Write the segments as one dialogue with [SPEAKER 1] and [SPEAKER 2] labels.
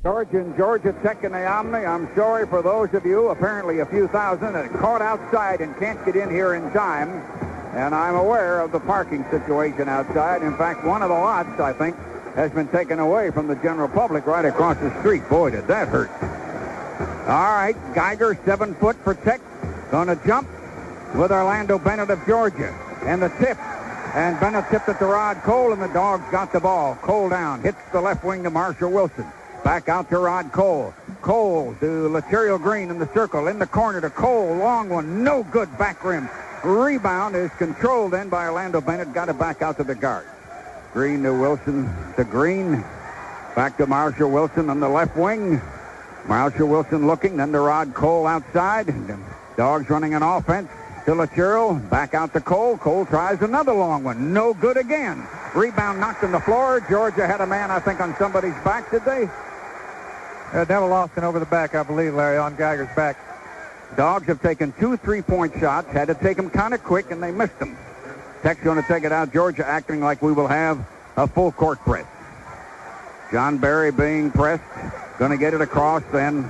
[SPEAKER 1] Georgia and Georgia Tech in the Omni. I'm sorry for those of you, apparently a few thousand, that caught outside and can't get in here in time. And I'm aware of the parking situation outside. In fact, one of the lots, I think, has been taken away from the general public right across the street. Boy, did that hurt. All right, Geiger, 7 foot for Tech. Going to jump with Orlando Bennett of Georgia. And the tip. And Bennett tipped it to Rod Cole, and the Dogs got the ball. Cole down, hits the left wing to Marshall Wilson. Back out to Rod Cole. Cole to Lateral Green in the circle. In the corner to Cole. Long one. No good. Back rim. Rebound is controlled then by Orlando Bennett. Got it back out to the guard. Green to Wilson to Green. Back to Marshall Wilson on the left wing. Marshall Wilson looking. Then to Rod Cole outside. The Dogs running an offense to Lateral. Back out to Cole. Cole tries another long one. No good again. Rebound knocked on the floor. Georgia had a man, I think, on somebody's back, did they?
[SPEAKER 2] Neville Austin over the back, I believe, Larry, on Geiger's back.
[SPEAKER 1] Dogs have taken 2 3-point shots, had to take them kind of quick, and they missed them. Tech's going to take it out. Georgia acting like we will have a full court press. John Barry being pressed, going to get it across then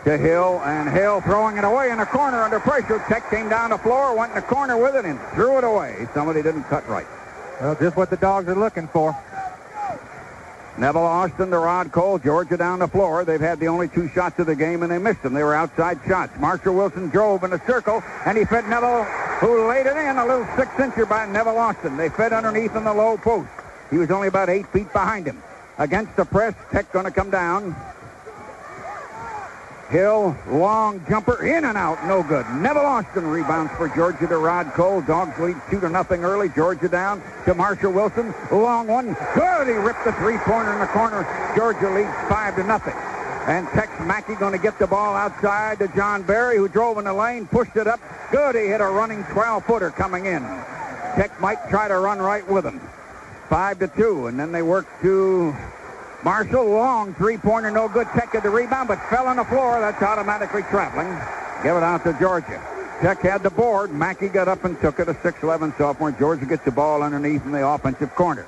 [SPEAKER 1] to Hill, and Hill throwing it away in the corner under pressure. Tech came down the floor, went in the corner with it, and threw it away. Somebody didn't cut right.
[SPEAKER 2] Well, just what the Dogs are looking for.
[SPEAKER 1] Neville Austin to Rod Cole. Georgia down the floor. They've had the only 2 shots of the game, and they missed them. They were outside shots. Marshall Wilson drove in a circle, and he fed Neville, who laid it in. A little 6-incher by Neville Austin. They fed underneath in the low post. He was only about 8 feet behind him. Against the press, Tech going to come down. Hill, long jumper, in and out, no good. Neville Austin rebounds for Georgia to Rod Cole. Dogs lead 2-0 early. Georgia down to Marshall Wilson. Long one, good. He ripped the 3-pointer in the corner. Georgia leads 5-0. And Tech's Mackey going to get the ball outside to John Barry, who drove in the lane, pushed it up. Good, he hit a running 12-footer coming in. Tech might try to run right with him. 5-2, and then they work to Marshall. Long 3-pointer, no good. Tech had the rebound, but fell on the floor. That's automatically traveling. Give it out to Georgia. Tech had the board. Mackey got up and took it. A 6'11 sophomore. Georgia gets the ball underneath in the offensive corner.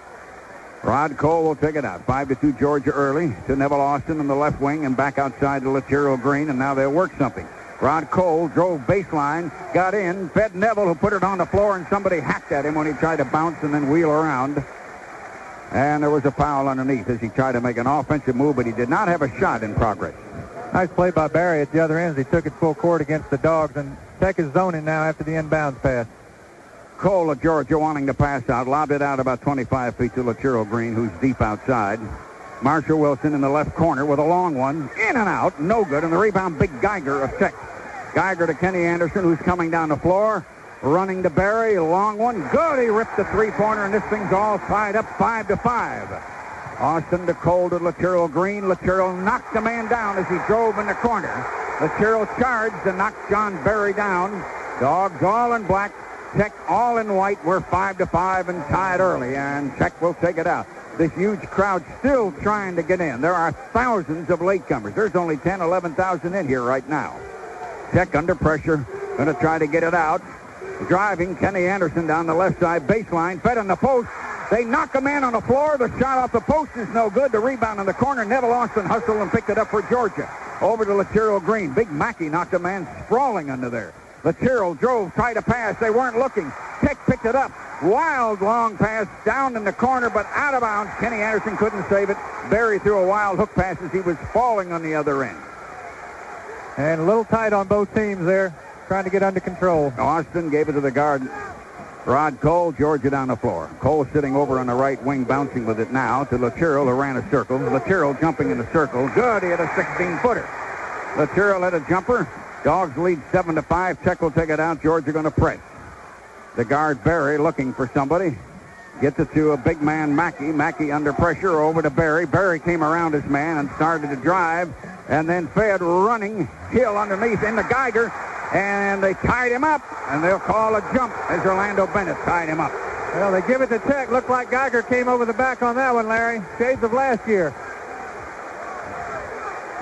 [SPEAKER 1] Rod Cole will take it out. 5-2 Georgia early to Neville Austin in the left wing and back outside to Lateral Green, and now they'll work something. Rod Cole drove baseline, got in, fed Neville, who put it on the floor, and somebody hacked at him when he tried to bounce and then wheel around. And there was a foul underneath as he tried to make an offensive move, but he did not have a shot in progress.
[SPEAKER 2] Nice play by Barry at the other end as he took it full court against the Dogs, and Tech is zoning now after the inbounds pass.
[SPEAKER 1] Cole of Georgia wanting to pass out, lobbed it out about 25 feet to Lateral Green, who's deep outside. Marshall Wilson in the left corner with a long one, in and out, no good, and the rebound, big Geiger of Tech. Geiger to Kenny Anderson, who's coming down the floor. Running to Barry, a long one. Good, he ripped the 3-pointer, and this thing's all tied up 5-5. Austin to Cole to Lateral Green. Lateral knocked the man down as he drove in the corner. Lateral charged and knocked John Barry down. Dogs all in black, Tech all in white. We're 5-5 and tied early, and Tech will take it out. This huge crowd still trying to get in. There are thousands of latecomers. There's only 10, 11,000 in here right now. Tech under pressure, going to try to get it out. Driving, Kenny Anderson down the left side baseline, fed on the post. They knock a man on the floor. The shot off the post is no good. The rebound in the corner. Neville Austin hustled and picked it up for Georgia. Over to Lateral Green. Big Mackey knocked a man sprawling under there. Lateral drove, tried to pass. They weren't looking. Tech picked it up. Wild long pass down in the corner, but out of bounds. Kenny Anderson couldn't save it. Barry threw a wild hook pass as he was falling on the other end.
[SPEAKER 2] And a little tight on both teams there, trying to get under control.
[SPEAKER 1] Austin gave it to the guard, Rod Cole. Georgia down the floor. Cole sitting over on the right wing, bouncing with it now to Lateral, who ran a circle. Lateral jumping in the circle. Good, he had a 16-footer. Lateral had a jumper. Dogs lead 7-5. Tech will take it out. Georgia going to press. The guard, Barry, looking for somebody. Gets it to a big man, Mackey. Mackey under pressure over to Barry. Barry came around his man and started to drive, and then fed running. Hill underneath into Geiger, and they tied him up, and they'll call a jump as Orlando Bennett tied him up.
[SPEAKER 2] Well, they give it to Tech. Looked like Geiger came over the back on that one, Larry. Shades of last year.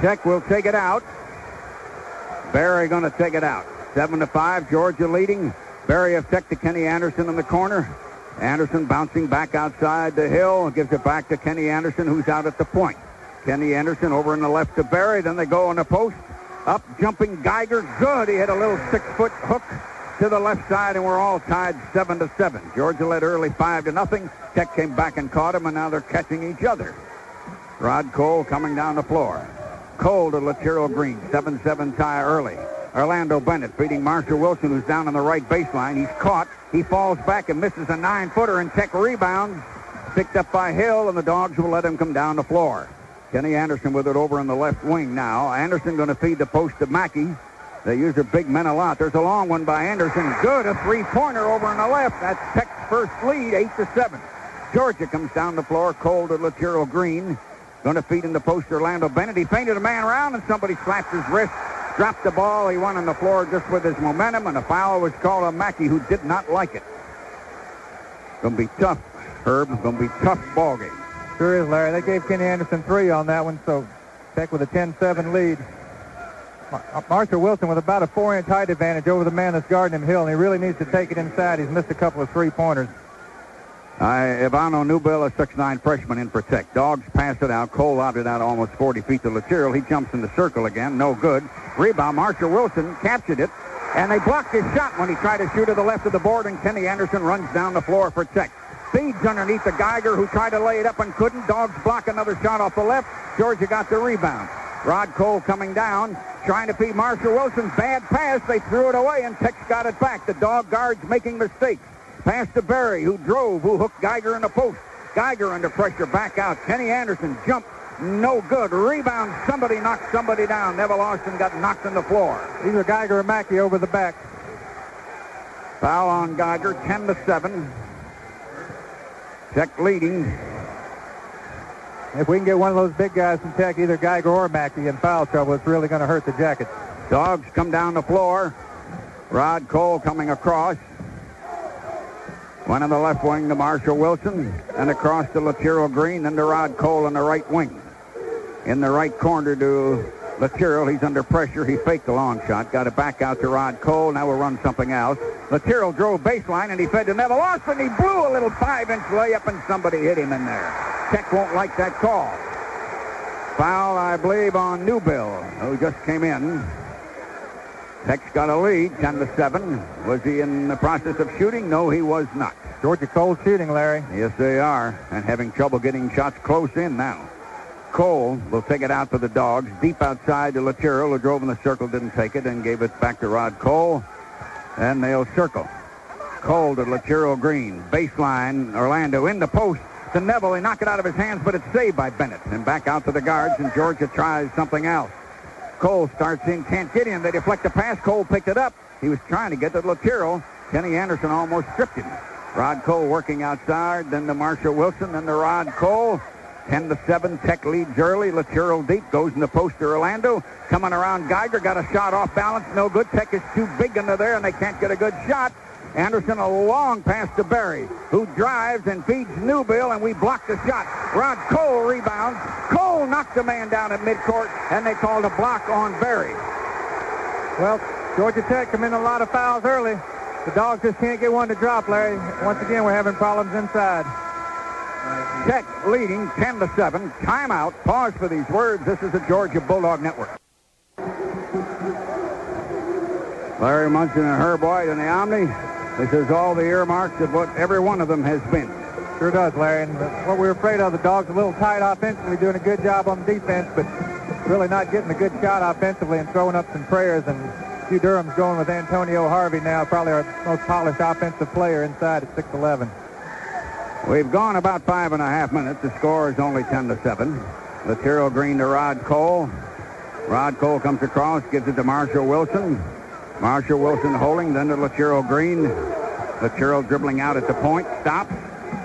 [SPEAKER 1] Tech will take it out. Barry going to take it out. 7-5, Georgia leading. Barry of Tech to Kenny Anderson in the corner. Anderson bouncing back outside the Hill. Gives it back to Kenny Anderson, who's out at the point. Kenny Anderson over in the left to Barry. Then they go on the post. Up jumping Geiger. Good. He hit a little 6-foot hook to the left side, and we're all tied 7-7. Georgia led early 5-0. Tech came back and caught him, and now they're catching each other. Rod Cole coming down the floor. Cole to Lateral Green. 7-7 tie early. Orlando Bennett beating Marshall Wilson, who's down on the right baseline. He's caught. He falls back and misses a 9-footer, and Tech rebounds. Picked up by Hill, and the Dogs will let him come down the floor. Kenny Anderson with it over in the left wing now. Anderson going to feed the post to Mackey. They use their big men a lot. There's a long one by Anderson. Good, a three-pointer over on the left. That's Tech's first lead, 8-7. Georgia comes down the floor. Cole to Lateral Green. Going to feed in the post to Orlando Bennett. He feinted a man around, and somebody slapped his wrist. Dropped the ball. He went on the floor just with his momentum, and a foul was called on Mackey, who did not like it. Going to be tough, Herb. Going to be a tough ball game.
[SPEAKER 2] Sure is, Larry. They gave Kenny Anderson 3 on that one, so Tech with a 10-7 lead. Marshall Wilson with about a 4-inch height advantage over the man that's guarding him, Hill, and he really needs to take it inside. He's missed a couple of three-pointers.
[SPEAKER 1] Ivano Newbill, a 6'9 freshman in for Tech. Dogs pass it out. Cole opted out almost 40 feet to Lateral. He jumps in the circle again. No good. Rebound. Marshall Wilson captured it, and they blocked his shot when he tried to shoot to the left of the board, and Kenny Anderson runs down the floor for Tech. Feeds underneath the Geiger, who tried to lay it up and couldn't. Dogs block another shot off the left. Georgia got the rebound. Rod Cole coming down, trying to feed Marshall Wilson. Bad pass. They threw it away, and Tech's got it back. The Dog guards making mistakes. Pass to Barry, who drove, who hooked Geiger in the post. Geiger under pressure, back out. Kenny Anderson jump, no good. Rebound, somebody knocked somebody down. Neville Austin got knocked on the floor.
[SPEAKER 2] Either Geiger or Mackey over the back.
[SPEAKER 1] Foul on Geiger, 10-7. Tech leading.
[SPEAKER 2] If we can get one of those big guys from Tech, either Geiger or Mackey, in foul trouble, it's really going to hurt the Jackets.
[SPEAKER 1] Dogs come down the floor. Rod Cole coming across. One on the left wing to Marshall Wilson, and across to Lateral Green, then to Rod Cole on the right wing. In the right corner to Lateral. He's under pressure. He faked the long shot. Got it back out to Rod Cole. Now we'll run something else. Lateral drove baseline, and he fed to Neville Austin. He blew a little 5-inch layup, and somebody hit him in there. Tech won't like that call. Foul, I believe, on Newbill, who just came in. Tech's got a lead, 10-7. Was he in the process of shooting? No, he was not.
[SPEAKER 2] Georgia cold shooting, Larry.
[SPEAKER 1] Yes, they are, and having trouble getting shots close in now. Cole will take it out for the Dogs. Deep outside to Lateral, who drove in the circle, didn't take it, and gave it back to Rod Cole. And they'll circle. Cole to Lateral Green. Baseline, Orlando in the post to Neville. They knock it out of his hands, but it's saved by Bennett. And back out to the guards, and Georgia tries something else. Cole starts in, can't get in. They deflect the pass. Cole picked it up. He was trying to get to Lateral. Kenny Anderson almost stripped him. Rod Cole working outside, then to Marshall Wilson, then to Rod Cole. 10-7, Tech leads early. Lateral deep, goes in the post to Orlando. Coming around Geiger, got a shot off balance, no good. Tech is too big under there, and they can't get a good shot. Anderson, a long pass to Barry, who drives and feeds Newbill, and we block the shot. Rod Cole rebounds. Cole knocked the man down at midcourt, and they called a block on Barry.
[SPEAKER 2] Well, Georgia Tech come in a lot of fouls early. The Dogs just can't get one to drop, Larry. Once again, we're having problems inside.
[SPEAKER 1] Tech leading 10-7. Timeout. Pause for these words. This is the Georgia Bulldog Network. Larry Munson and Herb White in the Omni. This is all the earmarks of what every one of them has been.
[SPEAKER 2] Sure does, Larry. And what we're afraid of, the Dogs a little tight offensively, doing a good job on defense, but really not getting a good shot offensively and throwing up some prayers. And Hugh Durham's going with Antonio Harvey now, probably our most polished offensive player inside at 6'11".
[SPEAKER 1] We've gone about 5.5 minutes. The score is only 10-7. Lateral Green to Rod Cole. Rod Cole comes across, gives it to Marshall Wilson. Marshall Wilson holding, then to Lateral Green. Lateral dribbling out at the point, stops,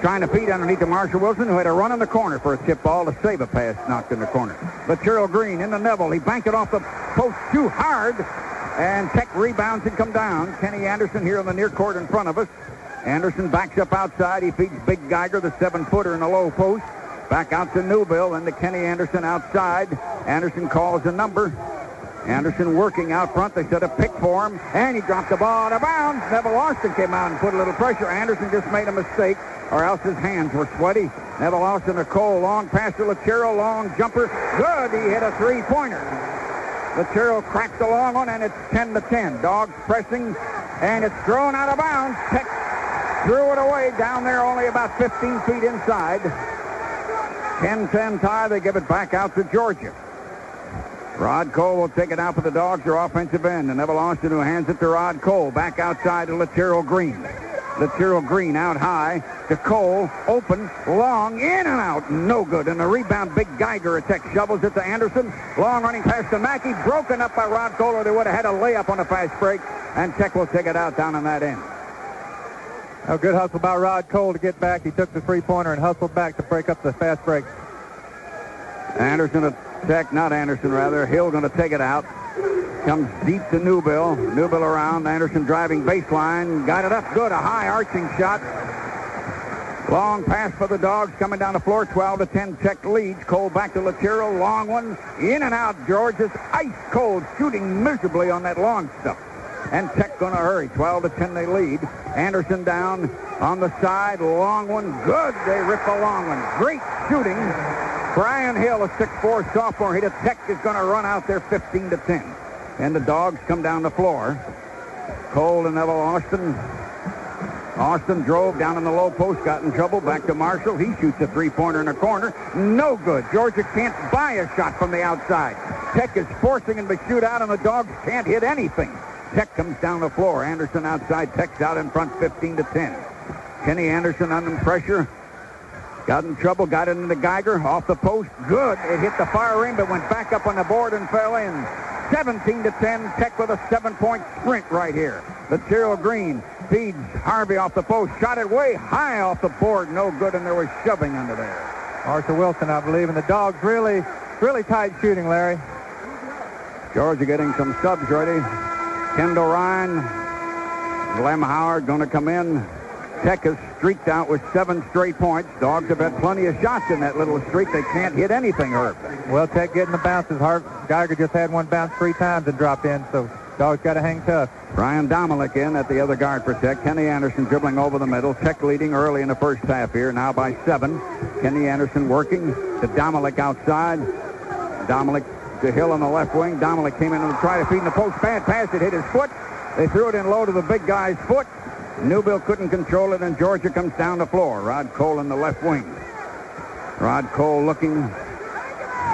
[SPEAKER 1] trying to feed underneath to Marshall Wilson, who had a run in the corner for a tip ball to save a pass knocked in the corner. Lateral Green into Neville. He banked it off the post too hard, and Tech rebounds and come down. Kenny Anderson here on the near court in front of us. Anderson backs up outside. He feeds Big Geiger, the 7-footer in the low post. Back out to Newbill and to Kenny Anderson outside. Anderson calls a number. Anderson working out front. They set a pick for him, and he dropped the ball out of bounds. Neville Austin came out and put a little pressure. Anderson just made a mistake, or else his hands were sweaty. Neville Austin to Cole. Long pass to Lucero. Long jumper. Good. He hit a three-pointer. Lucero cracked the long one, and it's 10-10. Dogs pressing, and it's thrown out of bounds. Tech threw it away down there, only about 15 feet inside. 10-10 tie. They give it back out to Georgia. Rod Cole will take it out for the Dogs, their offensive end. And Neville Austin, who hands it to Rod Cole. Back outside to Lateral Green. Lateral Green out high to Cole. Open, long, in and out. No good. And the rebound, Big Geiger at Tech shovels it to Anderson. Long running pass to Mackey. Broken up by Rod Cole, or they would have had a layup on a fast break. And Tech will take it out down on that end.
[SPEAKER 2] A good hustle by Rod Cole to get back. He took the three-pointer and hustled back to break up the fast break.
[SPEAKER 1] Anderson at Tech, not Anderson rather. Hill going to take it out. Comes deep to Newbill. Newbill around. Anderson driving baseline. Got it up good. A high arching shot. Long pass for the Dogs coming down the floor. 12-10 Tech leads. Cole back to Lateral. Long one. In and out. Georgia's ice cold, shooting miserably on that long stuff. And Tech going to hurry. 12-10 they lead. Anderson down on the side. Long one. Good. They rip a long one. Great shooting. Brian Hill, a 6'4 sophomore, hit a Tech is going to run out there 15-10. And the Dogs come down the floor. Cole and Neville Austin. Austin drove down in the low post, got in trouble. Back to Marshall. He shoots a three-pointer in the corner. No good. Georgia can't buy a shot from the outside. Tech is forcing him to shoot out, and the Dogs can't hit anything. Tech comes down the floor. Anderson outside. Tech's out in front 15-10. Kenny Anderson under pressure. Got in trouble, got it into Geiger, off the post, good. It hit the far rim, but went back up on the board and fell in. 17-10, Tech with a 7-point sprint right here. Lateral Green feeds Harvey off the post, shot it way high off the board, no good, and there was shoving under there.
[SPEAKER 2] Arthur Wilson, I believe, and the Dogs really tight shooting, Larry.
[SPEAKER 1] Georgia getting some subs ready. Kendall Ryan, Lem Howard going to come in. Tech has streaked out with 7 straight points. Dogs have had plenty of shots in that little streak. They can't hit anything, Herb.
[SPEAKER 2] Well, Tech getting the bounces. Geiger just had one bounce 3 times and dropped in, so Dogs got to hang tough.
[SPEAKER 1] Brian Domelick in at the other guard for Tech. Kenny Anderson dribbling over the middle. Tech leading early in the first half here, now by 7. Kenny Anderson working to Domelick outside. Domelick to Hill on the left wing. Domelick came in to try to feed in the post. Bad pass. It hit his foot. They threw it in low to the big guy's foot. Newbill couldn't control it, and Georgia comes down the floor. Rod Cole in the left wing. Rod Cole looking,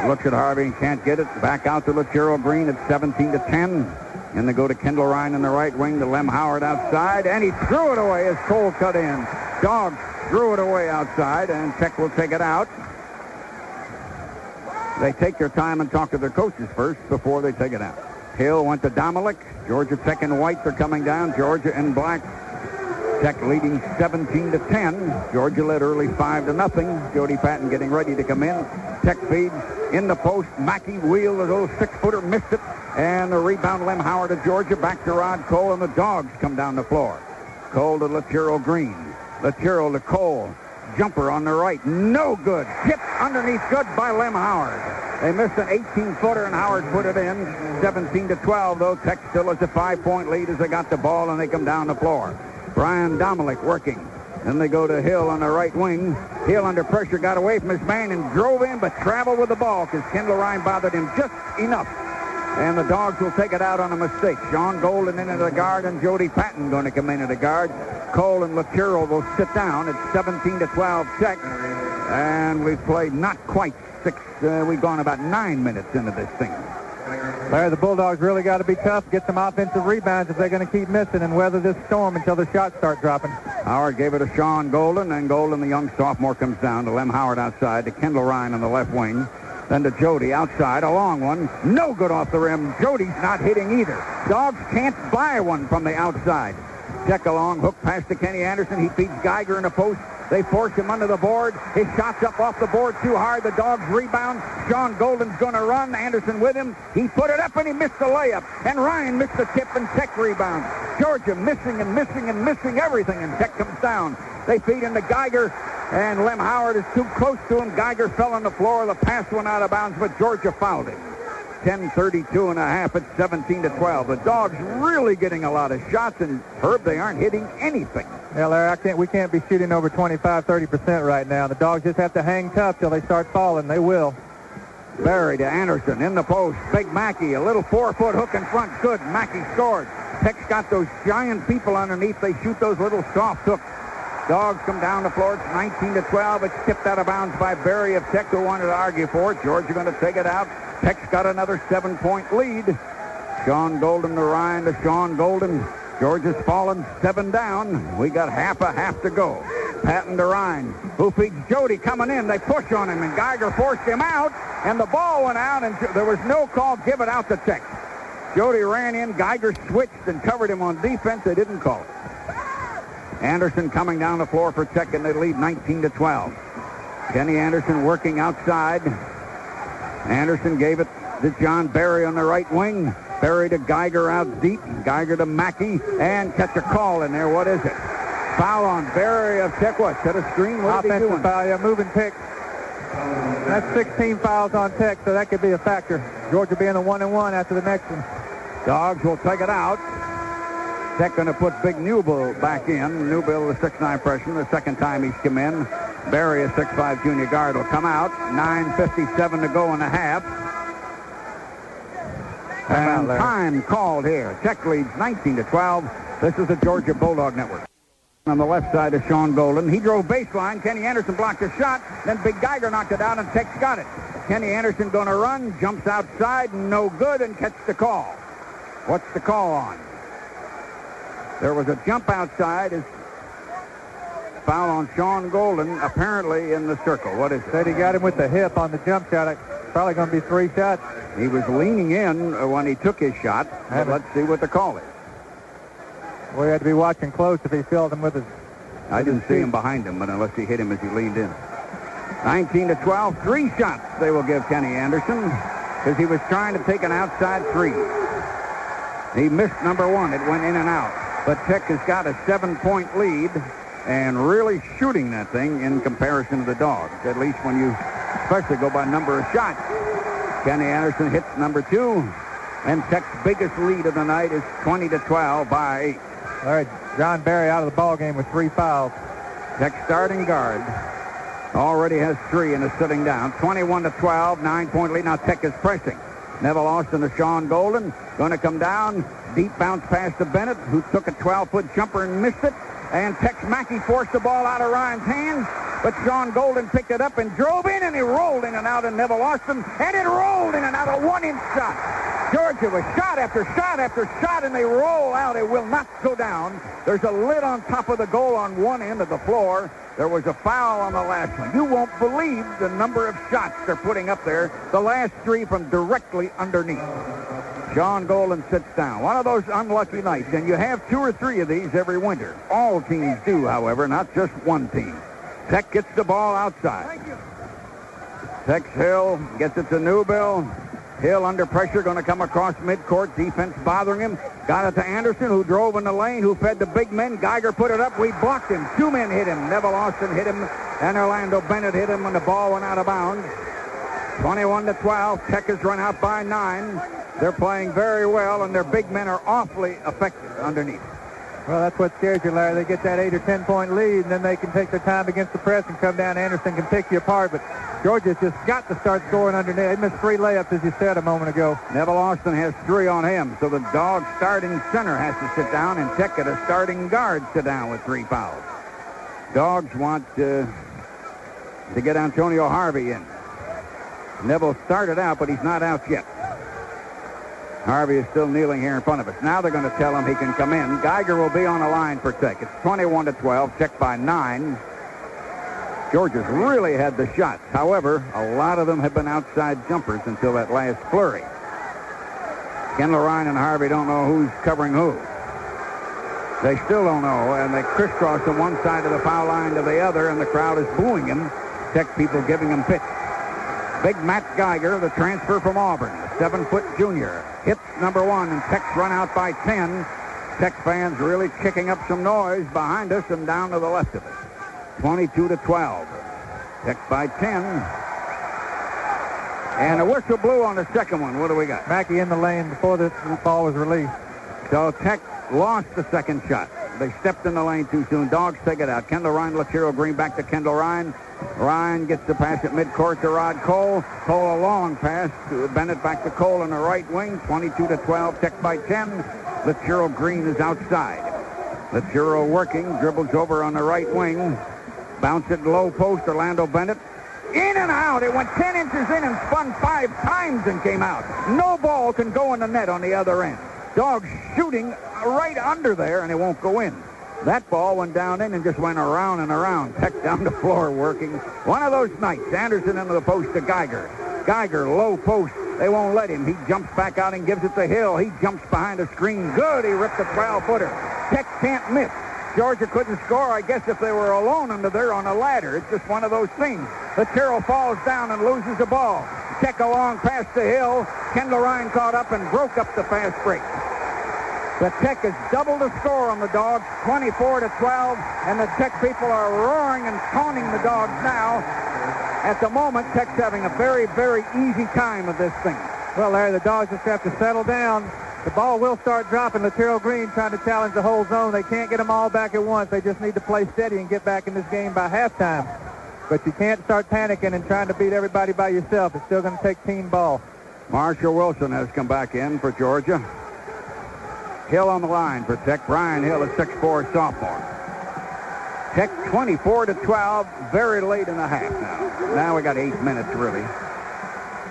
[SPEAKER 1] looks at Harvey and can't get it. Back out to Lateral Green at 17-10. And they go to Kendall Ryan in the right wing to Lem Howard outside, and he threw it away as Cole cut in. Dogs threw it away outside, and Tech will take it out. They take their time and talk to their coaches first before they take it out. Hill went to Domelick. Georgia Tech and whites are coming down. Georgia in black. Tech leading 17-10. Georgia led early 5-0. Jody Patton getting ready to come in. Tech feeds in the post. Mackey wheeled a little 6-footer, missed it. And the rebound, Lem Howard to Georgia. Back to Rod Cole, and the Dogs come down the floor. Cole to Lateral Green. Lateral to Cole. Jumper on the right. No good. Tipped underneath, good by Lem Howard. They missed an 18-footer, and Howard put it in. 17-12, though. Tech still has a 5-point lead as they got the ball, and they come down the floor. Brian Domelick working. Then they go to Hill on the right wing. Hill under pressure got away from his man and drove in, but traveled with the ball because Kendall Ryan bothered him just enough. And the Dogs will take it out on a mistake. Sean Golden into the guard, and Jody Patton going to come in at the guard. Cole and Lateral will sit down. It's 17-12 Tech. And we've played not quite 6. We've gone about 9 minutes into this thing.
[SPEAKER 2] Larry, the Bulldogs really got to be tough, get some offensive rebounds if they're going to keep missing and weather this storm until the shots start dropping.
[SPEAKER 1] Howard gave it to Sean Golden, and Golden, the young sophomore, comes down to Lem Howard outside, to Kendall Ryan on the left wing. Then to Jody outside, a long one. No good off the rim. Jody's not hitting either. Dogs can't buy one from the outside. Tech along, hook pass to Kenny Anderson. He feeds Geiger in the post. They force him under the board. His shot's up off the board too hard. The Dogs rebound. Sean Golden's going to run. Anderson with him. He put it up, and he missed the layup. And Ryan missed the tip, and Tech rebound. Georgia missing and missing and missing everything, and Tech comes down. They feed into Geiger, and Lem Howard is too close to him. Geiger fell on the floor. The pass went out of bounds, but Georgia fouled him. 10:32 and a half. It's 17-12. The Dogs really getting a lot of shots, and Herb, they aren't hitting anything.
[SPEAKER 2] Yeah, Larry, we can't be shooting over 25-30% right now. The Dogs just have to hang tough till they start falling. They will.
[SPEAKER 1] Berry to Anderson in the post. Big Mackey, a little 4-foot hook in front. Good. Mackey scored. Tech's got those giant people underneath. They shoot those little soft hooks. Dogs come down the floor. It's 19-12. It's tipped out of bounds by Berry of Tech, who wanted to argue for it. Georgia going to take it out. Tech's got another 7-point lead. Sean Golden to Ryan to Sean Golden. Georgia's fallen 7 down. We got half to go. Patton to Ryan, who feeds Jody coming in. They push on him, and Geiger forced him out, and the ball went out, and there was no call. Give it out to Tech. Jody ran in. Geiger switched and covered him on defense. They didn't call it. Anderson coming down the floor for Tech, and they lead 19-12. Kenny Anderson working outside. Anderson gave it to John Berry on the right wing. Berry to Geiger out deep. Geiger to Mackey, and catch a call in there. What is it? Foul on Berry of Tech. What? Set a screen? What is he doing?
[SPEAKER 2] Foul, yeah, moving pick. That's 16 fouls on Tech, so that could be a factor. Georgia being a 1-1 after the next one.
[SPEAKER 1] Dogs will take it out. Tech going to put Big Newbill back in. Newbill, the 6'9 freshman, the second time he's come in. Berry, a 6'5 junior guard, will come out. 9:57 to go in the half. And time called here. Tech leads 19-12. This is the Georgia Bulldog Network. On the left side is Sean Golden. He drove baseline. Kenny Anderson blocked a shot. Then Big Geiger knocked it out, and Tech's got it. Kenny Anderson going to run. Jumps outside. No good, and catch the call. What's the call on? There was a jump outside. Is foul on Sean Golden, apparently in the circle. What is it?
[SPEAKER 2] Said he got him with the hip on the jump shot. It's probably going to be 3 shots.
[SPEAKER 1] He was leaning in when he took his shot. Let's see what the call is.
[SPEAKER 2] We had to be watching close if he filled him with his...
[SPEAKER 1] I didn't see him behind him, but unless he hit him as he leaned in. 19-12, 3 shots they will give Kenny Anderson because he was trying to take an outside 3. He missed number 1. It went in and out. But Tech has got a 7-point lead and really shooting that thing in comparison to the Dogs, at least when you especially go by number of shots. Kenny Anderson hits number 2, and Tech's biggest lead of the night is 20-12 by 8.
[SPEAKER 2] All right, John Berry out of the ball game with 3 fouls.
[SPEAKER 1] Tech starting guard already has 3 and is sitting down. 21-12, 9-point lead. Now Tech is pressing. Neville Austin to Sean Golden. Going to come down. Deep bounce pass to Bennett, who took a 12-foot jumper and missed it. And Tex Mackey forced the ball out of Ryan's hands. But Sean Golden picked it up and drove in, and he rolled in and out of Neville Austin. And it rolled in and out of 1-inch shot. Georgia was shot after shot after shot, and they roll out. It will not go down. There's a lid on top of the goal on one end of the floor. There was a foul on the last one. You won't believe the number of shots they're putting up there. The last 3 from directly underneath. Sean Golden sits down. One of those unlucky nights, and you have 2 or 3 of these every winter. All teams do, however, not just one team. Tech gets the ball outside. Tex Hill gets it to Newbill. Hill under pressure, going to come across midcourt. Defense bothering him. Got it to Anderson, who drove in the lane, who fed the big men. Geiger put it up. We blocked him. 2 men hit him. Neville Austin hit him, and Orlando Bennett hit him when the ball went out of bounds. 21-12. Tech has run out by 9. They're playing very well, and their big men are awfully effective underneath.
[SPEAKER 2] Well, that's what scares you, Larry. They get that 8 or 10-point lead, and then they can take their time against the press and come down. Anderson can pick you apart, but Georgia's just got to start scoring underneath. They missed 3 layups, as you said a moment ago.
[SPEAKER 1] Neville Austin has 3 on him, so the Dog starting center has to sit down, and Tech at a starting guard sit down with 3 fouls. Dogs want to get Antonio Harvey in. Neville started out, but he's not out yet. Harvey is still kneeling here in front of us. Now they're going to tell him he can come in. Geiger will be on the line for Tech. It's 21-12. Tech by 9. Georgia's really had the shots. However, a lot of them have been outside jumpers until that last flurry. Kendall Ryan and Harvey don't know who's covering who. They still don't know, and they crisscross from one side of the foul line to the other, and the crowd is booing him. Tech people giving him fits. Big Matt Geiger, the transfer from Auburn, a 7-foot junior, hits number 1, and Tech's run out by 10. Tech fans really kicking up some noise behind us and down to the left of us. 22-12. Tech by 10. And a whistle blew on the second one. What do we got?
[SPEAKER 2] Mackey in the lane before the ball was released.
[SPEAKER 1] So Tech lost the second shot. They stepped in the lane too soon. Dogs take it out. Kendall Ryan, Lucero Green back to Kendall Ryan. Ryan gets the pass at midcourt to Rod Cole. Cole a long pass to Bennett back to Cole in the right wing. 22-12, Tech by 10. Lucero Green is outside. Lucero working, dribbles over on the right wing. Bounce it low post, Orlando Bennett. In and out. It went 10 inches in and spun 5 times and came out. No ball can go in the net on the other end. Dogs shooting right under there, and it won't go in. That ball went down in and just went around and around. Tech down the floor working. One of those nights. Anderson into the post to Geiger. Geiger, low post. They won't let him. He jumps back out and gives it to Hill. He jumps behind the screen. Good. He ripped a 12-footer. Tech can't miss. Georgia couldn't score, I guess, if they were alone under there on a ladder. It's just one of those things. Lucero falls down and loses the ball. Tech a long pass to Hill. Kendall Ryan caught up and broke up the fast break. The Tech has doubled the score on the Dogs, 24-12, and the Tech people are roaring and taunting the Dogs now. At the moment, Tech's having a very, very easy time of this thing.
[SPEAKER 2] Well, Larry, the Dogs just have to settle down. The ball will start dropping. Lucero Green trying to challenge the whole zone. They can't get them all back at once. They just need to play steady and get back in this game by halftime. But you can't start panicking and trying to beat everybody by yourself. It's still going to take team ball.
[SPEAKER 1] Marshall Wilson has come back in for Georgia. Hill on the line for Tech. Brian Hill, a 6'4" sophomore. Tech 24-12, very late in the half now. Now we got 8 minutes, really.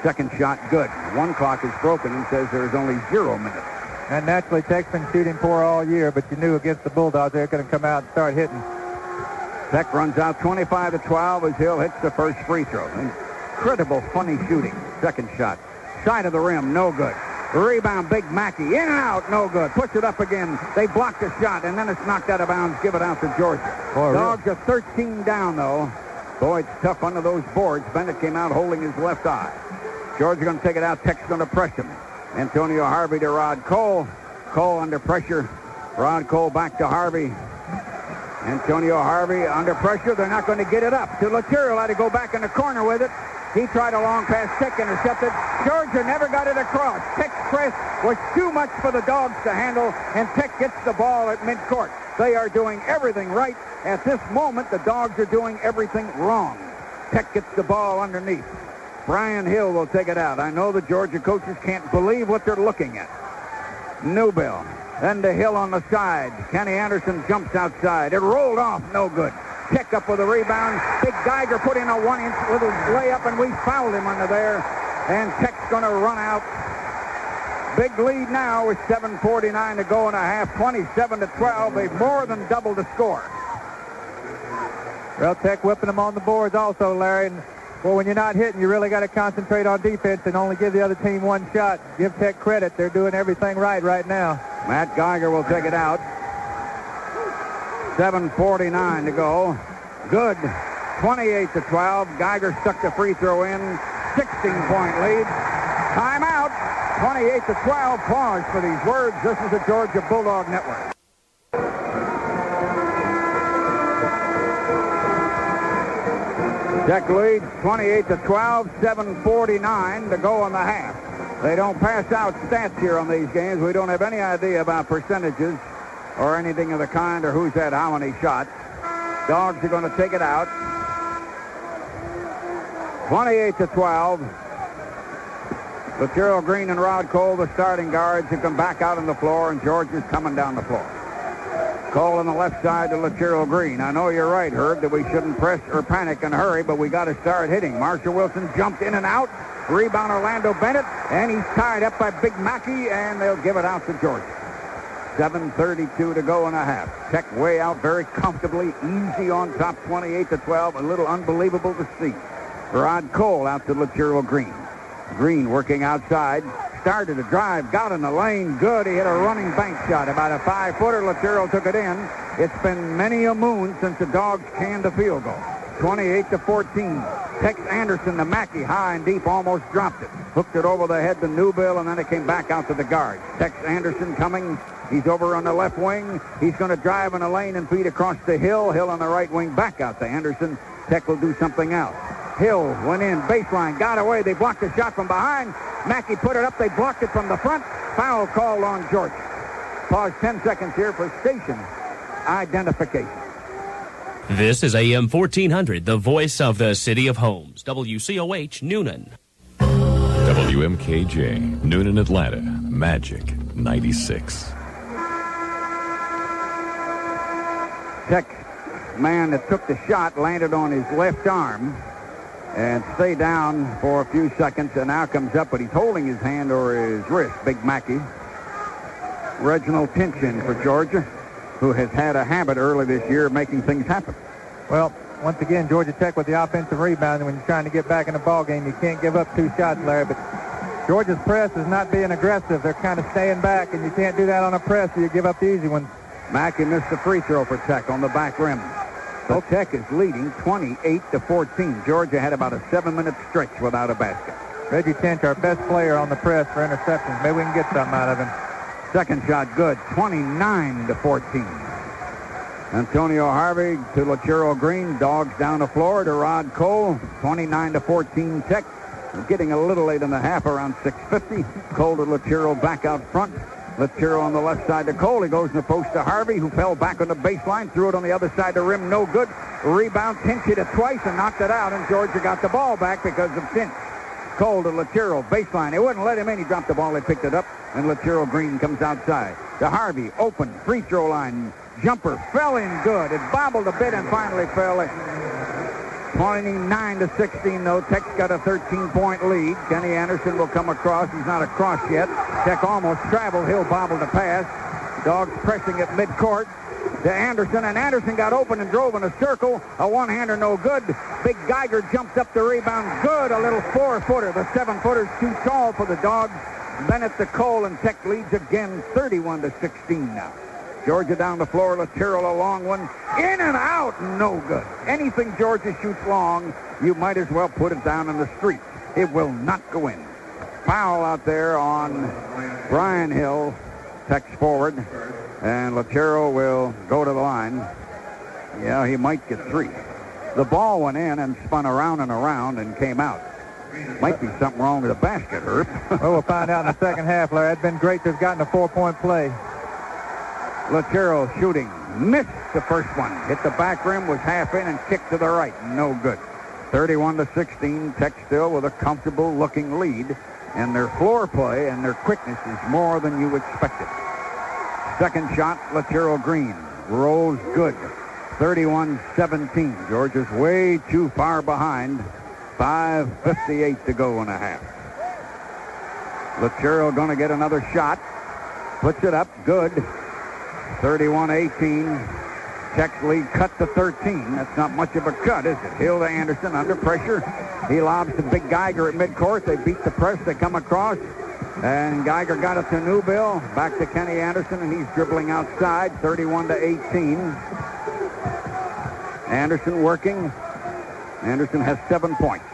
[SPEAKER 1] Second shot, good. One clock is broken and says there's only 0 minutes.
[SPEAKER 2] And naturally, Tech's been shooting poor all year, but you knew against the Bulldogs they're going to come out and start hitting.
[SPEAKER 1] Tech runs out 25-12 as Hill hits the first free throw. Incredible, funny shooting. Second shot. Side of the rim, no good. Rebound, Big Mackey. In and out, no good. Push it up again. They block the shot, and then it's knocked out of bounds. Give it out to Georgia.
[SPEAKER 2] Boy,
[SPEAKER 1] Dogs are 13 down, though. Boy, it's tough under those boards. Bennett came out holding his left eye. Georgia going to take it out. Tech's going to press him. Antonio Harvey to Rod Cole. Cole under pressure. Rod Cole back to Harvey. Antonio Harvey under pressure. They're not going to get it up. To Lucero, had to go back in the corner with it. He tried a long pass. Tech intercepted. Georgia never got it across. Tech's press was too much for the Dogs to handle, and Tech gets the ball at midcourt. They are doing everything right. At this moment, the Dogs are doing everything wrong. Tech gets the ball underneath. Brian Hill will take it out. I know the Georgia coaches can't believe what they're looking at. Newbill. Then to Hill on the side. Kenny Anderson jumps outside. It rolled off. No good. Tech up with a rebound. Big Geiger put in a 1-inch little layup, and we fouled him under there. And Tech's going to run out. Big lead now with 7:49 to go in a half. 27-12. They've more than doubled the score.
[SPEAKER 2] Well, Tech whipping them on the boards also, Larry. And, well, when you're not hitting, you really got to concentrate on defense and only give the other team one shot. Give Tech credit. They're doing everything right now.
[SPEAKER 1] Matt Geiger will take it out. 7:49 to go. Good. 28-12. Geiger stuck the free throw in. 16-point lead. Timeout. 28-12. Pause for these words. This is the Georgia Bulldog Network. Tech leads 28-12. 7:49 to go in the half. They don't pass out stats here on these games. We don't have any idea about percentages or anything of the kind, or who's had how many shots. Dogs are going to take it out. 28-12. Lucero Green and Rod Cole, the starting guards, who come back out on the floor, and Georgia's coming down the floor. Cole on the left side to Lucero Green. I know you're right, Herb, that we shouldn't press or panic and hurry, but we got to start hitting. Marshall Wilson jumped in and out. Rebound Orlando Bennett, and he's tied up by Big Mackey, and they'll give it out to Georgia. 7:32 to go in a half. Tech way out very comfortably, easy on top, 28-12. A little unbelievable to see. Rod Cole out to Lucero Green. Green working outside. Started to drive, got in the lane. Good. He hit a running bank shot. About a 5-footer. Lucero took it in. It's been many a moon since the Dogs canned a field goal. 28-14. Tex Anderson to Mackey, high and deep, almost dropped it. Hooked it over the head to Newbill, and then it came back out to the guard. Tex Anderson coming. He's over on the left wing. He's going to drive in the lane and feed across to Hill. Hill on the right wing, back out to Anderson. Tech will do something else. Hill went in, baseline, got away. They blocked the shot from behind. Mackey put it up. They blocked it from the front. Foul called on Georgia. Pause 10 seconds here for station identification.
[SPEAKER 3] This is AM 1400, the voice of the City of Homes. WCOH Noonan.
[SPEAKER 4] WMKJ, Noonan, Atlanta, Magic 96.
[SPEAKER 1] Tech man that took the shot landed on his left arm and stayed down for a few seconds and now comes up, but he's holding his hand or his wrist, Big Mackey. Reginald Tinchin for Georgia, who has had a habit early this year of making things happen.
[SPEAKER 2] Well, once again, Georgia Tech with the offensive rebound, and when you're trying to get back in the ball game, you can't give up 2 shots, Larry, but Georgia's press is not being aggressive. They're kind of staying back, and you can't do that on a press, so you give up the easy ones.
[SPEAKER 1] Mackey missed the free throw for Tech on the back rim. So Tech is leading 28-14. Georgia had about a 7-minute stretch without a basket.
[SPEAKER 2] Reggie Tinch, our best player on the press for interceptions. Maybe we can get something out of him.
[SPEAKER 1] Second shot good, 29-14. Antonio Harvey to Lachero Green. Dogs down the floor to Rod Cole. 29-14 Tech. Getting a little late in the half, around 6:50. Cole to Lachero back out front. Lachero on the left side to Cole. He goes in the post to Harvey, who fell back on the baseline. Threw it on the other side of the rim. No good. Rebound. Tinch hit it twice and knocked it out, and Georgia got the ball back because of Tinch. Cole to Lachero, baseline. They wouldn't let him in. He dropped the ball. They picked it up, and Lachero Green comes outside. To Harvey, open, free throw line. Jumper fell in good. It bobbled a bit and finally fell in. 29-16, though. Tech's got a 13-point lead. Kenny Anderson will come across. He's not across yet. Tech almost traveled. Hill bobbled the pass. Dogs pressing at midcourt to Anderson, and Anderson got open and drove in a circle. A one-hander, no good. Big Geiger jumps up the rebound. Good, a little 4-footer. The 7-footer's too tall for the Dogs. Bennett to Cole, and Tech leads again 31-16 now. Georgia down the floor. Lachero a long one. In and out. No good. Anything Georgia shoots long, you might as well put it down in the street. It will not go in. Foul out there on Brian Hill, Tech's forward. And Lachero will go to the line. Yeah, he might get 3. The ball went in and spun around and around and came out. Might be something wrong with the basket, Herb.
[SPEAKER 2] Well, we'll find out in the second half, Larry. It's been great to have gotten a 4-point play.
[SPEAKER 1] Lachero shooting. Missed the first one. Hit the back rim, was half in, and kicked to the right. No good. 31-16. Tech still with a comfortable-looking lead. And their floor play and their quickness is more than you expected. Second shot, Lachero Green. Rolls good. 31-17. Georgia's way too far behind. 5:58 to go and a half. Lachero going to get another shot. Puts it up. Good. 31-18. Tech's lead cut to 13. That's not much of a cut, is it? Hill to Anderson under pressure. He lobs to Big Geiger at midcourt. They beat the press. They come across. And Geiger got it to Newbill. Back to Kenny Anderson, and he's dribbling outside. 31-18. Anderson working. Anderson has 7 points.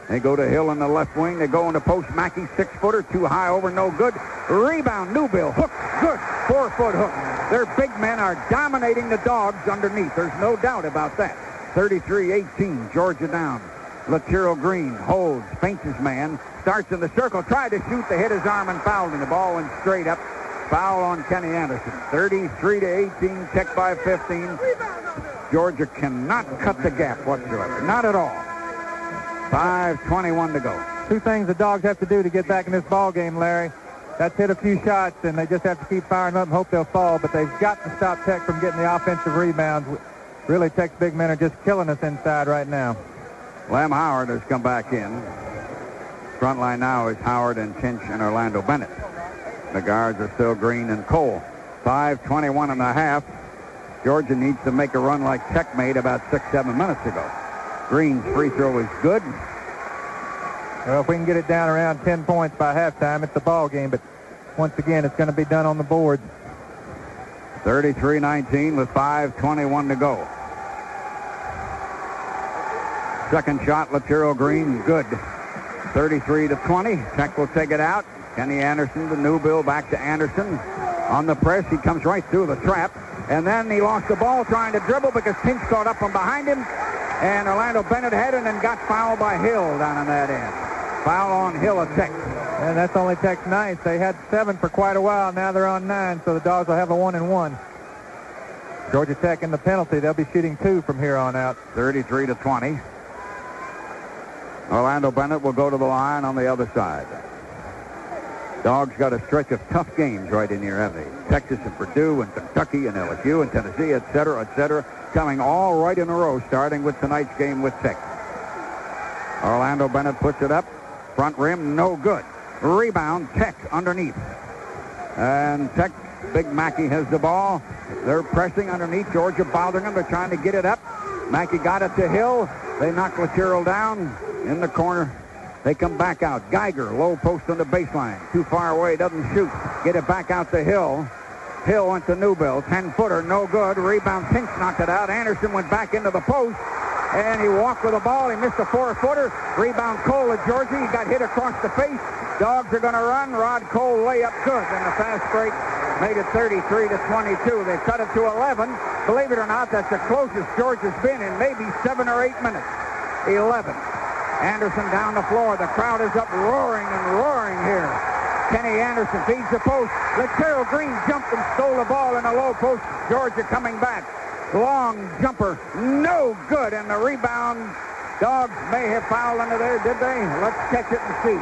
[SPEAKER 1] They go to Hill in the left wing. They go into post. Mackey, 6-footer, too high over, no good. Rebound, Newbill, hook, good. 4-foot hook. Their big men are dominating the Dogs underneath. There's no doubt about that. 33-18, Georgia down. Lachero Green holds, feints his man, starts in the circle, tried to shoot. They hit his arm and fouled him. The ball went straight up. Foul on Kenny Anderson. 33-18, Tech by 15. Georgia cannot cut the gap whatsoever. Not at all. 5:21 to go.
[SPEAKER 2] 2 things the Dogs have to do to get back in this ball game, Larry. That's hit a few shots, and they just have to keep firing up and hope they'll fall, but they've got to stop Tech from getting the offensive rebounds. Really, Tech's big men are just killing us inside right now.
[SPEAKER 1] Lem Howard has come back in. Front line now is Howard and Tinch and Orlando Bennett. The guards are still Green and Cole. 5:21 and a half. Georgia needs to make a run like Tech made about 6-7 minutes ago. Green's free throw is good.
[SPEAKER 2] Well, if we can get it down around 10 points by halftime, it's a ball game, but once again, it's going to be done on the board.
[SPEAKER 1] 33-19 with 5:21 to go. Second shot, Lachero Green, good. 33-20. Tech will take it out. Kenny Anderson to Newbill, back to Anderson. On the press, he comes right through the trap. And then he lost the ball trying to dribble because Tinch caught up from behind him. And Orlando Bennett had it and got fouled by Hill down on that end. Foul on Hill of Tech.
[SPEAKER 2] And that's only Tech's ninth. They had 7 for quite a while. Now they're on 9, so the Dogs will have a 1-and-1. Georgia Tech in the penalty. They'll be shooting 2 from here on out.
[SPEAKER 1] 33-20. Orlando Bennett will go to the line on the other side. Dogs got a stretch of tough games right in here, haven't they? Texas and Purdue and Kentucky and LSU and Tennessee, et cetera, coming all right in a row, starting with tonight's game with Tech. Orlando Bennett puts it up. Front rim, no good. Rebound, Tech underneath. And Tech, Big Mackey has the ball. They're pressing underneath. Georgia bothering them. They're trying to get it up. Mackey got it to Hill. They knock Lucero down in the corner. They come back out. Geiger, low post on the baseline. Too far away, doesn't shoot. Get it back out to Hill. Hill went to Newbill. 10-footer, no good. Rebound, Pinch knocked it out. Anderson went back into the post. And he walked with the ball. He missed a 4-footer. Rebound, Cole at Georgia. He got hit across the face. Dogs are going to run. Rod Cole layup good. And the fast break made it 33-22. They cut it to 11. Believe it or not, that's the closest Georgia's been in maybe 7 or 8 minutes. 11. Anderson down the floor. The crowd is up roaring and roaring here. Kenny Anderson feeds the post. Lucero Green jumped and stole the ball in the low post. Georgia coming back. Long jumper. No good. And the rebound. Dogs may have fouled under there, did they? Let's catch it and see.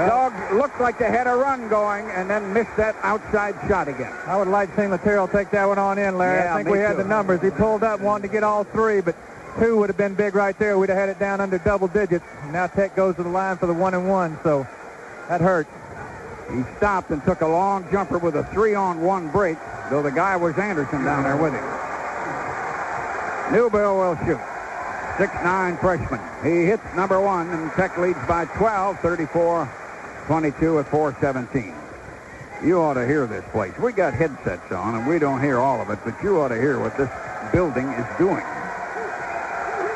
[SPEAKER 1] Dogs looked like they had a run going and then missed that outside shot again.
[SPEAKER 2] I would like to see Lucero take that one on in, Larry.
[SPEAKER 1] Yeah,
[SPEAKER 2] I think we had the numbers. He pulled up, wanted to get all 3, but 2 would have been big right there. We'd have had it down under double digits. Now Tech goes to the line for the 1-and-1, so that hurts.
[SPEAKER 1] He stopped and took a long jumper with a 3-on-1 break, though the guy was Anderson down there with him. Newbill will shoot. 6'9" freshman. He hits number 1, and Tech leads by 12, 34-22 at 4:17. You ought to hear this place. We got headsets on, and we don't hear all of it, but you ought to hear what this building is doing.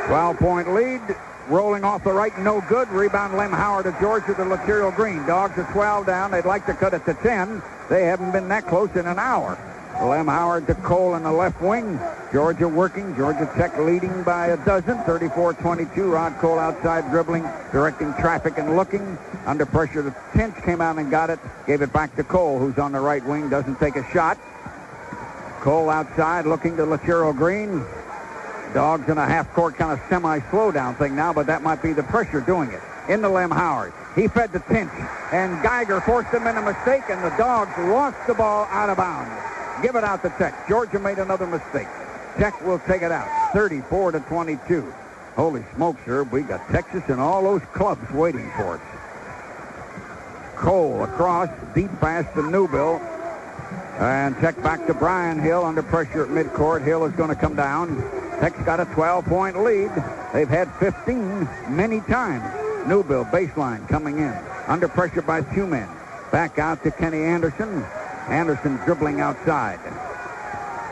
[SPEAKER 1] 12-point lead. Rolling off the right, no good. Rebound, Lem Howard of Georgia to Lucero Green. Dogs are 12 down. They'd like to cut it to 10. They haven't been that close in an hour. Lem Howard to Cole in the left wing. Georgia working. Georgia Tech leading by a dozen. 34-22. Rod Cole outside dribbling, directing traffic and looking. Under pressure, the Tinch came out and got it. Gave it back to Cole, who's on the right wing. Doesn't take a shot. Cole outside looking to Lucero Green. Dogs in a half-court kind of semi-slow-down thing now, but that might be the pressure doing it. Into Lem Howard. He fed the Tinch, and Geiger forced him in a mistake, and the Dogs lost the ball out of bounds. Give it out to Tech. Georgia made another mistake. Tech will take it out. 34-22. Holy smokes, Herb. We got Texas and all those clubs waiting for us. Cole across, deep pass to Newbill. And Tech back to Brian Hill under pressure at midcourt. Hill is going to come down. Tech's got a 12-point lead. They've had 15 many times. Newbill, baseline, coming in. Under pressure by 2 men. Back out to Kenny Anderson. Anderson dribbling outside.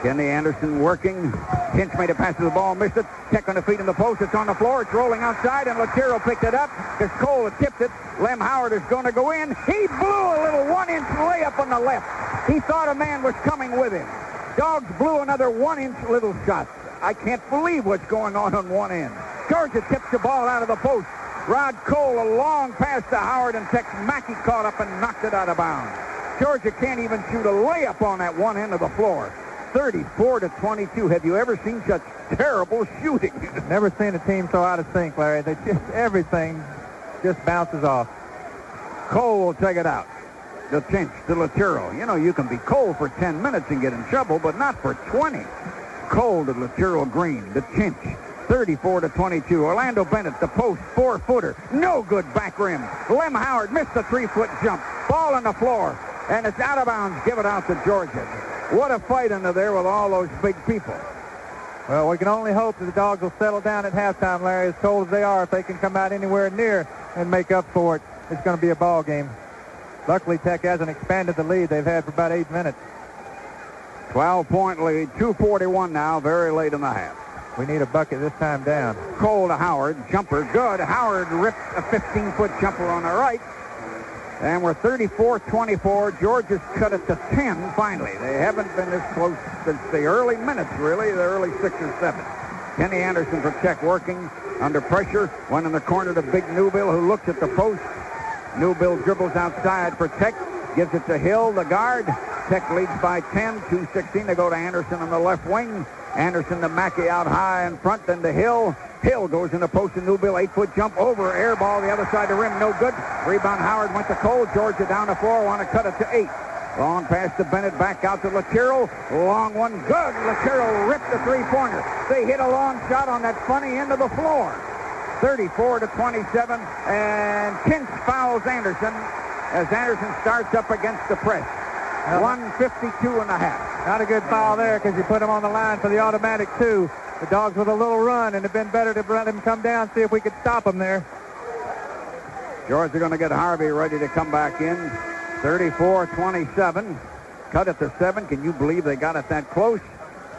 [SPEAKER 1] Kenny Anderson working. Tinch made a pass to the ball, missed it. Tech on the feet in the post. It's on the floor. It's rolling outside, and Lucero picked it up because Cole had tipped it. Lem Howard is going to go in. He blew a little 1-inch layup on the left. He thought a man was coming with him. Dogs blew another 1-inch little shot. I can't believe what's going on one end. Georgia tips the ball out of the post. Rod Cole, a long pass to Howard, and Tex Mackey caught up and knocked it out of bounds. Georgia can't even shoot a layup on that one end of the floor. 34-22. Have you ever seen such terrible shooting?
[SPEAKER 2] Never seen a team so out of sync, Larry. They just, everything just bounces off.
[SPEAKER 1] Cole will take it out. The Tinch to Lucero. You know, you can be cold for 10 minutes and get in trouble, but not for 20. Cole to Lucero Green. The Tinch. 34-22. Orlando Bennett, the post, 4-footer. No good back rim. Lem Howard missed the 3-foot jump. Ball on the floor. And it's out of bounds. Give it out to Georgia. What a fight under there with all those big people.
[SPEAKER 2] Well, we can only hope that the Dogs will settle down at halftime, Larry. As cold as they are, if they can come out anywhere near and make up for it, it's going to be a ball game. Luckily, Tech hasn't expanded the lead they've had for about 8 minutes.
[SPEAKER 1] 12-point lead, 2:41 now, very late in the half.
[SPEAKER 2] We need a bucket this time down.
[SPEAKER 1] Cole to Howard, jumper good. Howard ripped a 15-foot jumper on the right. And we're 34-24. Georgia's cut it to 10 finally. They haven't been this close since the early minutes, really, the early 6 or 7. Kenny Anderson for Tech working under pressure. One in the corner to Big Newbill, who looks at the post. Newbill dribbles outside for Tech. Gives it to Hill, the guard. Tech leads by 10, 2:16. They go to Anderson on the left wing. Anderson to Mackey out high in front, then to Hill. Hill goes in the post to Newbill, 8-foot jump over, air ball the other side of the rim, no good. Rebound Howard went to Cole. Georgia down to 4, want to cut it to 8. Long pass to Bennett, back out to Lacerro. Long one, good. Lacerro ripped the three-pointer. They hit a long shot on that funny end of the floor. 34-27, and Kinch fouls Anderson as Anderson starts up against the press. 152 and a half.
[SPEAKER 2] Not a good foul there because you put him on the line for the automatic 2. The Dogs with a little run, and it'd been better to let him come down, see if we could stop him there.
[SPEAKER 1] Georgia going to get Harvey ready to come back in. 34-27. Cut it to 7. Can you believe they got it that close?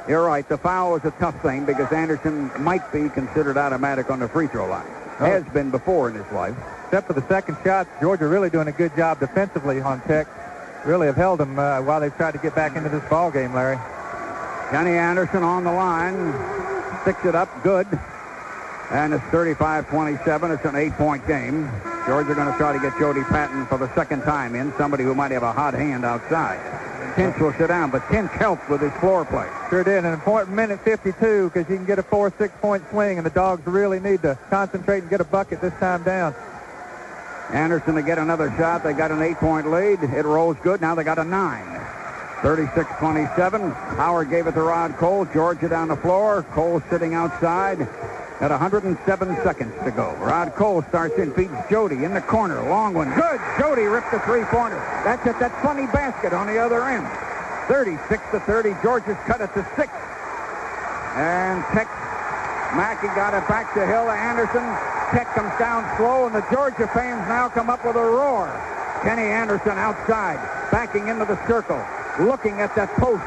[SPEAKER 1] You're right. The foul was a tough thing because Anderson might be considered automatic on the free throw line. Has been before in his life.
[SPEAKER 2] Except for the second shot, Georgia really doing a good job defensively on Tech. Really have held them while they've tried to get back into this ball game, Larry.
[SPEAKER 1] Kenny Anderson on the line. Sticks it up. Good. And it's 35-27. It's an 8-point game. Georgia going to try to get Jody Patton for the second time in. Somebody who might have a hot hand outside. Kinch will sit down, but Kinch helped with his floor play.
[SPEAKER 2] Sure did. An important minute 52 because you can get a 4-6-point swing, and the Dogs really need to concentrate and get a bucket this time down.
[SPEAKER 1] Anderson to get another shot. They got an 8-point lead. It rolls good. Now they got a 9. 36-27. Howard gave it to Rod Cole. Georgia down the floor. Cole sitting outside at 107 seconds to go. Rod Cole starts in, feeds Jody in the corner. Long one. Good. Jody ripped the three-pointer. That's at that funny basket on the other end. 36-30. Georgia's cut it to 6. And Tech, Mackey got it back to Hill. Anderson. Tech comes down slow, and the Georgia fans now come up with a roar. Kenny Anderson outside, backing into the circle, looking at that post.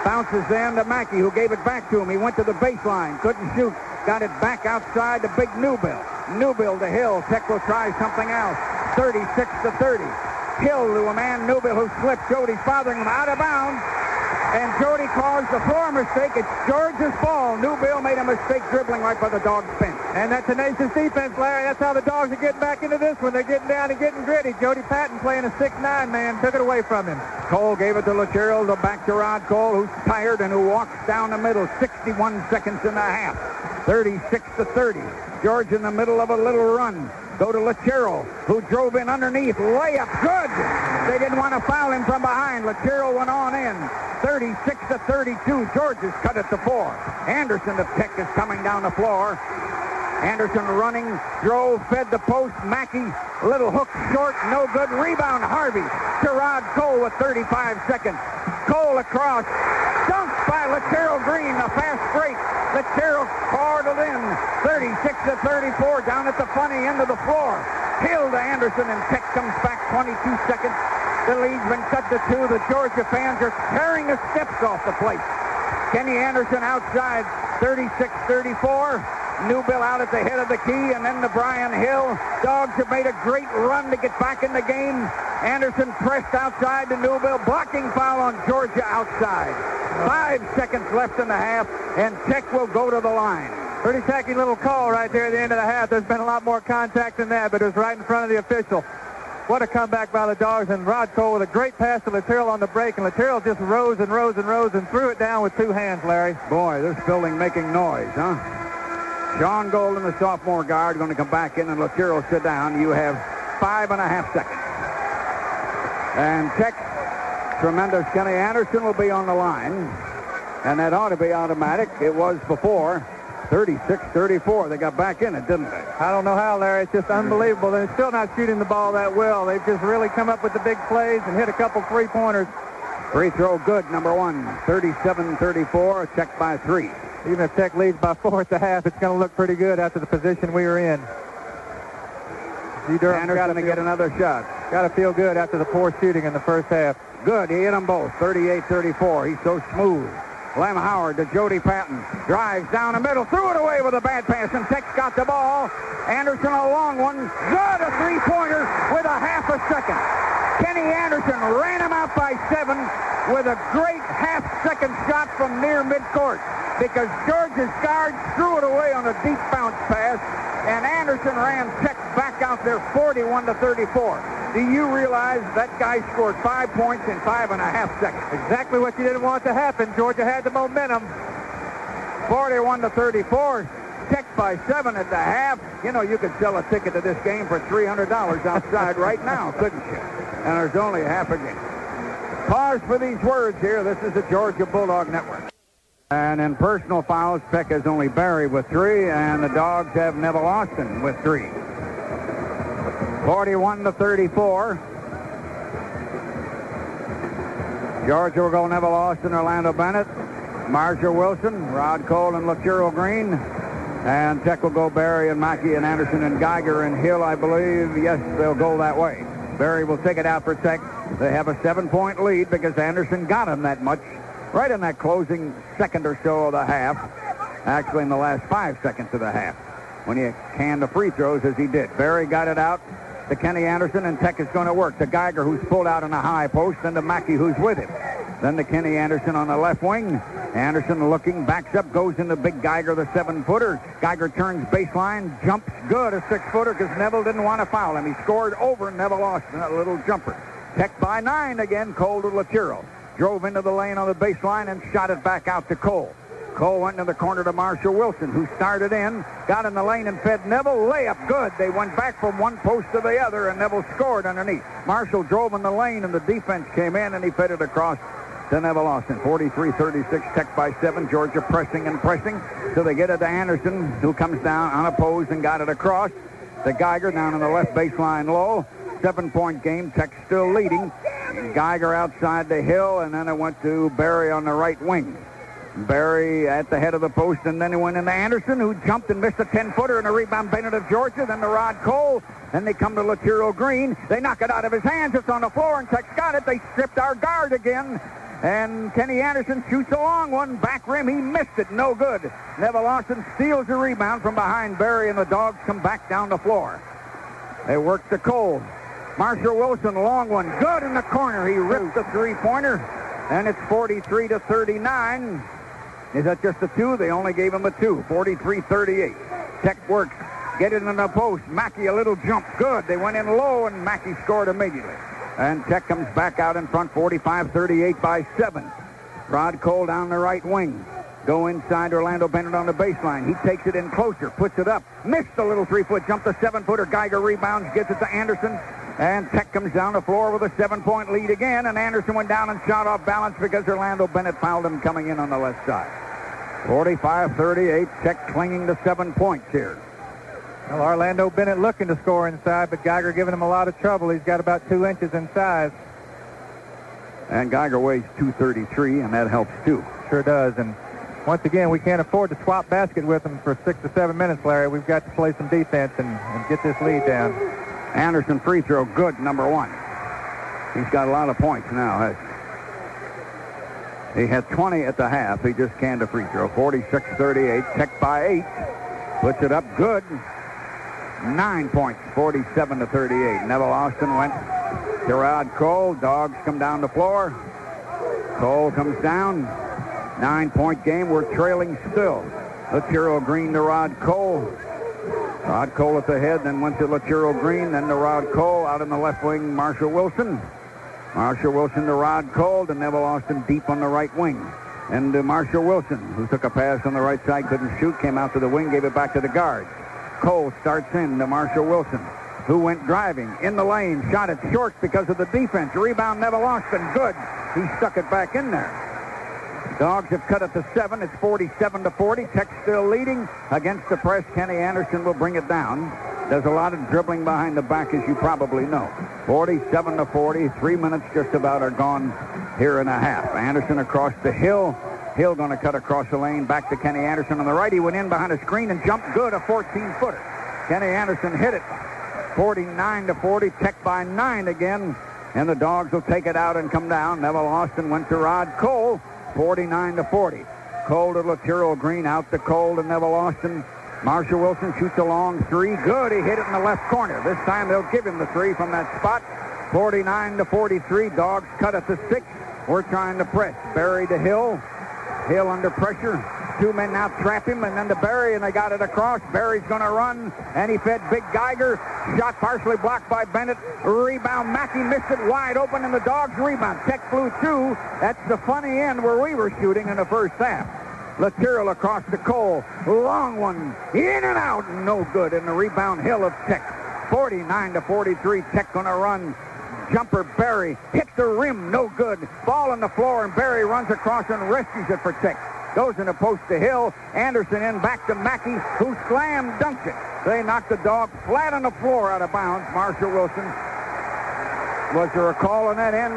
[SPEAKER 1] Bounces in to Mackey, who gave it back to him. He went to the baseline, couldn't shoot. Got it back outside to Big Newbill. Newbill to Hill. Tech will try something else. 36-30. Hill to a man, Newbill, who slipped. Jody's bothering him out of bounds. And Jody caused the floor mistake. It's Georgia's ball. Newbill made a mistake dribbling right by the Dogs' bench.
[SPEAKER 2] And that tenacious defense, Larry, that's how the Dogs are getting back into this one. They're getting down and getting gritty. Jody Patton playing a 6'9" man, took it away from him.
[SPEAKER 1] Cole gave it to Lacerro, back to Rod Cole, who's tired and who walks down the middle. 61 seconds and a half. 36-30. Georgia in the middle of a little run. Go to Lacerro, who drove in underneath. Layup, good. They didn't want to foul him from behind. Lacerro went on in. 36-32. Georgia's cut it to 4. Anderson of Tech is coming down the floor. Anderson running, drove, fed the post. Mackey, little hook short, no good. Rebound, Harvey. Gerard Cole with 35 seconds. Cole across. Dunked by Lacerro Green, a fast break. Lacerro poured it in. 36-34, down at the funny end of the floor. Hill to Anderson, and Tech comes back 22 seconds. The lead's been cut to 2. The Georgia fans are tearing the steps off the place. Kenny Anderson outside, 36-34. Newbill out at the head of the key, and then to Brian Hill. Dogs have made a great run to get back in the game. Anderson pressed outside to Newbill. Blocking foul on Georgia outside. 5 seconds left in the half, and Tech will go to the line.
[SPEAKER 2] Pretty tacky little call right there at the end of the half. There's been a lot more contact than that, but it was right in front of the official. What a comeback by the Dogs, and Rod Cole with a great pass to Laterrell on the break, and Laterrell just rose and rose and rose and threw it down with 2 hands, Larry.
[SPEAKER 1] Boy, this building making noise, huh? Sean Golden, the sophomore guard, going to come back in, and Lacerro sit down. You have 5.5 seconds. And Tech, tremendous Kenny Anderson will be on the line, and that ought to be automatic. It was before. 36-34. They got back in it, didn't they?
[SPEAKER 2] I don't know how, Larry. It's just unbelievable. They're still not shooting the ball that well. They've just really come up with the big plays and hit a couple three-pointers.
[SPEAKER 1] Free throw good, number 1. 37-34, Tech by 3.
[SPEAKER 2] Even if Tech leads by 4 at the half, it's going to look pretty good after the position we were in.
[SPEAKER 1] Anderson got to get another shot.
[SPEAKER 2] Got to feel good after the poor shooting in the first half.
[SPEAKER 1] Good. He hit them both. 38-34. He's so smooth. Lem Howard to Jody Patton. Drives down the middle. Threw it away with a bad pass, and Tech's got the ball. Anderson a long one. Good. A three-pointer with a half a second. Kenny Anderson ran him out by 7 with a great half-second shot from near midcourt. because Georgia's guard threw it away on a deep bounce pass, and Anderson ran Tech back out there 41-34. Do you realize that guy scored 5 points in 5.5 seconds?
[SPEAKER 2] Exactly what you didn't want to happen. Georgia had the momentum.
[SPEAKER 1] 41-34. Tech by 7 at the half. You know, you could sell a ticket to this game for $300 outside right now, couldn't you? And there's only half a game. Pause for these words here. This is the Georgia Bulldog Network. And in personal fouls, Tech has only Barry with 3, and the Dogs have Neville Austin with 3. 41-34. Georgia will go Neville Austin, Orlando Bennett, Marshall Wilson, Rod Cole, and Lucero Green. And Tech will go Barry and Mackey and Anderson and Geiger and Hill, I believe. Yes, they'll go that way. Barry will take it out for Tech. They have a 7-point lead because Anderson got him that much right in that closing second or so of the half. Actually, in the last 5 seconds of the half when he canned the free throws as he did. Barry got it out to Kenny Anderson, and Tech is going to work. To Geiger, who's pulled out in the high post, and to Mackey, who's with him. Then to Kenny Anderson on the left wing. Anderson looking, backs up, goes into Big Geiger, the 7-footer. Geiger turns baseline, jumps good, a 6-footer, because Neville didn't want to foul him. He scored over Neville Austin, a little jumper. Tech by 9 again, Cole to Lucero. Drove into the lane on the baseline and shot it back out to Cole. Cole went into the corner to Marshall Wilson, who started in, got in the lane and fed Neville. Layup good. They went back from one post to the other, and Neville scored underneath. Marshall drove in the lane, and the defense came in, and he fed it across to Neville Austin. 43-36, Tech by 7. Georgia pressing and pressing. So they get it to Anderson, who comes down unopposed and got it across. To Geiger down in the left baseline low. 7-point game. Tech still leading. Geiger outside the Hill, and then it went to Barry on the right wing. Barry at the head of the post, and then he went into Anderson, who jumped and missed a 10-footer, and a rebound Bennett of Georgia, then to Rod Cole. Then they come to Lucero Green. They knock it out of his hands. It's on the floor, and Tech's got it. They stripped our guard again. And Kenny Anderson shoots a long one. Back rim, he missed it. No good. Neville Austin steals the rebound from behind Barry, and the Dogs come back down the floor. They work to Cole. Marshall Wilson, long one. Good in the corner. He ripped the three-pointer, and it's 43-39. Is that just a 2? They only gave him a 2. 43-38. Tech works. Get it in the post. Mackey, a little jump. Good. They went in low, and Mackey scored immediately. And Tech comes back out in front, 45-38 by 7. Rod Cole down the right wing. Go inside Orlando Bennett on the baseline. He takes it in closer, puts it up. Missed the little 3-foot jump. The 7-footer. Geiger rebounds, gets it to Anderson. And Tech comes down the floor with a 7-point lead again. And Anderson went down and shot off balance because Orlando Bennett fouled him coming in on the left side. 45-38. Tech clinging to 7 points here.
[SPEAKER 2] Well, Orlando Bennett looking to score inside, but Geiger giving him a lot of trouble. He's got about 2 inches in size.
[SPEAKER 1] And Geiger weighs 233, and that helps too.
[SPEAKER 2] Sure does. And once again, we can't afford to swap basket with him for 6 to 7 minutes, Larry. We've got to play some defense and get this lead down.
[SPEAKER 1] Anderson free throw, good, number 1. He's got a lot of points now, hasn't he? He had 20 at the half. He just canned a free throw. 46-38. Tech by 8. Puts it up good. 9 points, 47-38. Neville Austin went to Rod Cole. Dogs come down the floor. Cole comes down. 9-point game. We're trailing still. Lucero Green to Rod Cole. Rod Cole at the head, then went to Lucero Green, then to Rod Cole. Out in the left wing, Marshall Wilson. Marshall Wilson to Rod Cole, to Neville Austin deep on the right wing. And to Marshall Wilson, who took a pass on the right side, couldn't shoot, came out to the wing, gave it back to the guard. Cole starts in to Marshall Wilson, who went driving in the lane, shot it short because of the defense. Rebound Neville Austin, good. He stuck it back in there. Dogs have cut it to 7. It's 47-40. Tech still leading against the press. Kenny Anderson will bring it down. There's a lot of dribbling behind the back, as you probably know. 47-40. 3 minutes just about are gone here and a half. Anderson across the Hill. Hill going to cut across the lane. Back to Kenny Anderson on the right. He went in behind a screen and jumped good, a 14-footer. Kenny Anderson hit it. 49-40. Tech by 9 again. And the Dogs will take it out and come down. Neville Austin went to Rod Cole. 49-40. Cole to Lucero Green, out to Cole to Neville Austin. Marshall Wilson shoots a long 3. Good. He hit it in the left corner. This time they'll give him the 3 from that spot. 49-43. Dogs cut it to 6. We're trying to press. Barry to Hill. Hill under pressure. two men now trap him, and then to Berry, and they got it across. Berry's going to run, and he fed Big Geiger. Shot partially blocked by Bennett. Rebound, Mackey missed it wide open, and the Dogs rebound. Tech flew two. That's the funny end where we were shooting in the first half. Lateral across to Cole. Long one. In and out. No good. And the rebound, Hill of Tech. 49-43. Tech going to run. Jumper Berry. Hit the rim. No good. Ball on the floor, and Berry runs across and rescues it for Tech. Goes in the post to Hill. Anderson in back to Mackey, who slam dunks it. They knocked the Dog flat on the floor out of bounds. Marshall Wilson. Was there a call on that end?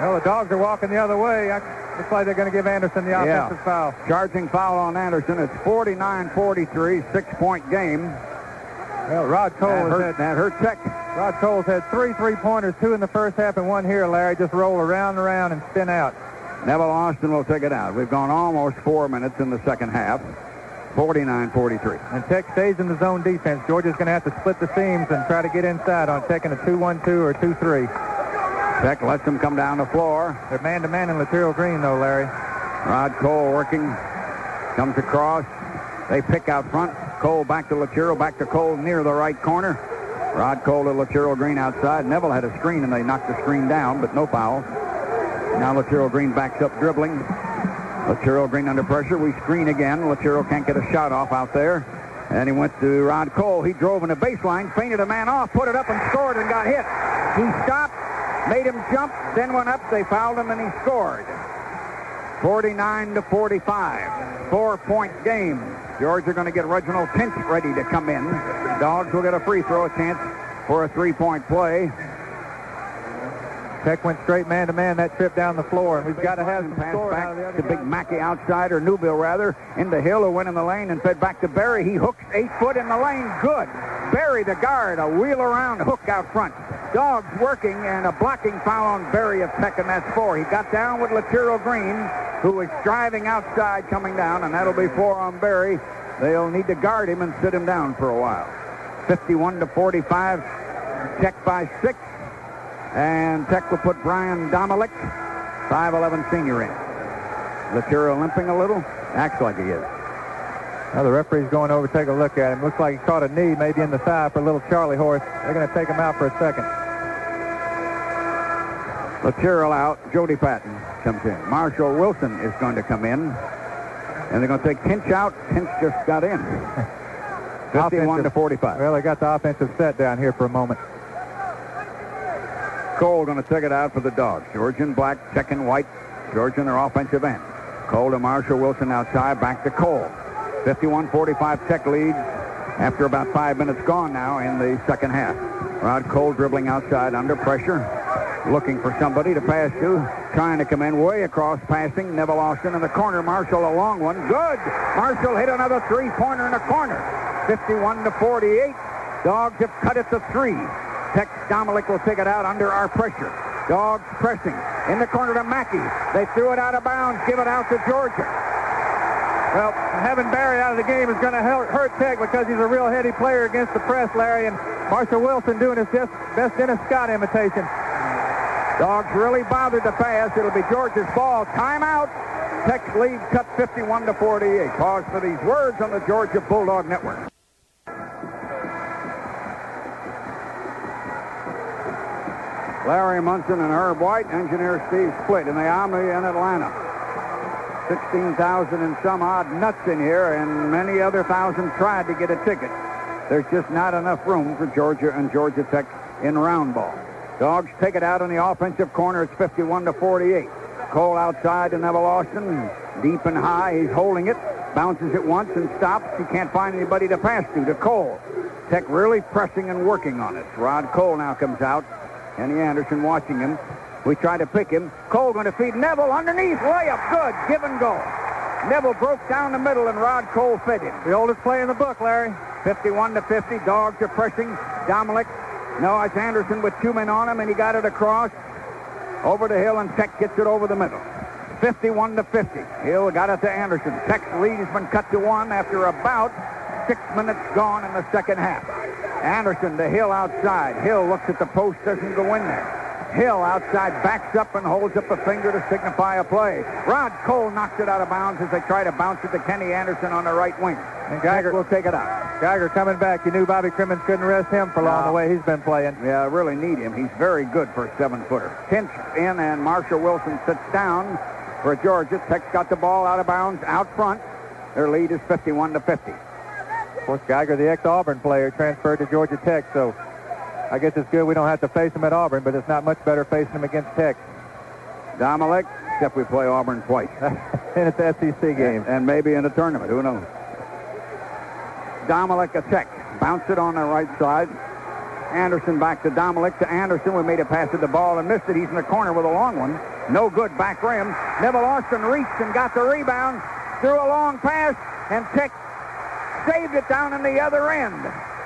[SPEAKER 2] Well, the Dogs are walking the other way. Looks like they're going to give Anderson the offensive foul.
[SPEAKER 1] Charging foul on Anderson. It's 49-43, 6-point game.
[SPEAKER 2] Well, Rod Cole
[SPEAKER 1] that hurt Tech.
[SPEAKER 2] Rod Cole's had 3 3-pointers, 2 in the first half and 1 here, Larry. Just roll around and around and spin out.
[SPEAKER 1] Neville Austin will take it out. We've gone almost 4 minutes in the second half. 49-43.
[SPEAKER 2] And Tech stays in the zone defense. Georgia's going to have to split the seams and try to get inside on Tech in a 2-1-2 or 2-3.
[SPEAKER 1] Tech lets them come down the floor.
[SPEAKER 2] They're man-to-man in lateral green, though, Larry.
[SPEAKER 1] Rod Cole working. Comes across. They pick out front. Cole back to Lateral. Back to Cole near the right corner. Rod Cole to Lateral Green outside. Neville had a screen, and they knocked the screen down, but no foul. Now Lateral Green backs up dribbling. Lateral Green under pressure. We screen again. Lateral can't get a shot off out there. And he went to Rod Cole. He drove in the baseline, feinted a man off, put it up and scored and got hit. He stopped, made him jump, then went up. They fouled him, and he scored. 49-45. 4-point game. Georgia going to get Reginald Pinch ready to come in. Dogs will get a free throw chance for a 3-point play.
[SPEAKER 2] Tech went straight man-to-man that trip down the floor, and we've got to have some
[SPEAKER 1] pass
[SPEAKER 2] scoring out
[SPEAKER 1] back
[SPEAKER 2] of the other
[SPEAKER 1] to
[SPEAKER 2] guy.
[SPEAKER 1] Big Mackey outside, or Newville rather, into Hill, who went in the lane and fed back to Berry. He hooks 8 foot in the lane. Good. Berry, the guard, a wheel around hook out front. Dogs working, and a blocking foul on Berry of Tech, and that's 4. He got down with Lateral Green, who was driving outside coming down, and that'll be 4 on Berry. They'll need to guard him and sit him down for a while. 51-45. Tech by 6. And Tech will put Brian Domalik, 5'11" senior in. Lateral limping a little. Acts like he is.
[SPEAKER 2] Now the referee's going over to take a look at him. Looks like he caught a knee, maybe in the thigh for a little Charlie horse. They're going to take him out for a second.
[SPEAKER 1] Lateral out. Jody Patton comes in. Marshall Wilson is going to come in. And they're going to take Tinch out. Tinch just got in. 51-45.
[SPEAKER 2] Well, they got the offensive set down here for a moment.
[SPEAKER 1] Cole going to take it out for the Dogs. Georgia in black, Tech in white. Georgia in their offensive end. Cole to Marshall Wilson outside. Back to Cole. 51-45 Tech leads after about 5 minutes gone now in the second half. Rod Cole dribbling outside under pressure. Looking for somebody to pass to. Trying to come in way across passing. Neville Austin in the corner. Marshall a long one. Good. Marshall hit another three-pointer in the corner. 51-48. Dogs have cut it to 3. Tech Domalik will take it out under our pressure. Dogs pressing. In the corner to Mackey. They threw it out of bounds. Give it out to Georgia.
[SPEAKER 2] Well, having Barry out of the game is going to hurt Tech because he's a real heady player against the press, Larry. And Marshall Wilson doing his best Dennis Scott imitation.
[SPEAKER 1] Dogs really bothered the pass. It'll be Georgia's ball. Timeout. Tech's lead cut 51-48. Pause for these words on the Georgia Bulldog Network. Larry Munson and Herb White, engineer Steve Split in the Omni in Atlanta. 16,000 and some odd nuts in here, and many other thousand tried to get a ticket. There's just not enough room for Georgia and Georgia Tech in round ball. Dogs take it out in the offensive corner. It's 51-48. Cole outside to Neville Austin. Deep and high. He's holding it. Bounces it once and stops. He can't find anybody to pass to Cole. Tech really pressing and working on it. Rod Cole now comes out. Kenny Anderson watching him. We try to pick him. Cole going to feed Neville underneath. Layup. Good. Give and go. Neville broke down the middle, and Rod Cole fed him.
[SPEAKER 2] The oldest play in the book, Larry.
[SPEAKER 1] 51-50. Dogs are pressing. Domalik. No, it's Anderson with 2 men on him, and he got it across over to Hill, and Tech gets it over the middle. 51-50. Hill got it to Anderson. Tech's lead has been cut to 1 after about 6 minutes gone in the second half. Anderson to Hill outside. Hill looks at the post, doesn't go in there. Hill outside backs up and holds up a finger to signify a play. Rod Cole knocks it out of bounds as they try to bounce it to Kenny Anderson on the right wing.
[SPEAKER 2] And Geiger
[SPEAKER 1] will take it out.
[SPEAKER 2] Geiger coming back. You knew Bobby Crimmins couldn't rest him for long the way he's been playing.
[SPEAKER 1] Yeah, really need him. He's very good for a 7-footer. Pinch in, and Marshall Wilson sits down for Georgia. Tech's got the ball out of bounds out front. Their lead is 51-50.
[SPEAKER 2] Of course, Geiger, the ex-Auburn player, transferred to Georgia Tech, so I guess it's good we don't have to face him at Auburn, but it's not much better facing him against Tech.
[SPEAKER 1] Domelick, except we play Auburn twice.
[SPEAKER 2] And it's the SEC game.
[SPEAKER 1] And maybe in a tournament, who knows. Domelick a Tech. Bounce it on the right side. Anderson back to Domelick to Anderson. We made a pass at the ball and missed it. He's in the corner with a long one. No good, back rim. Neville Austin reached and got the rebound. Threw a long pass, and Tech saved it down in the other end.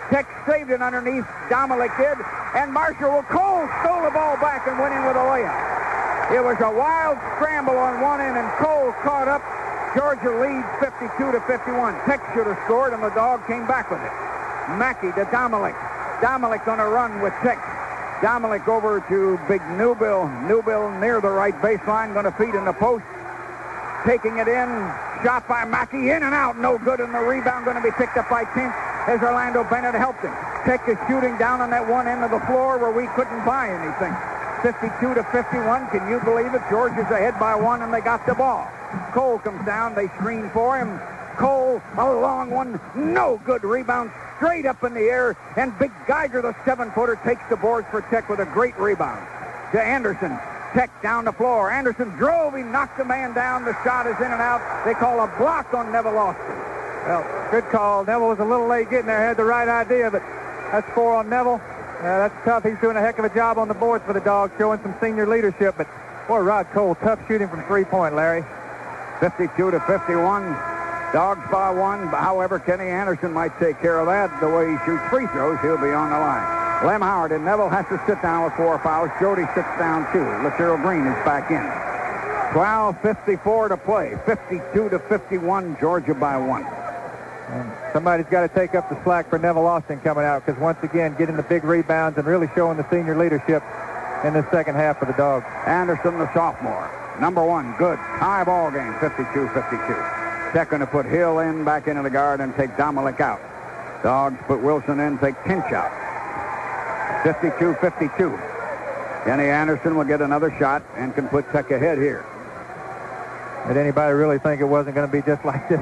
[SPEAKER 1] Tech saved it underneath. Domelick did, and Marshall Cole stole the ball back and went in with a layup. It was a wild scramble on one end, and Cole caught up. Georgia leads 52-51. Tech should have scored, and the Dog came back with it. Mackey to Domelick. Domelick on a run with Tech. Domelick over to Big Newbill. Newbill near the right baseline, going to feed in the post. Taking it in. Shot by Mackey. In and out. No good, and the rebound going to be picked up by Tinch as Orlando Bennett helped him. Tech is shooting down on that one end of the floor where we couldn't buy anything. 52-51. Can you believe it? Georgia's ahead by one, and they got the ball. Cole comes down. They screen for him. Cole, a long one. No good. Rebound straight up in the air. And Big Geiger, the 7-footer, takes the boards for Tech with a great rebound. To Anderson. Tech down the floor. Anderson drove. He knocked the man down. The shot is in and out. They call a block on Neville Austin.
[SPEAKER 2] Well, good call. Neville was a little late getting there. Had the right idea, but that's 4 on Neville. That's tough. He's doing a heck of a job on the boards for the Dogs, showing some senior leadership. But, boy, Rod Cole, tough shooting from three-point, Larry.
[SPEAKER 1] 52-51. Dogs by one. However, Kenny Anderson might take care of that. The way he shoots free throws, he'll be on the line. Lem Howard and Neville has to sit down with 4 fouls. Jody sits down, too. Lucero Green is back in. 12:54 to play. 52-51, Georgia by one.
[SPEAKER 2] And somebody's got to take up the slack for Neville Austin coming out, because once again, getting the big rebounds and really showing the senior leadership in the second half for the Dogs.
[SPEAKER 1] Anderson, the sophomore. Number one, good. Tie ball game, 52-52. Tech going to put Hill in, back into the guard, and take Domelick out. Dogs put Wilson in, take Tinch out. 52-52. Kenny Anderson will get another shot and can put Tech ahead here.
[SPEAKER 2] Did anybody really think it wasn't going to be just like this?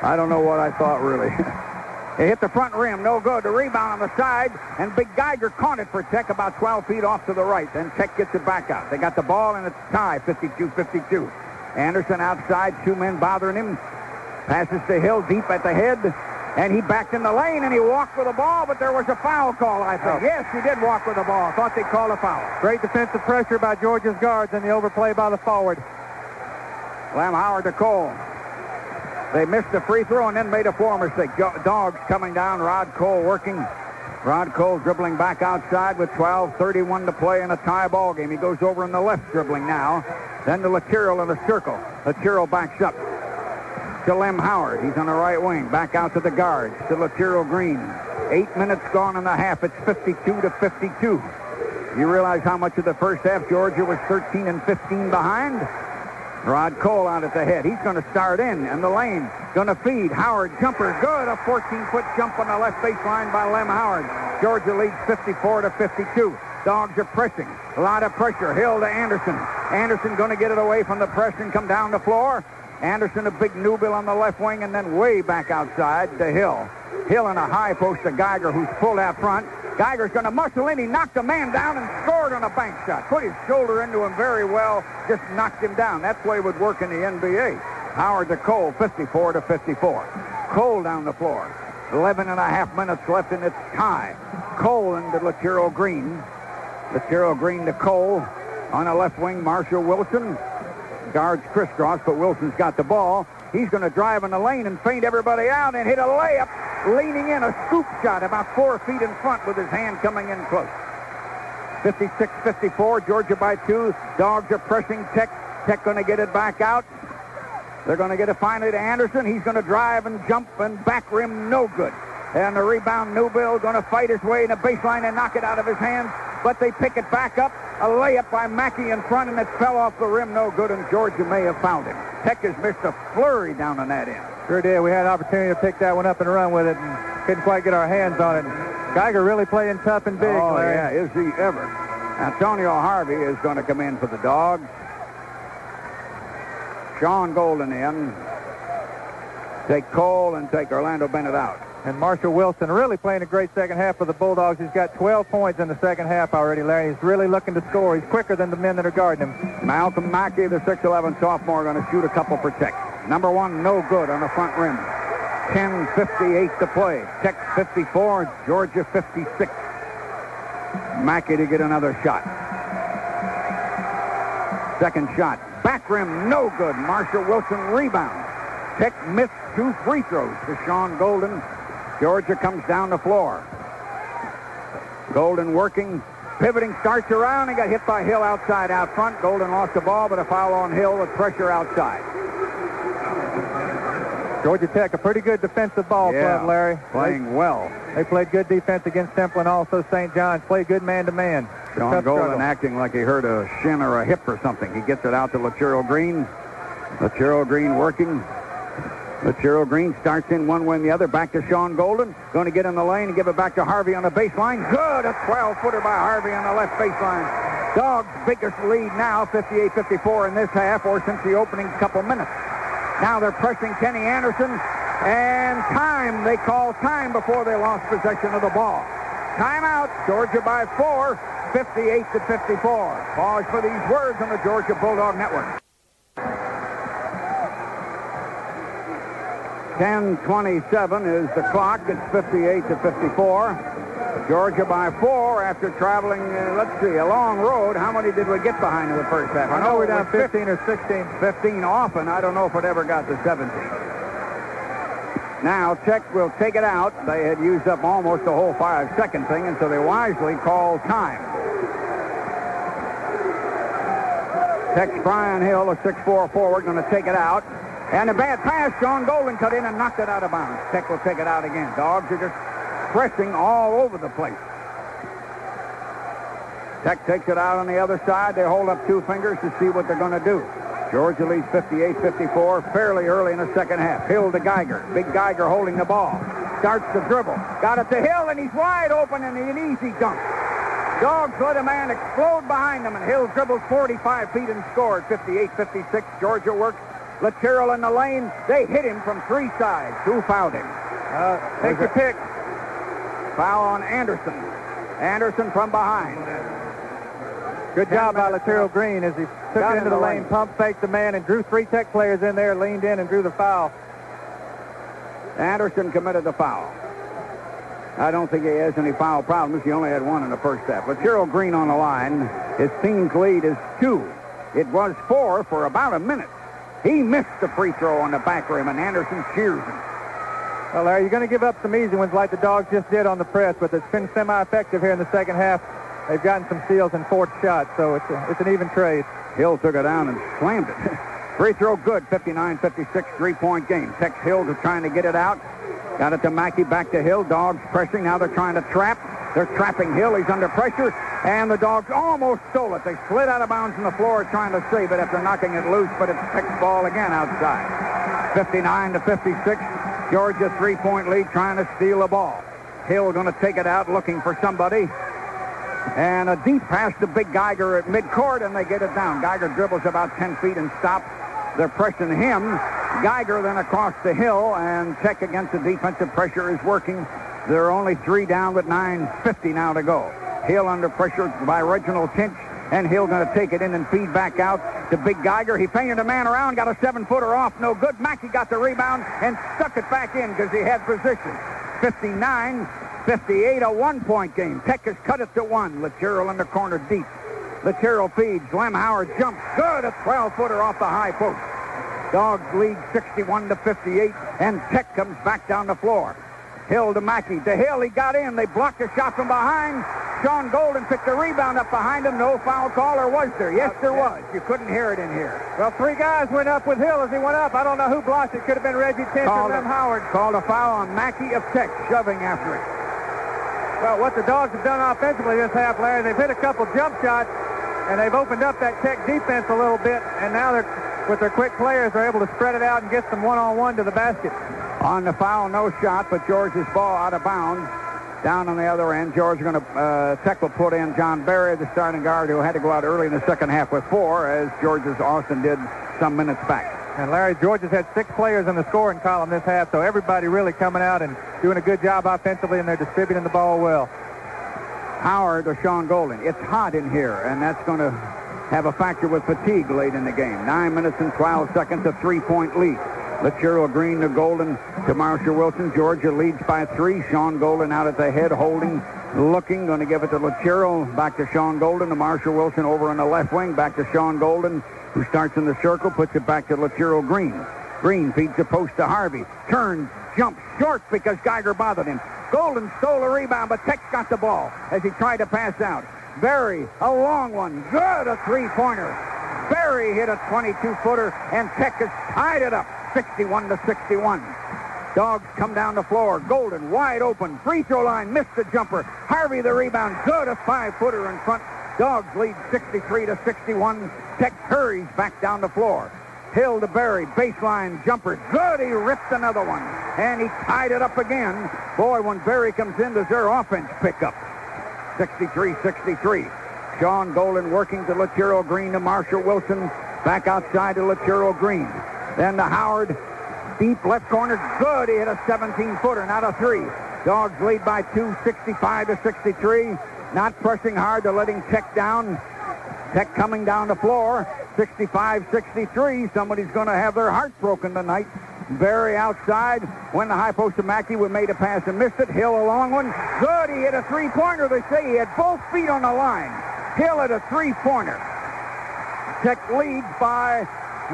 [SPEAKER 1] I don't know what I thought, really. They hit the front rim, no good. The rebound on the side, and Big Geiger caught it for Tech about 12 feet off to the right. Then Tech gets it back out. They got the ball, and it's tie, 52-52. Anderson outside, 2 men bothering him. Passes to Hill deep at the head, and he backed in the lane, and he walked with the ball, but there was a foul call, I think. Yes, he did walk with the ball. Thought they'd call a foul.
[SPEAKER 2] Great defensive pressure by Georgia's guards and the overplay by the forward.
[SPEAKER 1] Lem Howard to Cole. They missed the free throw and then made a floor mistake. Dogs coming down. Rod Cole working. Rod Cole dribbling back outside with 12:31 to play in a tie ball game. He goes over in the left dribbling now. Then to Laquiro in the circle. Laquiro backs up to Lem Howard. He's on the right wing. Back out to the guards. To Laquiro Green. 8 minutes gone in the half. It's 52-52. You realize how much of the first half Georgia was 13 and 15 behind? Rod Cole out at the head. He's going to start in the lane. Going to feed. Howard, jumper, good. A 14-foot jump on the left baseline by Lem Howard. Georgia leads 54-52. Dogs are pressing. A lot of pressure. Hill to Anderson. Anderson going to get it away from the press and come down the floor. Anderson, a big Newbill on the left wing, and then way back outside to Hill. Hill in a high post to Geiger, who's pulled out front. Geiger's going to muscle in. He knocked a man down and scored on a bank shot. Put his shoulder into him very well. Just knocked him down. That's the way it would work in the NBA. Howard to Cole, 54-54. Cole down the floor. 11 and a half minutes left, and it's tie. Cole into Laquiro Green. Laquiro Green to Cole. On the left wing, Marshall Wilson. Guards crisscross, but Wilson's got the ball. He's going to drive in the lane and feint everybody out and hit a layup, leaning in, a scoop shot about 4 feet in front with his hand coming in close. 56-54, Georgia by 2. Dogs are pressing Tech. Tech going to get it back out. They're going to get it finally to Anderson. He's going to drive and jump and back rim, no good. And the rebound, Newbill going to fight his way in the baseline and knock it out of his hands. but they pick it back up. A layup by Mackey in front, and it fell off the rim. No good, and Georgia may have found it. Tech has missed a flurry down on that end.
[SPEAKER 2] Sure did. We had an opportunity to pick that one up and run with it, and couldn't quite get our hands on it. Geiger really playing tough and big,
[SPEAKER 1] Oh,
[SPEAKER 2] Larry.
[SPEAKER 1] yeah, is he ever. Antonio Harvey is going to come in for the Dogs. Sean Golden in. Take Cole and take Orlando Bennett out.
[SPEAKER 2] And Marshall Wilson really playing a great second half for the Bulldogs. He's got 12 points in the second half already, Larry. He's really looking to score. He's quicker than the men that are guarding him.
[SPEAKER 1] Malcolm Mackey, the 6'11 sophomore, going to shoot a couple for Tech. Number one, no good on the front rim. 10:58 to play. Tech 54, Georgia 56. Mackey to get another shot. Second shot. Back rim, no good. Marshall Wilson rebound. Tech missed 2 free throws to Sean Golden. Georgia comes down the floor. Golden working, pivoting, starts around, and got hit by Hill outside out front. Golden lost the ball, but a foul on Hill with pressure outside.
[SPEAKER 2] Georgia Tech, a pretty good defensive ball club, Larry.
[SPEAKER 1] Playing well.
[SPEAKER 2] They played good defense against Temple and also St. John's. Played good man-to-man.
[SPEAKER 1] Sean Golden acting like he hurt a shin or a hip or something. He gets it out to Lacherro Green. Lacherro Green working. Lacherro Green starts in one way and the other. Back to Sean Golden. Going to get in the lane and give it back to Harvey on the baseline. Good. A 12-footer by Harvey on the left baseline. Dogs' biggest lead now, 58-54 in this half, or since the opening couple minutes. Now they're pressing Kenny Anderson. And time. They call time before they lost possession of the ball. Timeout. Georgia by 4, 58-54. Pause for these words on the Georgia Bulldog Network. 10:27 is the clock. It's 58-54. Georgia by 4 after traveling, let's see, a long road. How many did we get behind in the first half?
[SPEAKER 2] I know we're down 15 or 16.
[SPEAKER 1] 15 often. I don't know if it ever got to 17. Now, Tech will take it out. They had used up almost the whole 5-second thing, and so they wisely call time. Tech's Brian Hill, a 6'4 forward, going to take it out. And a bad pass. Sean Golden cut in and knocked it out of bounds. Tech will take it out again. Dogs are just pressing all over the place. Tech takes it out on the other side. They hold up 2 fingers to see what they're going to do. Georgia leads 58-54 fairly early in the second half. Hill to Geiger. Big Geiger holding the ball. Starts to dribble. Got it to Hill, and he's wide open and an easy dunk. Dogs let a man explode behind them, and Hill dribbles 45 feet and scored. 58-56. Georgia works. Lacherro in the lane. They hit him from 3 sides. Who fouled him?
[SPEAKER 2] Take your pick.
[SPEAKER 1] Foul on Anderson. Anderson from behind.
[SPEAKER 2] Good job by Laterro Green as he took it into the lane, pump faked the man, and drew 3 Tech players in there, leaned in and drew the foul.
[SPEAKER 1] Anderson committed the foul. I don't think he has any foul problems. He only had 1 in the first half. Laterro Green on the line. His team's lead is 2. It was 4 for about a minute. He missed the free throw on the back rim, and Anderson cheers him.
[SPEAKER 2] Well, Larry, you're going to give up some easy ones like the Dogs just did on the press, but it's been semi-effective here in the second half. They've gotten some steals and 4th shots, so it's an even trade.
[SPEAKER 1] Hill took it down and slammed it. Free throw good, 59-56, 3-point game. Tex Hill is trying to get it out. Got it to Mackey, back to Hill. Dogs pressing. Now they're trying to trap. They're trapping Hill. He's under pressure, and the Dogs almost stole it. They slid out of bounds on the floor trying to save it after knocking it loose, but it's Tex ball again outside. 59-56. Georgia 3-point lead, trying to steal the ball. Hill going to take it out, looking for somebody. And a deep pass to Big Geiger at midcourt, and they get it down. Geiger dribbles about 10 feet and stops. They're pressing him. Geiger then across the Hill, and Tech against the defensive pressure is working. They're only 3 down with 9:50 now to go. Hill under pressure by Reginald Tinch, and Hill going to take it in and feed back out to Big Geiger. He feinted a man around, got a 7-footer off, no good. Mackey got the rebound and stuck it back in because he had position. 59-58, a 1-point game. Tech has cut it to 1. Laterro in the corner deep. Laterro feeds. Lem Howard jumps. Good, a 12-footer off the high post. Dogs lead 61-58, and Tech comes back down the floor. Hill to Mackey. To Hill, he got in. They blocked a shot from behind. Sean Golden picked the rebound up behind him. No foul call, or was there? Yes, there was. You couldn't hear it in here.
[SPEAKER 2] Well, 3 guys went up with Hill as he went up. I don't know who blocked it. Could have been Reggie Tinch or Lem Howard.
[SPEAKER 1] Called a foul on Mackey of Tech, shoving after it.
[SPEAKER 2] Well, what the Dogs have done offensively this half, Larry, they've hit a couple jump shots, and they've opened up that Tech defense a little bit, and now with their quick players, they're able to spread it out and get some one-on-one to the basket.
[SPEAKER 1] On the foul, no shot, but George's ball out of bounds. Down on the other end, George going to, Tech will put in John Berry, the starting guard, who had to go out early in the second half with 4, as George's Austin did some minutes back.
[SPEAKER 2] And Larry, George has had 6 players in the scoring column this half, so everybody really coming out and doing a good job offensively, and they're distributing the ball well.
[SPEAKER 1] Howard or Sean Golden. It's hot in here, and that's going to have a factor with fatigue late in the game. 9 minutes and 12 seconds, a 3-point lead. Lachero Green to Golden to Marshall Wilson. Georgia leads by 3. Sean Golden out at the head, holding, looking, going to give it to Lachero. Back to Sean Golden to Marshall Wilson over on the left wing. Back to Sean Golden, who starts in the circle, puts it back to Lachero Green. Green feeds the post to Harvey. Turns, jumps short because Geiger bothered him. Golden stole a rebound, but Tech's got the ball as he tried to pass out. Berry, a long one. Good, a 3-pointer. Berry hit a 22-footer, and Tech has tied it up, 61-61. Dogs come down the floor. Golden wide open. Free throw line, missed the jumper. Harvey the rebound. Good, a 5-footer in front. Dogs lead 63-61. Tech hurries back down the floor. Hill to Berry, baseline jumper. Good, he ripped another one. And he tied it up again. Boy, when Berry comes in, does their offense pick up. 63-63. Sean Golden working to Lachero Green to Marshall Wilson. Back outside to Lachero Green. Then to Howard. Deep left corner. Good, he hit a 17-footer, not a 3. Dogs lead by 2, 65-63. Not pressing hard. They're letting Tech down. Tech coming down the floor. 65-63. Somebody's going to have their heart broken tonight. Berry outside. Went the high post to Mackey. We made a pass and missed it. Hill a long one. Good. He hit a 3-pointer. They say he had both feet on the line. Hill hit a 3-pointer. Tech leads by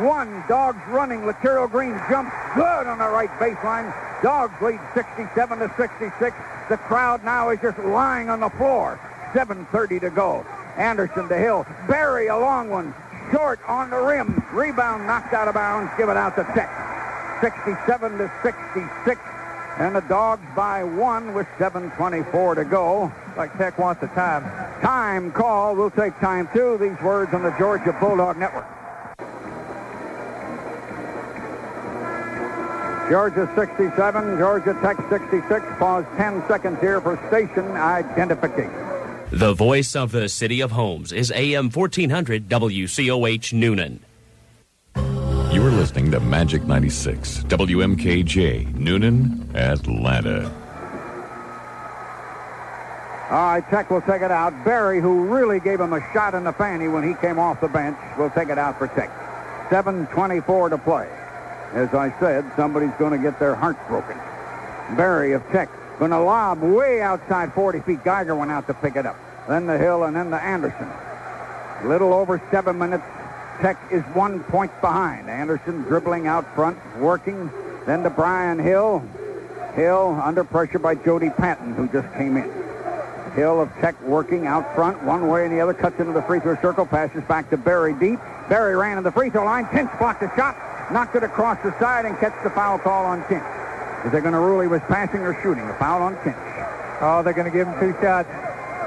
[SPEAKER 1] 1. Dogs running. Lachero Green jumps good on the right baseline. Dogs lead 67-66. The crowd now is just lying on the floor. 7:30 to go. Anderson to Hill. Berry, a long one. Short on the rim. Rebound knocked out of bounds. Give it out to Tech. 67-66. And the Dogs by 1 with 7:24 to go.
[SPEAKER 2] Like Tech wants a time.
[SPEAKER 1] Time call. We'll take time, too. These words on the Georgia Bulldog Network. Georgia 67, Georgia Tech 66. Pause 10 seconds here for station identification.
[SPEAKER 3] The voice of the City of Homes is AM 1400 WCOH Noonan.
[SPEAKER 4] You are listening to Magic 96, WMKJ, Noonan, Atlanta.
[SPEAKER 1] All right, Tech will take it out. Berry, who really gave him a shot in the fanny when he came off the bench, will take it out for Tech. 7:24 to play. As I said, somebody's going to get their heart broken. Berry of Tech going to lob way outside 40 feet. Geiger went out to pick it up. Then to Hill and then to Anderson. A little over 7 minutes. Tech is 1 point behind. Anderson dribbling out front, working. Then to Brian Hill. Hill under pressure by Jody Patton, who just came in. Hill of Tech working out front, one way and the other, cuts into the free throw circle, passes back to Berry deep. Berry ran to the free throw line. Tinch blocked the shot, knocked it across the side, and catch the foul call on Tinch. Is they going to rule he was passing or shooting? A foul on Tinch.
[SPEAKER 2] Oh, they're going to give him 2 shots.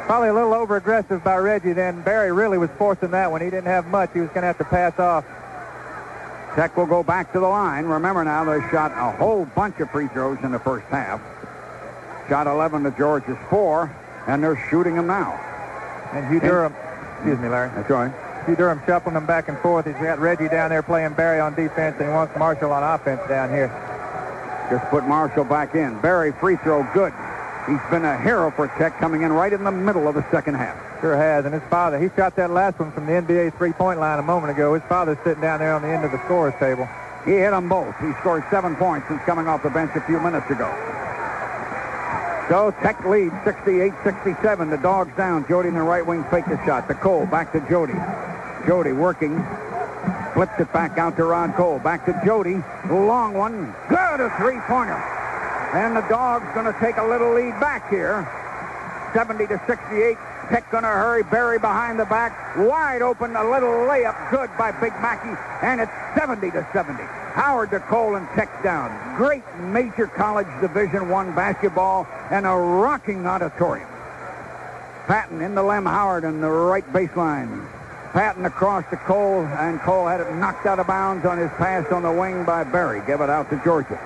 [SPEAKER 2] Probably a little over-aggressive by Reggie then. Berry really was forcing that one. He didn't have much. He was going to have to pass off.
[SPEAKER 1] Tech will go back to the line. Remember now, they shot a whole bunch of free throws in the first half. Shot 11 to Georgia's 4, and they're shooting them now.
[SPEAKER 2] And Hugh Durham, excuse me, Larry.
[SPEAKER 1] That's right.
[SPEAKER 2] Hugh Durham shuffling them back and forth. He's got Reggie down there playing Berry on defense, and he wants Marshall on offense down here.
[SPEAKER 1] Just put Marshall back in. Berry free throw good. He's been a hero for Tech, coming in right in the middle of the second half.
[SPEAKER 2] Sure has. And his father, he shot that last one from the NBA three-point line a moment ago. His father's sitting down there on the end of the scorer's table.
[SPEAKER 1] He hit them both. He scored 7 points since coming off the bench a few minutes ago. So Tech leads 68-67. The Dogs down. Jody in the right wing faked the shot. To Cole. Back to Jody. Jody working. Flips it back out to Ron Cole. Back to Jody. Long one. Good, a three-pointer. And the Dogs going to take a little lead back here. 70-68. Tech gonna hurry. Berry behind the back. Wide open. A little layup. Good by Big Mackey. And it's 70-70. Howard to Cole and Tech down. Great major college Division I basketball and a rocking auditorium. Patton in the Lem Howard in the right baseline. Patton across to Cole, and Cole had it knocked out of bounds on his pass on the wing by Berry. Give it out to Georgia.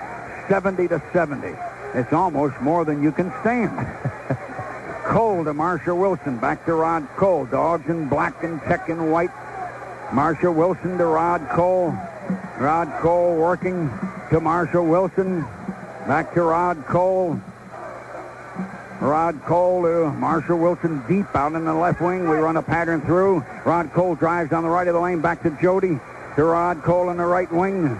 [SPEAKER 1] 70-70. It's almost more than you can stand. Cole to Marshall Wilson. Back to Rod Cole. Dogs in black and Tech in white. Marshall Wilson to Rod Cole. Rod Cole working to Marshall Wilson. Back to Rod Cole. Rod Cole to Marshall Wilson deep out in the left wing. We run a pattern through. Rod Cole drives on the right of the lane. Back to Jody. To Rod Cole in the right wing.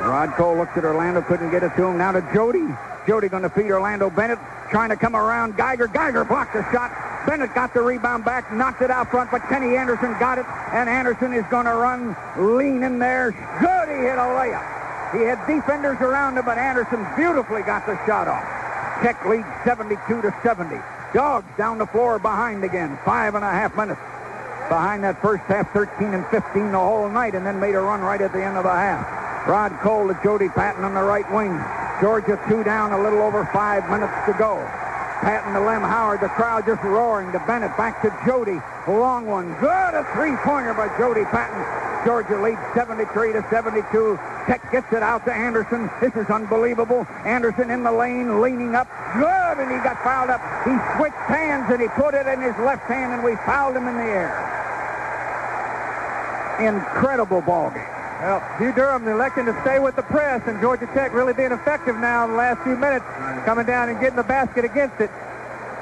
[SPEAKER 1] Rod Cole looks at Orlando. Couldn't get it to him. Now to Jody. Jody going to feed Orlando Bennett. Trying to come around Geiger. Geiger blocked the shot. Bennett got the rebound back. Knocked it out front. But Kenny Anderson got it. And Anderson is going to run. Lean in there. Good. He hit a layup. He had defenders around him. But Anderson beautifully got the shot off. Tech leads 72-70. Dogs down the floor behind again. 5.5 minutes behind that first half. 13 and 15 the whole night, and then made a run right at the end of the half. Rod Cole to Jody Patton on the right wing. Georgia 2 down, a little over 5 minutes to go. Patton to Lem Howard. The crowd just roaring to Bennett. Back to Jody. Long one. Good. A three-pointer by Jody Patton. Georgia leads 73-72. Tech gets it out to Anderson. This is unbelievable. Anderson in the lane, leaning up. Good, and he got fouled up. He switched hands, and he put it in his left hand, and we fouled him in the air. Incredible ball game.
[SPEAKER 2] Well, Hugh Durham electing to stay with the press, and Georgia Tech really being effective now in the last few minutes, coming down and getting the basket against it.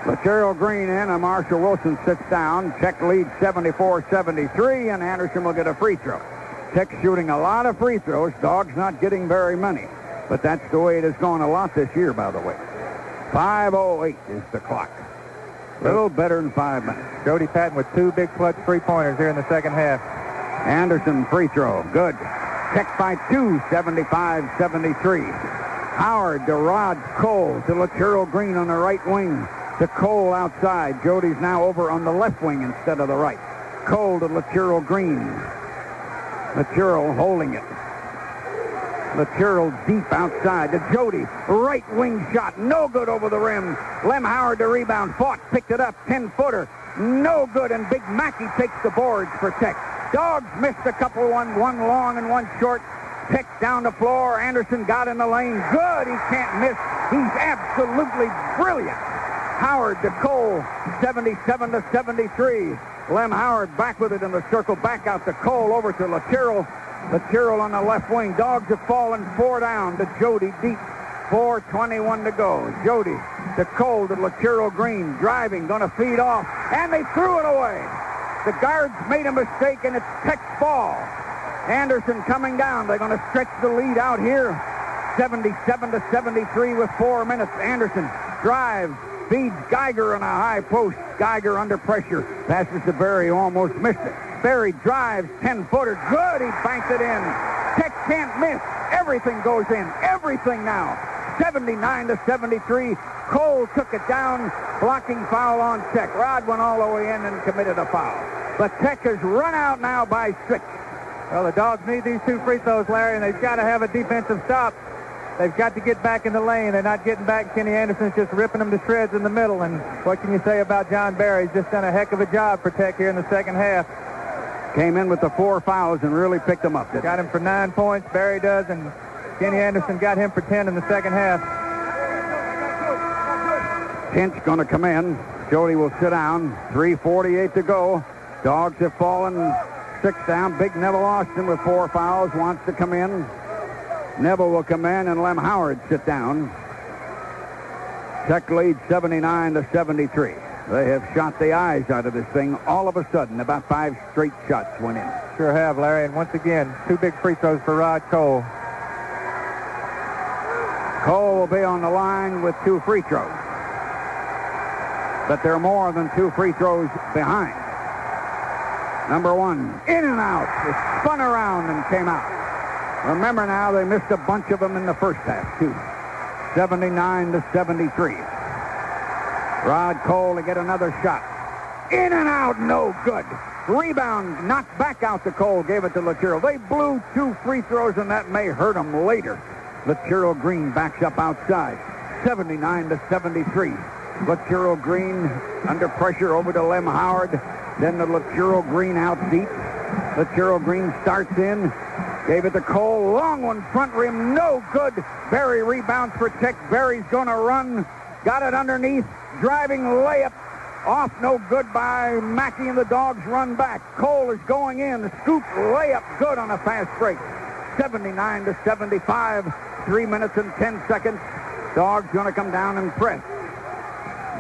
[SPEAKER 1] Lateral Green in, and Marshall Wilson sits down. Tech leads 74-73, and Anderson will get a free throw. Tech shooting a lot of free throws. Dogs not getting very many. But that's the way it has gone a lot this year, by the way. 5:08 is the clock. A little better than 5 minutes.
[SPEAKER 2] Jody Patton with 2 big clutch three-pointers here in the second half.
[SPEAKER 1] Anderson free throw. Good. Tech by 2, 75-73. Howard to Rod Cole to Lateral Green on the right wing. To Cole outside. Jody's now over on the left wing instead of the right. Cole to Lateral Green. Lateral holding it. Lateral deep outside to Jody. Right wing shot. No good over the rim. Lem Howard to rebound. Fought. Picked it up. 10-footer. No good. And Big Mackey takes the boards for Tech. Dogs missed a couple. One long and one short. Tech down the floor. Anderson got in the lane. Good. He can't miss. He's absolutely brilliant. Howard to Cole, 77-73. Lem Howard back with it in the circle, back out to Cole, over to Lateral. Lateral on the left wing. Dogs have fallen 4 down to Jody deep. 4:21 to go. Jody to Cole to Lateral Green, driving, going to feed off, and they threw it away. The guards made a mistake, and it's Tech's ball. Anderson coming down. They're going to stretch the lead out here. 77-73 with 4 minutes. Anderson drives. Feeds Geiger on a high post. Geiger under pressure. Passes to Berry, almost missed it. Berry drives, 10-footer. Good, he banked it in. Tech can't miss. Everything goes in. Everything now. 79-73. Cole took it down. Blocking foul on Tech. Rod went all the way in and committed a foul. But Tech has run out now by 6.
[SPEAKER 2] Well, the Dogs need these 2 free throws, Larry, and they've got to have a defensive stop. They've got to get back in the lane. They're not getting back. Kenny Anderson's just ripping them to shreds in the middle. And what can you say about John Berry? He's just done a heck of a job for Tech here in the second half.
[SPEAKER 1] Came in with the 4 fouls and really picked them up.
[SPEAKER 2] Got him for 9 points. Berry does, and Kenny Anderson got him for 10 in the second half.
[SPEAKER 1] Kent's going to come in. Jody will sit down. 3:48 to go. Dogs have fallen 6 down. Big Neville Austin with 4 fouls wants to come in. Neville will come in, and Lem Howard sit down. Tech leads 79-73. They have shot the eyes out of this thing all of a sudden. About 5 straight shots went in.
[SPEAKER 2] Sure have, Larry. And once again, 2 big free throws for Rod Cole.
[SPEAKER 1] Cole will be on the line with 2 free throws. But they're more than 2 free throws behind. Number 1, in and out. It spun around and came out. Remember now, they missed a bunch of them in the first half, too. 79-73. Rod Cole to get another shot. In and out, no good. Rebound, knocked back out to Cole, gave it to Lucero. They blew 2 free throws, and that may hurt them later. Lucero Green backs up outside, 79-73. Lucero Green under pressure over to Lem Howard. Then the Lucero Green out deep. Lucero Green starts in. Gave it to Cole. Long one, front rim, no good. Berry rebounds for Tech. Berry's going to run. Got it underneath. Driving layup. Off, no good by Mackey, and the Dogs run back. Cole is going in. The scoop layup good on a fast break. 79-75. 3 minutes and 10 seconds. Dogs going to come down and press.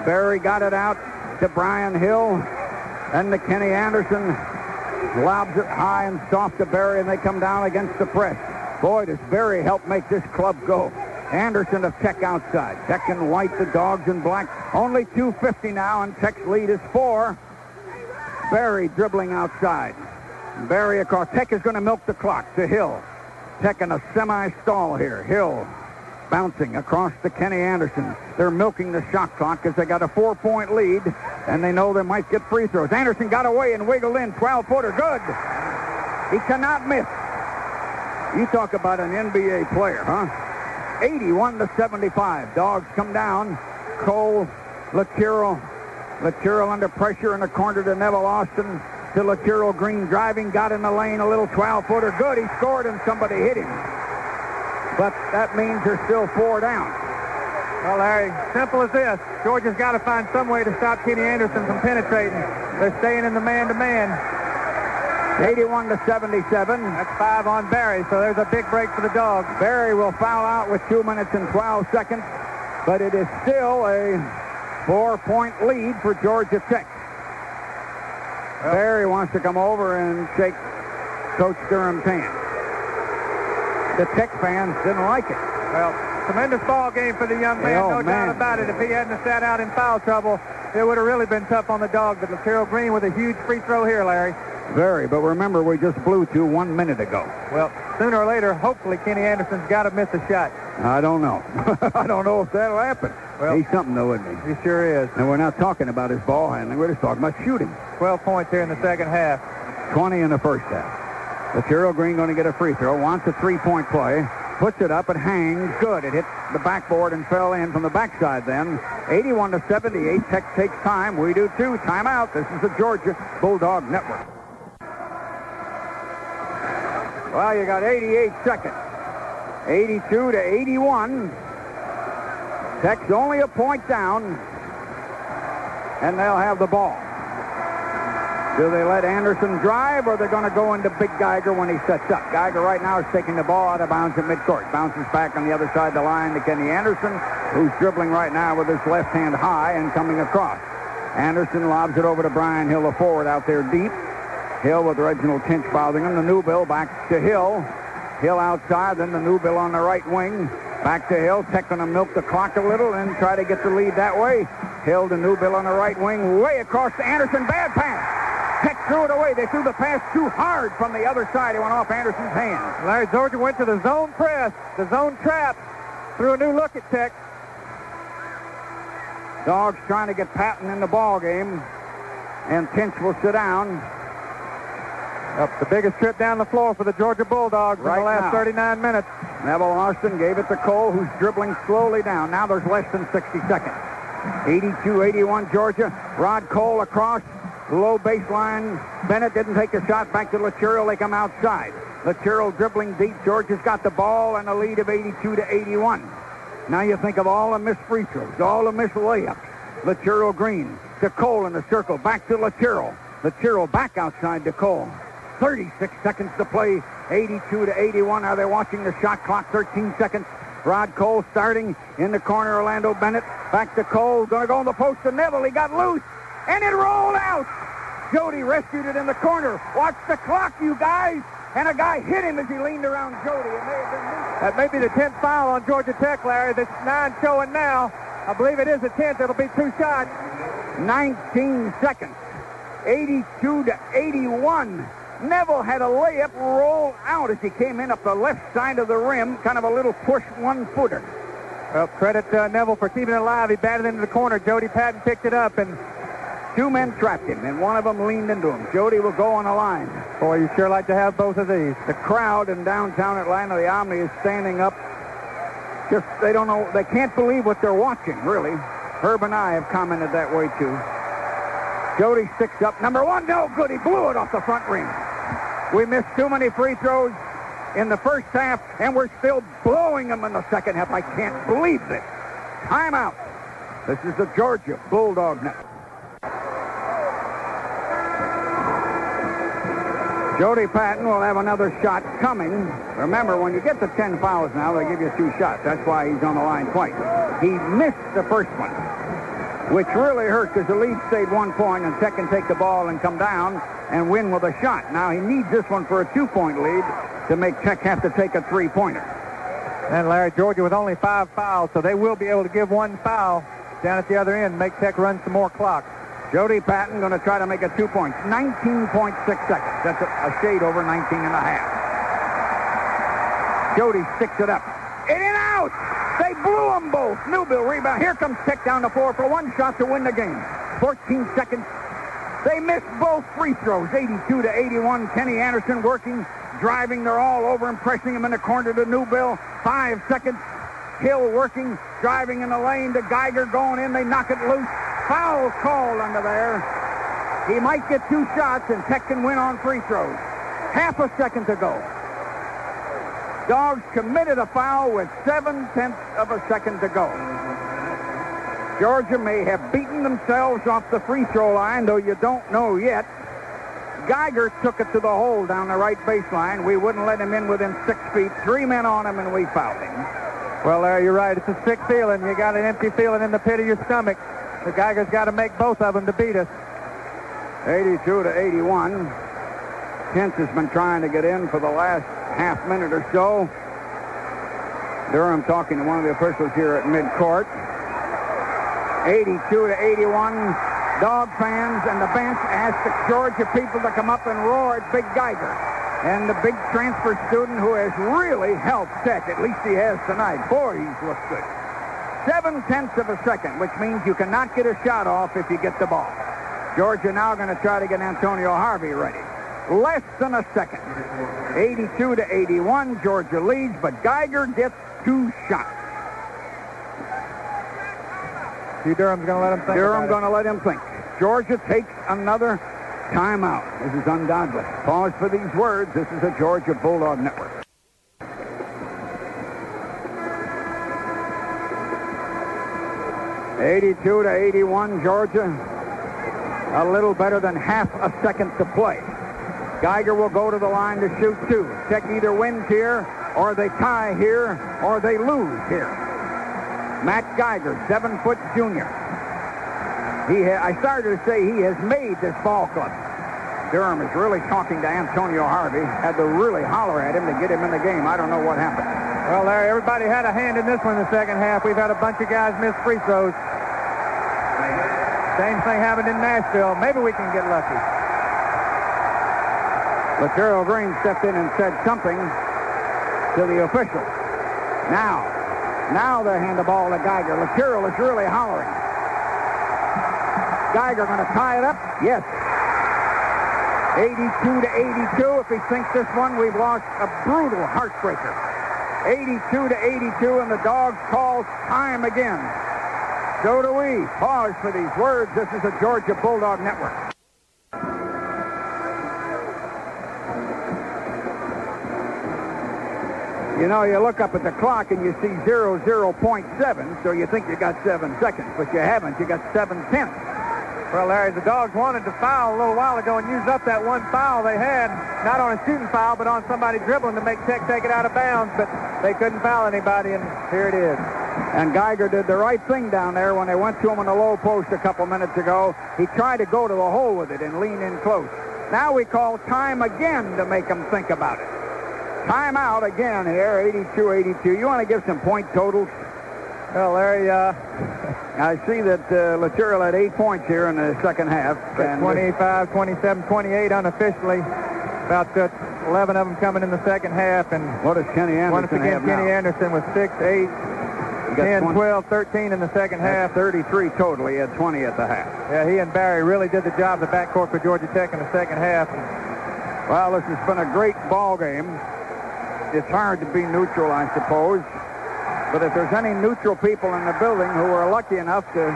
[SPEAKER 1] Berry got it out to Brian Hill. And to Kenny Anderson. Lobs it high and soft to Berry, and they come down against the press. Boy, does Berry help make this club go. Anderson of Tech outside. Tech in white, the Dogs in black. Only 2:50 now, and Tech's lead is 4. Berry dribbling outside. Berry across. Tech is going to milk the clock to Hill. Tech in a semi-stall here. Hill bouncing across to Kenny Anderson. They're milking the shot clock because they got a 4-point lead, and they know they might get free throws. Anderson got away and wiggled in. 12-footer. Good. He cannot miss. You talk about an NBA player, huh? 81-75. Dogs come down. Cole, Lucero under pressure in the corner to Neville Austin. To Lucero Green driving, got in the lane, a little 12-footer. Good. He scored and somebody hit him. But that means they're still 4 down.
[SPEAKER 2] Well, Larry, simple as this. Georgia's got to find some way to stop Kenny Anderson from penetrating. They're staying in the man-to-man.
[SPEAKER 1] 81-77.
[SPEAKER 2] That's 5 on Berry, so there's a big break for the Dogs.
[SPEAKER 1] Berry will foul out with 2 minutes and 12 seconds, but it is still a 4-point lead for Georgia Tech. Well, Berry wants to come over and shake Coach Durham's hand. The Tech fans didn't like it.
[SPEAKER 2] Well, tremendous ball game for the young man, no doubt about it. If he hadn't sat out in foul trouble, it would have really been tough on the Dog. But Lucero Green with a huge free throw here, Larry.
[SPEAKER 1] Very, but remember, we just blew 2 1 minute ago.
[SPEAKER 2] Well, sooner or later, hopefully Kenny Anderson's got to miss a shot.
[SPEAKER 1] I don't know. I don't know if that'll happen.
[SPEAKER 2] Well,
[SPEAKER 1] he's something, though, isn't he?
[SPEAKER 2] He sure is.
[SPEAKER 1] And we're not talking about his ball handling. We're just talking about shooting.
[SPEAKER 2] 12 points here in the second half.
[SPEAKER 1] 20 in the first half. Lucero Green going to get a free throw. Wants a 3-point play. Puts it up. It hangs. Good. It hit the backboard and fell in from the backside then. 81-78. Tech takes time. We do too. Timeout. This is the Georgia Bulldog Network. Well, you got 88 seconds. 82-81. Tech's only a point down. And they'll have the ball. Do they let Anderson drive, or are they going to go into Big Geiger when he sets up? Geiger right now is taking the ball out of bounds at midcourt. Bounces back on the other side of the line to Kenny Anderson, who's dribbling right now with his left hand high and coming across. Anderson lobs it over to Brian Hill, the forward out there deep. Hill with Reginald Tinch bothering him. The Newbill back to Hill. Hill outside, then the Newbill on the right wing. Back to Hill. Tech going to milk the clock a little and try to get the lead that way. Hill to Newbill on the right wing. Way across to Anderson. Bad pass. Tech threw it away. They threw the pass too hard from the other side. It went off Anderson's hands.
[SPEAKER 2] Larry, Georgia went to the zone press, the zone trap, threw a new look at Tech.
[SPEAKER 1] Dogs trying to get Patton in the ball game, and Tinch will sit down.
[SPEAKER 2] The biggest trip down the floor for the Georgia Bulldogs
[SPEAKER 1] right
[SPEAKER 2] in the last
[SPEAKER 1] now.
[SPEAKER 2] 39 minutes.
[SPEAKER 1] Neville Austin gave it to Cole, who's dribbling slowly down. Now there's less than 60 seconds. 82-81 Georgia. Rod Cole across. Low baseline. Bennett didn't take the shot. Back to Lucero. They come outside. Lucero dribbling deep. Georgia's got the ball and a lead of 82-81. Now you think of all the missed free throws, all the missed layups. Lucero Green to Cole in the circle. Back to Lucero. Lucero back outside to Cole. 36 seconds to play. 82-81. Now they're watching the shot clock. 13 seconds. Rod Cole starting in the corner. Orlando Bennett back to Cole. Going to go on the post to Neville. He got loose. And it rolled out. Jody rescued it in the corner. Watch the clock, you guys. And a guy hit him as he leaned around Jody. It may have been loose.
[SPEAKER 2] That may be the 10th foul on Georgia Tech, Larry. This 9 showing now. I believe it is the 10th. It'll be 2 shots.
[SPEAKER 1] 19 seconds. 82-81. Neville had a layup roll out as he came in up the left side of the rim. Kind of a little push 1-footer.
[SPEAKER 2] Well, credit Neville for keeping it alive. He batted into the corner. Jody Patton picked it up, and
[SPEAKER 1] Two men trapped him, and one of them leaned into him. Jody will go on the line.
[SPEAKER 2] Boy, you sure like to have both of these.
[SPEAKER 1] The crowd in downtown Atlanta, the Omni, is standing up. Just, they don't know, they can't believe what they're watching, really. Herb and I have commented that way, too. Jody sticks up. Number one, no good. He blew it off the front ring. We missed too many free throws in the first half, and we're still blowing them in the second half. I can't believe this. Timeout. This is the Georgia Bulldog Network. Jody Patton will have another shot coming. Remember, when you get to 10 fouls now, they give you 2 shots. That's why he's on the line twice. He missed the first one, which really hurt because the lead stayed 1 point, and Tech can take the ball and come down and win with a shot. Now he needs this one for a 2-point lead to make Tech have to take a 3-pointer.
[SPEAKER 2] And Larry, Georgia with only 5 fouls, so they will be able to give 1 foul down at the other end, make Tech run some more clock.
[SPEAKER 1] Jody Patton going to try to make it 2 points. 19.6 seconds. That's a shade over 19 and a half. Jody sticks it up. In and out! They blew them both. Newbill rebound. Here comes Tech down the floor for 1 shot to win the game. 14 seconds. They missed both free throws. 82-81. Kenny Anderson working, driving. They're all over him, pressing him in the corner to Newbill. 5 seconds. Hill working, driving in the lane to Geiger going in. They knock it loose. Foul called under there. He might get 2 shots, and Tech can win on free throws. Half a second to go. Dogs committed a foul with 0.7 of a second to go. Georgia may have beaten themselves off the free throw line, though you don't know yet. Geiger took it to the hole down the right baseline. We wouldn't let him in within 6 feet. 3 men on him, and we fouled him.
[SPEAKER 2] Well, Larry, you're right. It's a sick feeling. You got an empty feeling in the pit of your stomach. The Geiger's got to make both of them to beat us.
[SPEAKER 1] 82-81. Kent has been trying to get in for the last half minute or so. Durham talking to one of the officials here at midcourt. 82-81. Dog fans and the bench asked the Georgia people to come up and roar at Big Geiger. And the big transfer student who has really helped Tech, at least he has tonight. Boy, he's looked good. 0.7 of a second, which means you cannot get a shot off if you get the ball. Georgia now going to try to get Antonio Harvey ready. Less than a second. 82-81, Georgia leads, but Geiger gets 2 shots.
[SPEAKER 2] Durham's going to let him think.
[SPEAKER 1] Durham going to let him think. Georgia takes another timeout. This is ungodly. Pause for these words. This is a Georgia Bulldog Network. (82-81) Georgia. A little better than half a second to play. Geiger will go to the line to shoot 2. Tech either wins here, or they tie here, or they lose here. Matt Geiger, 7-foot junior. I started to say he has made this ball club. Durham is really talking to Antonio Harvey. Had to really holler at him to get him in the game. I don't know what happened.
[SPEAKER 2] Well, Larry, everybody had a hand in this one in the second half. We've had a bunch of guys miss free throws. Same thing happened in Nashville. Maybe we can get lucky.
[SPEAKER 1] Laterro Green stepped in and said something to the official. Now they hand the ball to Geiger. Laterro is really hollering. Geiger going to tie it up? Yes. 82-82. If he sinks this one, we've lost a brutal heartbreaker. 82-82, and the Dogs call time again. So do we. Pause for these words. This is the Georgia Bulldog Network. You know, you look up at the clock and you see 0.7, so you think you got 7 seconds, but you haven't. You got 7/10.
[SPEAKER 2] Well, Larry, the Dogs wanted to foul a little while ago and used up that 1 foul they had, not on a shooting foul, but on somebody dribbling to make Tech take it out of bounds, but they couldn't foul anybody, and here it is.
[SPEAKER 1] And Geiger did the right thing down there when they went to him in the low post a couple minutes ago. He tried to go to the hole with it and lean in close. Now we call time again to make him think about it. Timeout again here, 82-82. You want to give some point totals?
[SPEAKER 2] Well, Larry,
[SPEAKER 1] I see that Laterro had 8 points here in the second half.
[SPEAKER 2] 25, 27, 28 unofficially. About 11 of them coming in the second half. And
[SPEAKER 1] what does Kenny Anderson
[SPEAKER 2] once again,
[SPEAKER 1] have now?
[SPEAKER 2] Kenny Anderson with 6, 8, 10, 12, 13 in the second half.
[SPEAKER 1] 33 total. He had 20 at the half.
[SPEAKER 2] Yeah, he and Barry really did the job of the backcourt for Georgia Tech in the second half.
[SPEAKER 1] Well, this has been a great ball game. It's hard to be neutral, I suppose. But if there's any neutral people in the building who are lucky enough to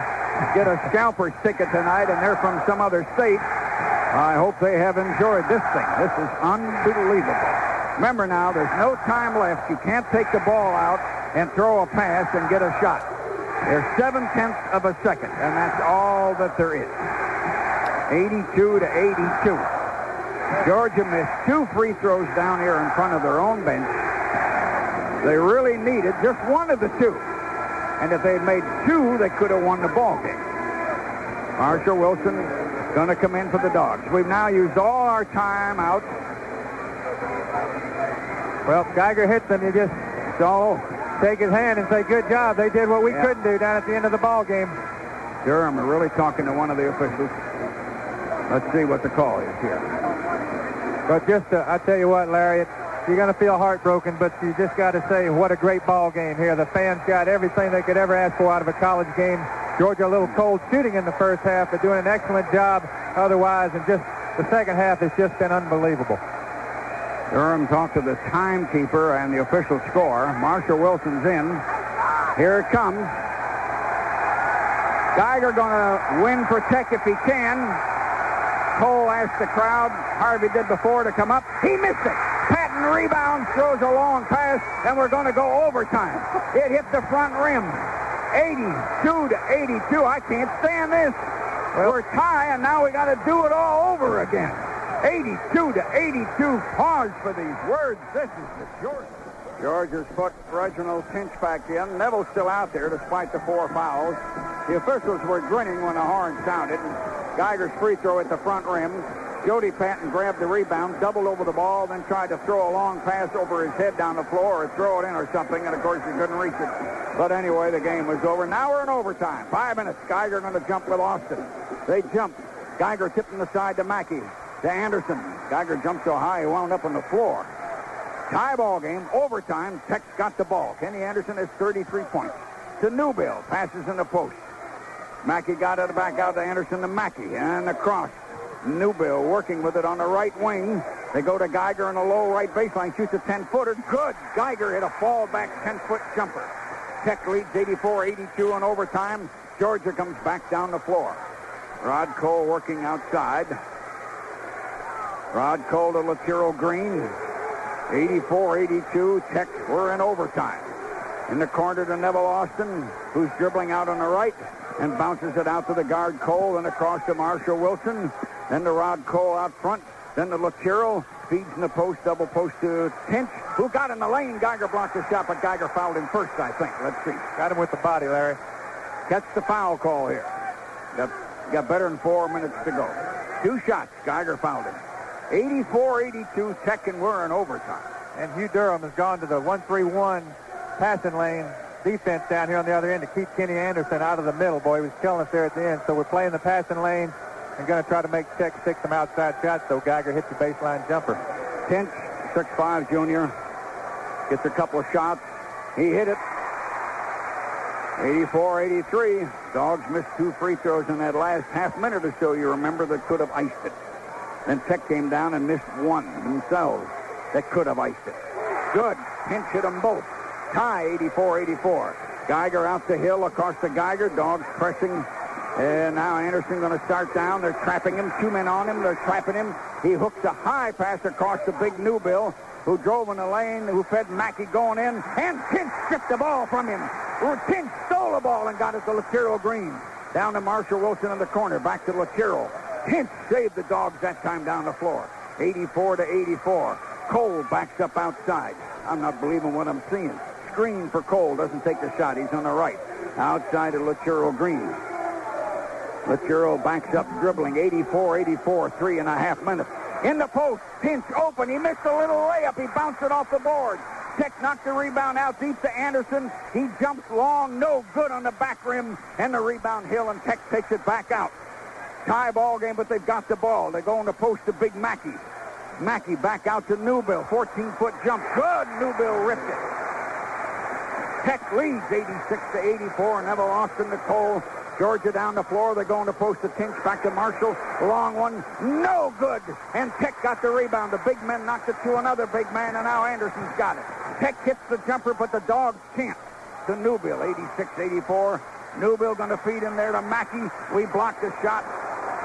[SPEAKER 1] get a scalper's ticket tonight and they're from some other state, I hope they have enjoyed this thing. This is unbelievable. Remember now, there's no time left. You can't take the ball out and throw a pass and get a shot. There's 7/10 of a second, and that's all that there is. 82-82. Georgia missed 2 free throws down here in front of their own bench. They really needed just one of the 2. And if they had made 2, they could have won the ball game. Marshall Wilson going to come in for the Dogs. We've now used all our time out.
[SPEAKER 2] Well, Geiger hits them. You just take his hand and say, good job. They did what we couldn't do down at the end of the ball game.
[SPEAKER 1] Durham are really talking to one of the officials. Let's see what the call is here.
[SPEAKER 2] But I tell you what, Larry, you're going to feel heartbroken, but you just got to say what a great ball game here. The fans got everything they could ever ask for out of a college game. Georgia a little cold shooting in the first half, but doing an excellent job otherwise, and just the second half has just been unbelievable.
[SPEAKER 1] Durham talked to the timekeeper and the official score. Marshall Wilson's in. Here it comes. Geiger going to win for Tech if he can. Cole asked the crowd, Harvey did before, to come up. He missed it. Patton rebounds, throws a long pass, and we're going to go overtime. It hit the front rim. 82-82. I can't stand this. Well, we're tied, and now we got to do it all over again. 82-82. Pause for these words. This is the Georgia. Georgia's put Reginald Tinch back in. Neville's still out there despite the 4 fouls. The officials were grinning when the horn sounded. Geiger's free throw at the front rim. Jody Patton grabbed the rebound, doubled over the ball, then tried to throw a long pass over his head down the floor or throw it in or something, and of course he couldn't reach it. But anyway, the game was over. Now we're in overtime. 5 minutes. Geiger going to jump with Austin. They jump. Geiger tipping the side to Mackey. To Anderson. Geiger jumped so high he wound up on the floor. Tie ball game, overtime. Tech's got the ball. Kenny Anderson has 33 points. To Newbill, passes in the post. Mackey got it back out to Anderson to Mackey, and across. Newbill working with it on the right wing. They go to Geiger on the low right baseline, shoots a 10-footer. Good. Geiger hit a fallback 10-foot jumper. Tech leads 84-82 in overtime. Georgia comes back down the floor. Rod Cole working outside. Rod Cole to Latiro Green. 84-82. Tech, we're in overtime. In the corner to Neville Austin, who's dribbling out on the right and bounces it out to the guard Cole and across to Marshall Wilson. Then to Rod Cole out front. Then to Latiro. Feeds in the post, double post to Tinch, who got in the lane. Geiger blocked the shot, but Geiger fouled him first, I think. Let's see.
[SPEAKER 2] Got him with the body, Larry.
[SPEAKER 1] Catch the foul call here. Got better than 4 minutes to go. 2 shots. Geiger fouled him. 84-82, Tech, and we're in overtime.
[SPEAKER 2] And Hugh Durham has gone to the 1-3-1 passing lane defense down here on the other end to keep Kenny Anderson out of the middle. Boy, he was killing us there at the end. So we're playing the passing lane and going to try to make Tech stick some outside shots, so Geiger hits the baseline jumper.
[SPEAKER 1] Tinch, 6'5", junior, gets a couple of shots. He hit it. 84-83. Dogs missed 2 free throws in that last half minute or so, you remember, that could have iced it. Then Tech came down and missed 1 themselves that could have iced it. Good. Tinch hit them both. Tie, 84-84. Geiger out the hill across to Geiger. Dogs pressing. And now Anderson going to start down. They're trapping him. 2 men on him. They're trapping him. He hooks a high pass across the big Newbill, who drove in the lane, who fed Mackey going in. And Tinch stripped the ball from him. Tinch stole the ball and got it to Latiro Green. Down to Marshall Wilson in the corner. Back to Latiro. Tinch saved the Dogs that time down the floor. 84-84. Cole backs up outside. I'm not believing what I'm seeing. Screen for Cole. Doesn't take the shot. He's on the right. Outside to Latiro Green. Latiro backs up dribbling. 84-84. 3.5 minutes. In the post. Tinch open. He missed a little layup. He bounced it off the board. Tech knocked the rebound out deep to Anderson. He jumps long. No good on the back rim. And the rebound Hill, and Tech takes it back out. Tie ball game, but they've got the ball. They go on the post to Big Mackey. Mackey back out to Newbill. 14-foot jump. Good. Newbill ripped it. Tech leads 86-84. Neville Austin to Cole. Georgia down the floor. They're going to post the Tinch. Back to Marshall. Long one. No good. And Tech got the rebound. The big men knocked it to another big man, and now Anderson's got it. Tech hits the jumper, but the Dogs can't. To Newbill, 86-84. Newbill going to feed him there to Mackey. We blocked the shot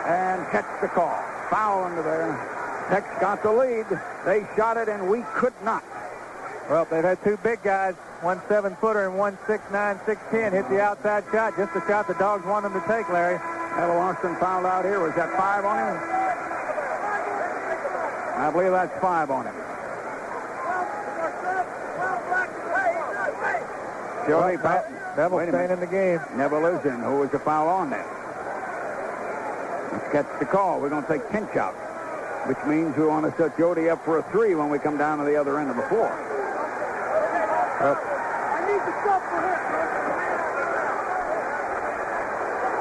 [SPEAKER 1] and catch the call. Foul under there. Tech's got the lead. They shot it, and we could not.
[SPEAKER 2] Well, they've had two big guys, one 7-footer and one 6'9", 6'10", hit the outside shot, just the shot the Dogs want them to take, Larry.
[SPEAKER 1] Neville Austin fouled out here. Was that 5 on him? I believe that's 5 on him. Jody Patton.
[SPEAKER 2] Neville staying in the game.
[SPEAKER 1] Neville is in. Who was the foul on that? Let's catch the call. We're going to take Tinch out, which means we want to set Jody up for a 3 when we come down to the other end of the floor.
[SPEAKER 5] I need the stuff for him.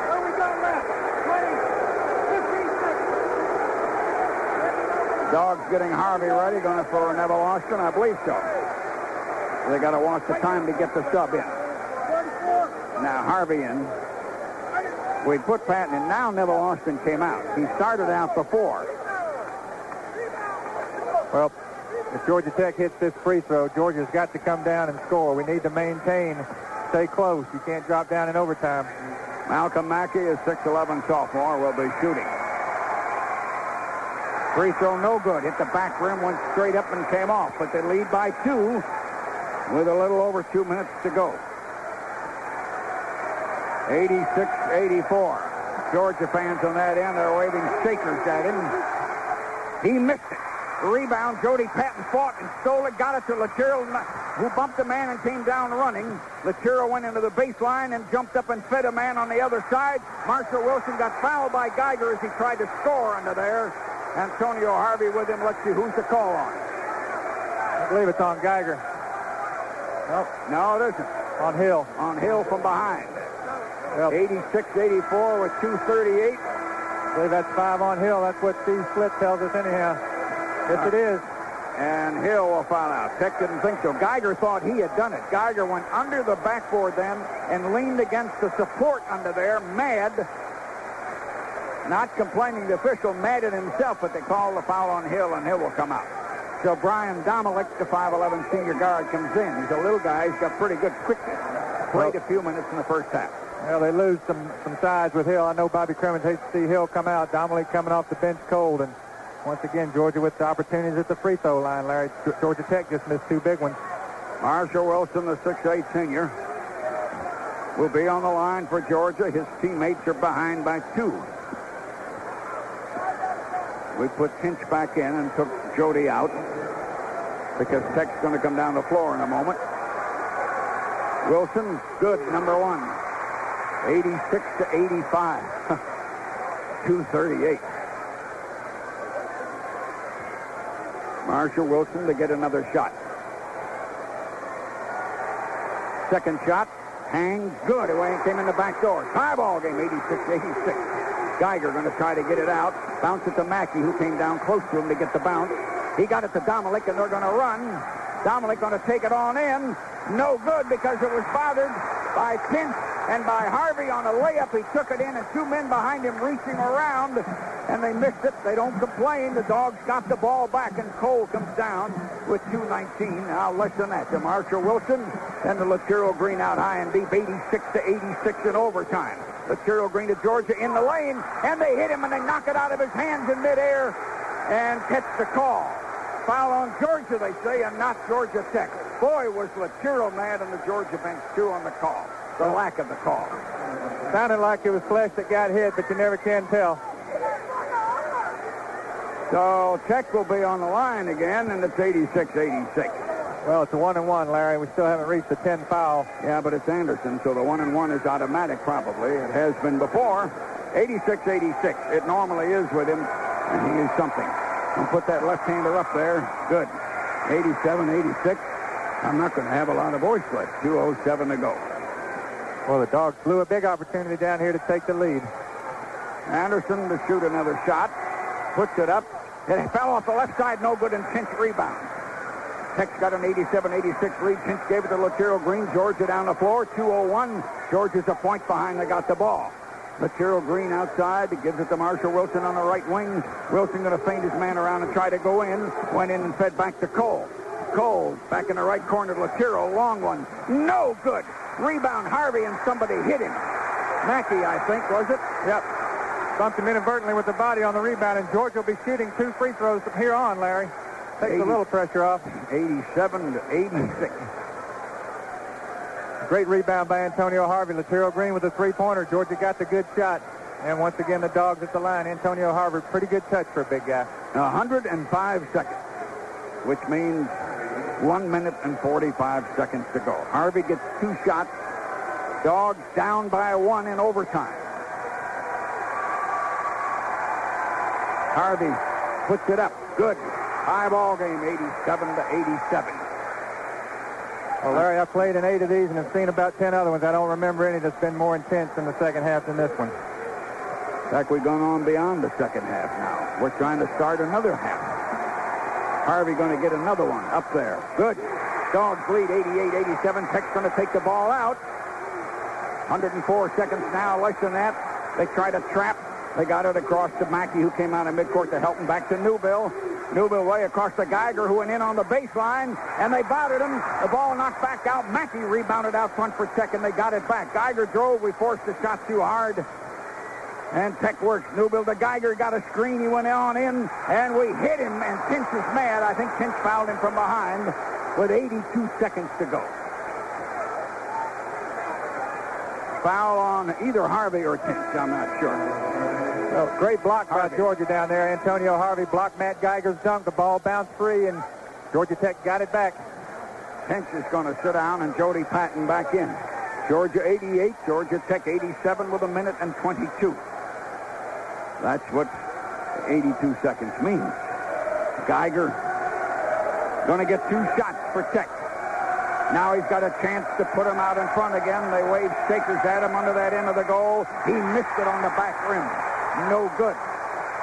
[SPEAKER 5] What we got left? 20, 15 seconds.
[SPEAKER 1] Dogs getting Harvey ready, going to throw Neville Austin. I believe so. They got to watch the time to get the sub in.
[SPEAKER 5] 34.
[SPEAKER 1] Now Harvey in. We put Patton in. Now Neville Austin came out. He started out before.
[SPEAKER 2] Well, if Georgia Tech hits this free throw, Georgia's got to come down and score. We need to maintain, stay close. You can't drop down in overtime.
[SPEAKER 1] Malcolm Mackey is 6'11" sophomore, will be shooting. Free throw no good. Hit the back rim, went straight up and came off. But they lead by 2 with a little over 2 minutes to go. 86-84. Georgia fans on that end are waving shakers at him. He missed it. Rebound, Jody Patton fought and stole it, got it to Lachero, who bumped a man and came down running. Lachero went into the baseline and jumped up and fed a man on the other side. Marshall Wilson got fouled by Geiger as he tried to score under there. Antonio Harvey with him. Let's see who's the call on.
[SPEAKER 2] I believe it's on Geiger.
[SPEAKER 1] Nope. No, it isn't.
[SPEAKER 2] On Hill.
[SPEAKER 1] On Hill from behind.
[SPEAKER 2] Yep.
[SPEAKER 1] 86-84 with 2:38.
[SPEAKER 2] I believe that's 5 on Hill. That's what Steve Split tells us anyhow. Yes, it is.
[SPEAKER 1] And Hill will foul out. Tech didn't think so. Geiger thought he had done it. Geiger went under the backboard then and leaned against the support under there, mad. Not complaining the official, mad at himself, but they call the foul on Hill, and Hill will come out. So Brian Domelick, the 5'11" senior guard, comes in. He's a little guy. He's got pretty good quickness. Played a few minutes in the first half.
[SPEAKER 2] Well, they lose some size with Hill. I know Bobby Crimmins hates to see Hill come out. Domelick coming off the bench cold, and once again, Georgia with the opportunities at the free throw line, Larry. Georgia Tech just missed 2 big ones. Marshall
[SPEAKER 1] Wilson, the 6'8" senior, will be on the line for Georgia. His teammates are behind by 2. We put Tinch back in and took Jody out because Tech's going to come down the floor in a moment. Wilson, good, number 1. 86-85. 2:38. Marshall Wilson to get another shot. Second shot, hangs good. Away came in the back door. Tie ball game, 86-86. Geiger going to try to get it out. Bounce it to Mackey, who came down close to him to get the bounce. He got it to Domelick, and they're going to run. Domelick going to take it on in. No good because it was bothered by Tinch and by Harvey on a layup. He took it in, and 2 men behind him reaching around, and they missed it. They don't complain. The Dogs got the ball back, and Cole comes down with 2:19. Now less than that to Marshall Wilson, and the Lachero Green out high and deep, 86-86 in overtime. Lachero Green to Georgia in the lane, and they hit him, and they knock it out of his hands in midair and catch the call. Foul on Georgia, they say, and not Georgia Tech. Boy, was Lachero mad on the Georgia bench, too, on the call. The lack of the call.
[SPEAKER 2] Sounded like it was Flesh that got hit, but you never can tell.
[SPEAKER 1] So Tech will be on the line again, and it's 86-86.
[SPEAKER 2] Well, it's a 1-and-1, Larry. We still haven't reached the 10 foul.
[SPEAKER 1] Yeah, but it's Anderson, so the 1-and-1 is automatic probably. It has been before. 86-86. It normally is with him, and he is something. And put that left-hander up there. Good. 87-86. I'm not going to have a lot of voice left. 2:07 to go.
[SPEAKER 2] Well, the Dogs blew a big opportunity down here to take the lead.
[SPEAKER 1] Anderson to shoot another shot. Puts it up. It fell off the left side. No good, and Tinch rebound. Tech's got an 87-86 lead. Pinch gave it to Lucero Green. Georgia down the floor. 2:01. Georgia's a point behind. They got the ball. Lucero Green outside. He gives it to Marshall Wilson on the right wing. Wilson going to feint his man around and try to go in. Went in and fed back to Cole. Cole back in the right corner to Lucero. Long one. No good. Rebound Harvey, and somebody hit him. Mackey, I think, was it?
[SPEAKER 2] Yep. Bumped him inadvertently with the body on the rebound, and Georgia will be shooting 2 free throws from here on, Larry. Takes a little pressure off.
[SPEAKER 1] 87-86.
[SPEAKER 2] Great rebound by Antonio Harvey. Lucero Green with a three-pointer. Georgia got the good shot. And once again, the Dogs at the line. Antonio Harvey, pretty good touch for a big guy.
[SPEAKER 1] 105 seconds, which means 1 minute and 45 seconds to go. Harvey gets 2 shots. Dogs down by 1 in overtime. Harvey puts it up. Good. High ball game, 87-87.
[SPEAKER 2] Well, Larry, I've played in 8 of these and have seen about 10 other ones. I don't remember any that's been more intense in the second half than this one.
[SPEAKER 1] In fact, we've gone on beyond the second half now. We're trying to start another half. Harvey going to get another one up there. Good. Dogs lead 88-87. Tech's going to take the ball out. 104 seconds now, less than that. They try to trap. They got it across to Mackey, who came out of midcourt to help him. Back to Newbill. Newbill way across to Geiger, who went in on the baseline, and they bouted him. The ball knocked back out. Mackey rebounded out front for Tech, and they got it back. Geiger drove. We forced the shot too hard. And Tech works. Newbill to Geiger, got a screen. He went on in, and we hit him, and Pinch is mad. I think Pinch fouled him from behind with 82 seconds to go. Foul on either Harvey or Pinch, I'm not sure.
[SPEAKER 2] Well, great block by Georgia down there. Antonio Harvey blocked Matt Geiger's dunk. The ball bounced free, and Georgia Tech got it back.
[SPEAKER 1] Pinch is going to sit down, and Jody Patton back in. Georgia 88, Georgia Tech 87 with 1 minute and 22. That's what 82 seconds means. Geiger going to get 2 shots for Tech. Now he's got a chance to put him out in front again. They wave shakers at him under that end of the goal. He missed it on the back rim. No good.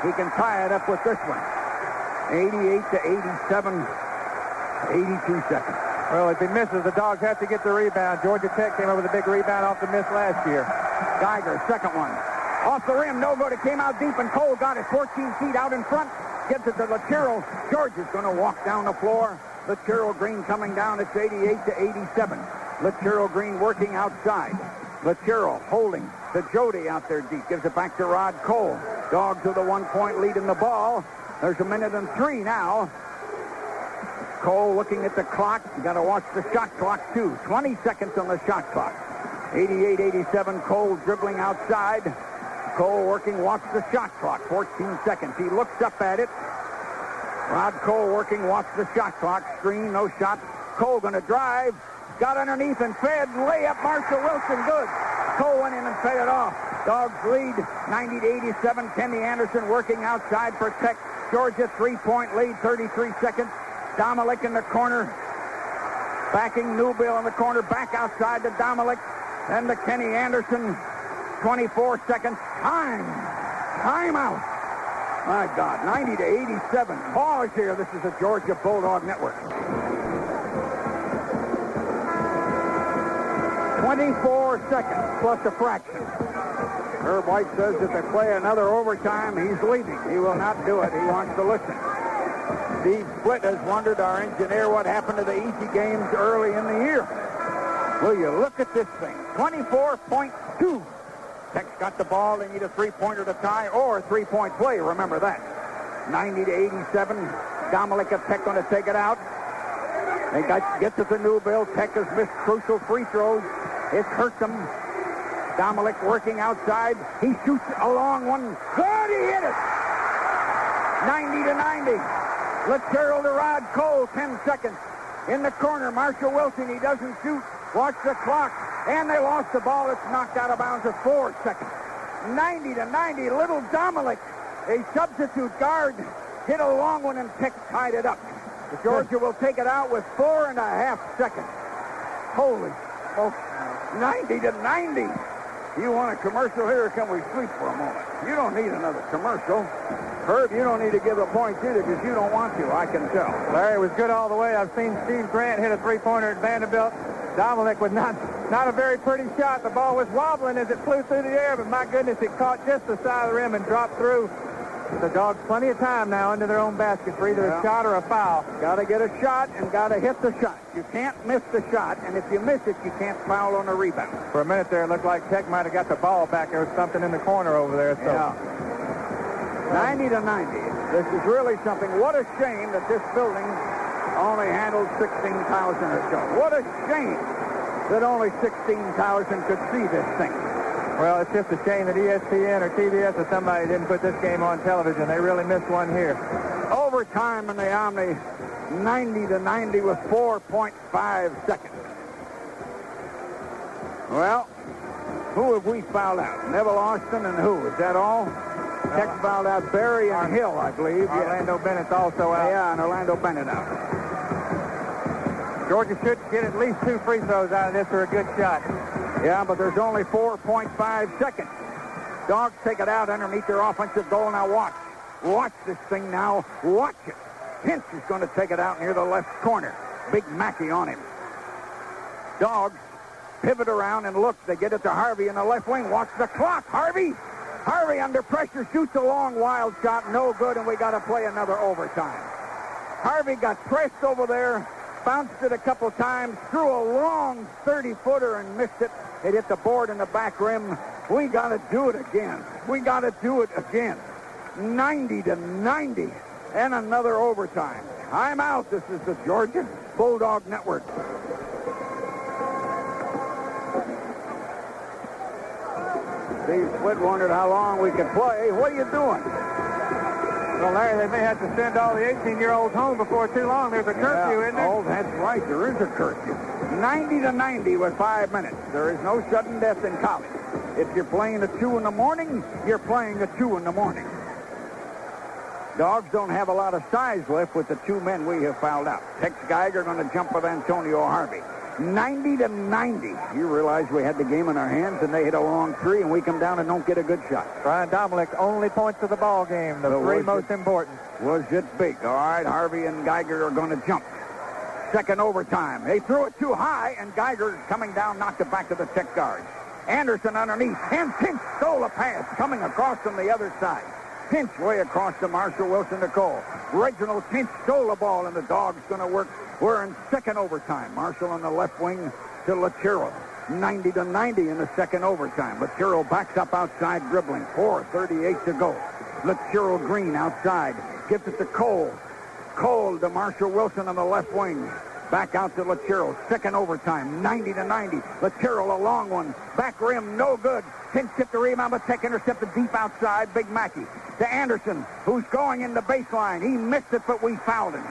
[SPEAKER 1] He can tie it up with this one. 88-87, 82 seconds.
[SPEAKER 2] Well, if he misses, the Dogs have to get the rebound. Georgia Tech came up with a big rebound off the miss last year.
[SPEAKER 1] Geiger, second one. Off the rim, no good. It came out deep, and Cole got it 14 feet out in front. Gives it to Lucero. Georgia's going to walk down the floor. Lucero Green coming down. It's 88-87. Lucero Green working outside. Lucero holding to Jody out there deep. Gives it back to Rod Cole. Dogs with a 1-point lead in the ball. There's 1 minute and 3 now. Cole looking at the clock. You got to watch the shot clock, too. 20 seconds on the shot clock. 88-87. Cole dribbling outside. Cole working, watch the shot clock. 14 seconds. He looks up at it. Rod Cole working, watch the shot clock. Screen, no shot. Cole going to drive. Got underneath and fed. Layup, Marshall Wilson, good. Cole went in and fed it off. Dogs lead 90-87. Kenny Anderson working outside for Tech. Georgia 3-point lead, 33 seconds. Domalik in the corner. Backing Newbill in the corner. Back outside to Domalik. Then to Kenny Anderson. 24 seconds. Time out. My God, 90-87. Pause here. This is the Georgia Bulldog Network. 24 seconds plus a fraction. Herb White says if they play another overtime, he's leaving. He will not do it. He wants to listen. Steve Splitt has wondered, our engineer, what happened to the easy games early in the year. Will you look at this thing? 24.2. Tech's got the ball. They need a 3-pointer to tie or a 3-point play. Remember that. 90-87. Domalik at Tech going to take it out. They gets it to Newbill. Tech has missed crucial free throws. It hurts them. Domalik working outside. He shoots a long one. Good, he hit it. 90-90. Lucero to Rod Cole, 10 seconds. In the corner, Marshall Wilson, he doesn't shoot. Watch the clock. And they lost the ball. It's knocked out of bounds at 4 seconds. 90-90. Little Domalik, a substitute guard, hit a long one and Tech tied it up. Georgia will take it out with 4.5 seconds. Holy smokes. 90-90. You want a commercial here, or can we sleep for a moment? You don't need another commercial. Herb, you don't need to give the points either because you don't want to. I can tell.
[SPEAKER 2] Larry was good all the way. I've seen Steve Grant hit a three-pointer at Vanderbilt. Dominic was not a very pretty shot. The ball was wobbling as it flew through the air, but my goodness, it caught just the side of the rim and dropped through. The Dogs plenty of time now into their own basket for either a shot or a foul.
[SPEAKER 1] Got to get a shot and got to hit the shot. You can't miss the shot, and if you miss it, you can't foul on a rebound.
[SPEAKER 2] For a minute there, it looked like Tech might have got the ball back. There was something in the corner over there. So.
[SPEAKER 1] Yeah. 90 to 90. This is really something. What a shame that this building only handled 16,000 or so. What a shame that only 16,000 could see this thing.
[SPEAKER 2] Well, it's just a shame that ESPN or TBS or somebody didn't put this game on television. They really missed one here.
[SPEAKER 1] Overtime in the Omni, 90 to 90 with 4.5 seconds. Well, who have we fouled out? Neville Austin and who? Is that all? Tech fouled out Barry and Hill, I believe.
[SPEAKER 2] Orlando Bennett's also out.
[SPEAKER 1] Yeah, and Orlando Bennett out.
[SPEAKER 2] Georgia should get at least 2 free throws out of this for a good shot.
[SPEAKER 1] Yeah, but there's only 4.5 seconds. Dogs take it out underneath their offensive goal. Now watch. Watch this thing now. Watch it. Pinch is going to take it out near the left corner. Big Mackey on him. Dogs pivot around and look. They get it to Harvey in the left wing. Watch the clock. Harvey under pressure shoots a long wild shot. No good, and we got to play another overtime. Harvey got pressed over there. Bounced it a couple times, threw a long 30-footer and missed it. It hit the board in the back rim. We got to do it again. We got to do it again. 90 to 90 and another overtime. I'm out. This is the Georgia Bulldog Network. Steve Split wondered how long we could play. What are you doing?
[SPEAKER 2] Well, Larry, they may have to send all the 18-year-olds home before too long. There's a curfew, isn't there?
[SPEAKER 1] Oh, that's right. There is a curfew. 90 to 90 with 5 minutes. There is no sudden death in college. If you're playing at 2 in the morning, you're playing at 2 in the morning. Dogs don't have a lot of size left with the 2 men we have fouled out. Tex Geiger going to jump with Antonio Harvey. 90 to 90. You realize we had the game in our hands, and they hit a long 3, and we come down and don't get a good shot.
[SPEAKER 2] Brian Dominic only points to the ball game, the 3 most important.
[SPEAKER 1] Was it big? All right, Harvey and Geiger are going to jump. Second overtime. They threw it too high, and Geiger coming down knocked it back to the Tech guard. Anderson underneath, and Pinch stole a pass coming across from the other side. Pinch way across to Marshall Wilson to Cole. Reginald Pinch stole the ball, and the Dogs going to work. We're in second overtime. Marshall on the left wing to Lachero. 90 to 90 in the second overtime. Lachero backs up outside dribbling. 4:38 to go. Lachero Green outside. Gives it to Cole. Cole to Marshall Wilson on the left wing. Back out to Lachero. Second overtime. 90 to 90. Lachero a long one. Back rim, no good. Pinch hit the rebound, but Tech intercepted deep outside. Big Mackey to Anderson, who's going in the baseline. He missed it, but we fouled him.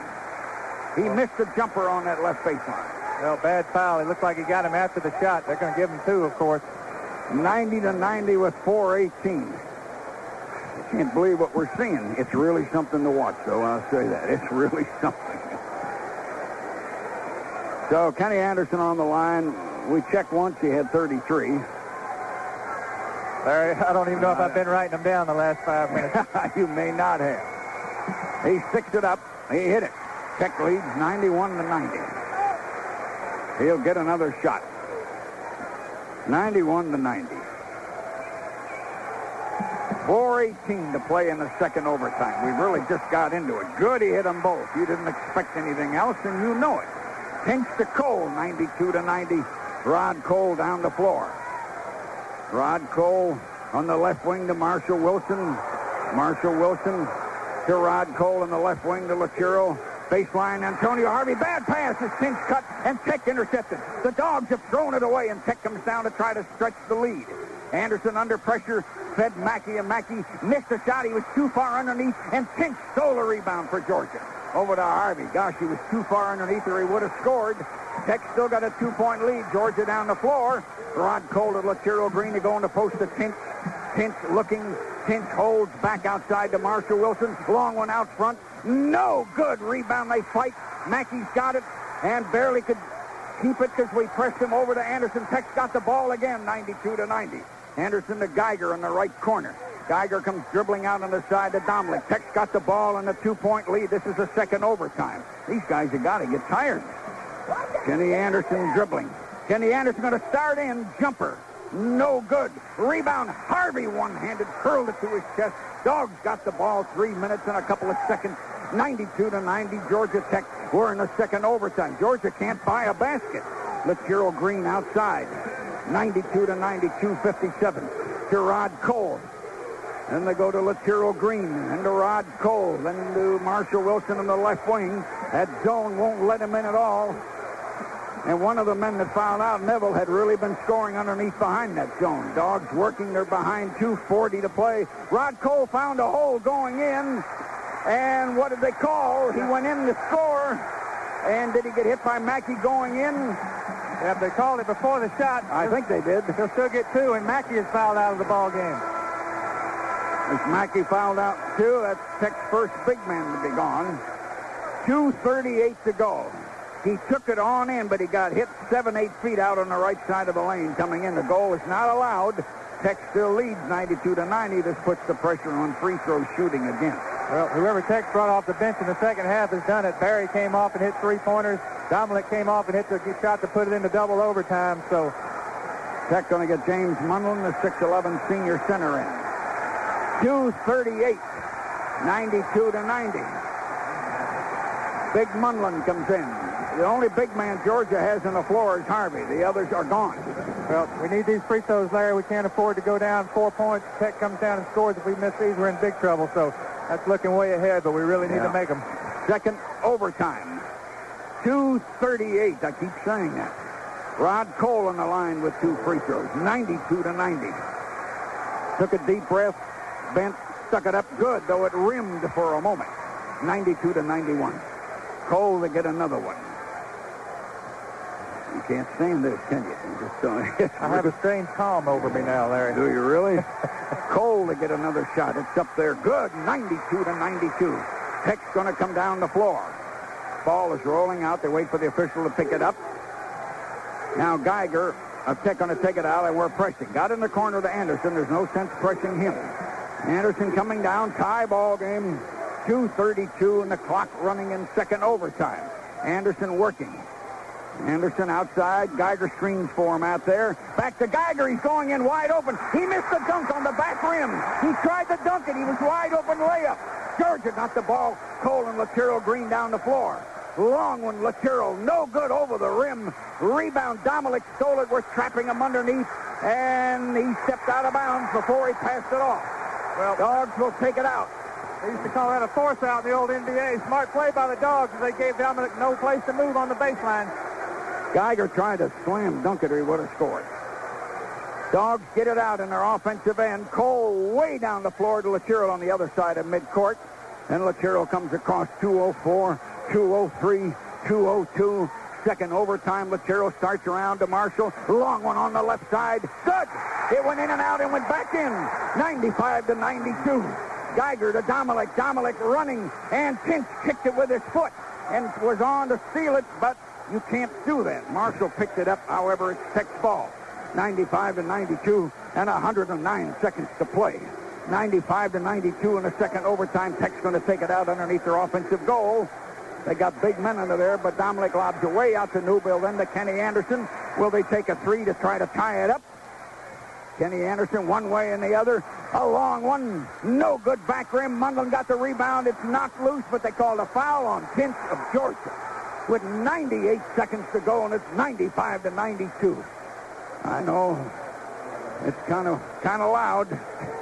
[SPEAKER 1] He missed the jumper on that left baseline.
[SPEAKER 2] Well, bad foul. It looked like he got him after the shot. They're going to give him 2, of course.
[SPEAKER 1] 90 to 90 with 4:18. I can't believe what we're seeing. It's really something to watch, though. I'll say that. It's really something. So Kenny Anderson on the line. We checked once. He had 33.
[SPEAKER 2] Larry, I don't even know if I've been writing them down the last 5 minutes.
[SPEAKER 1] You may not have. He sticks it up. He hit it. Tech leads 91 to 90. He'll get another shot. 91 to 90. 4:18 to play in the second overtime. We really just got into it. Good, he hit them both. You didn't expect anything else, and you know it. Pinch to Cole, 92 to 90. Rod Cole down the floor. Rod Cole on the left wing to Marshall Wilson. Marshall Wilson to Rod Cole on the left wing to Lachero. Baseline, Antonio Harvey. Bad pass. His Pinch cut, and Tech intercepted. The Dogs have thrown it away, and Tech comes down to try to stretch the lead. Anderson under pressure, fed Mackey, and Mackey missed a shot. He was too far underneath, and Pinch stole a rebound for Georgia. Over to Harvey. Gosh, he was too far underneath, or he would have scored. Tech still got a 2-point lead. Georgia down the floor. Rod Cole to Lachero Green to go in the post to Pinch. Pinch looking. Pinch holds back outside to Marshall Wilson. Long one out front. No good. Rebound. They fight. Mackey's got it and barely could keep it because we pressed him over to Anderson. Tech's got the ball again, 92 to 90. Anderson to Geiger in the right corner. Geiger comes dribbling out on the side to Domlich. Tech's got the ball and a 2-point lead. This is the second overtime. These guys have got to get tired. Kenny Anderson dribbling. Kenny Anderson going to start in. Jumper. No good. Rebound. Harvey one-handed curled it to his chest. Dogs got the ball 3 minutes and a couple of seconds. 92-90. Georgia Tech. We're in the second overtime. Georgia can't buy a basket. Lachero Green outside. 92-92. 57. To Rod Cole. Then they go to Lachero Green and to Rod Cole. Then to Marshall Wilson in the left wing. That zone won't let him in at all. And one of the men that fouled out, Neville, had really been scoring underneath behind that zone. Dogs working. They're behind 2:40 to play. Rod Cole found a hole going in. And what did they call? He went in to score. And did he get hit by Mackey going in?
[SPEAKER 2] Yeah, they called it before the shot.
[SPEAKER 1] I think they did.
[SPEAKER 2] He'll still get 2, and Mackey is fouled out of the ball game.
[SPEAKER 1] As Mackey fouled out 2, that's Tech's first big man to be gone. 2:38 to go. He took it on in, but he got hit 7-8 feet out on the right side of the lane coming in. The goal is not allowed. Tech still leads 92-90. This puts the pressure on free throw shooting again.
[SPEAKER 2] Well, whoever Tech brought off the bench in the second half has done it. Barry came off and hit 3-pointers. Domlich came off and hit the shot to put it into double overtime. So
[SPEAKER 1] Tech going to get James Munlin, the 6'11 senior center in. 2:38, 92-90. Big Munlin comes in. The only big man Georgia has on the floor is Harvey. The others are gone.
[SPEAKER 2] Well, we need these free throws, Larry. We can't afford to go down 4 points. Tech comes down and scores. If we miss these, we're in big trouble. So that's looking way ahead, but we really need to make them.
[SPEAKER 1] Second overtime. 2:38. I keep saying that. Rod Cole on the line with 2 free throws. 92-90. Took a deep breath, bent, stuck it up good, though it rimmed for a moment. 92-91. Cole to get another one. You can't stand this, can you? You just don't.
[SPEAKER 2] I have a strange calm over me now, Larry.
[SPEAKER 1] Do you really? Cole to get another shot. It's up there. Good. 92-92. Tech's going to come down the floor. Ball is rolling out. They wait for the official to pick it up. Now Geiger of Tech going to take it out, and we're pressing. Got in the corner to Anderson. There's no sense pressing him. Anderson coming down. Tie ball game. 2:32 and the clock running in second overtime. Anderson working. Anderson outside. Geiger screens for him out there. Back to Geiger. He's going in wide open. He missed the dunk on the back rim. He tried to dunk it. He was wide open layup. Georgia got the ball. Cole and Lachero Green down the floor. Long one, Lachero. No good over the rim. Rebound. Domlich stole it. We're trapping him underneath. And he stepped out of bounds before he passed it off. Well, Dogs will take it out.
[SPEAKER 2] They used to call that a force out in the old NBA. Smart play by the Dogs as they gave Domlich no place to move on the baseline.
[SPEAKER 1] Geiger tried to slam dunk it or he would have scored. Dogs get it out in their offensive end. Cole way down the floor to Lachero on the other side of midcourt. And Lachero comes across 2:04, 2:03, 2:02. Second overtime. Lachero starts around to Marshall. Long one on the left side. Good. It went in and out and went back in. 95-92. Geiger to Domlich. Domlich running and Pinch kicked it with his foot and was on to steal it, but you can't do that. Marshall picked it up. However, it's Tech's ball. 95-92 and 109 seconds to play. 95-92 in the second overtime. Tech's going to take it out underneath their offensive goal. They got big men under there, but Domlich lobs away out to Newbill, then to Kenny Anderson. Will they take a 3 to try to tie it up? Kenny Anderson one way and the other. A long one. No good back rim. Munlin got the rebound. It's knocked loose, but they called a foul on Pinch of Georgia with 98 seconds to go, and it's 95-92. I know it's kind of loud.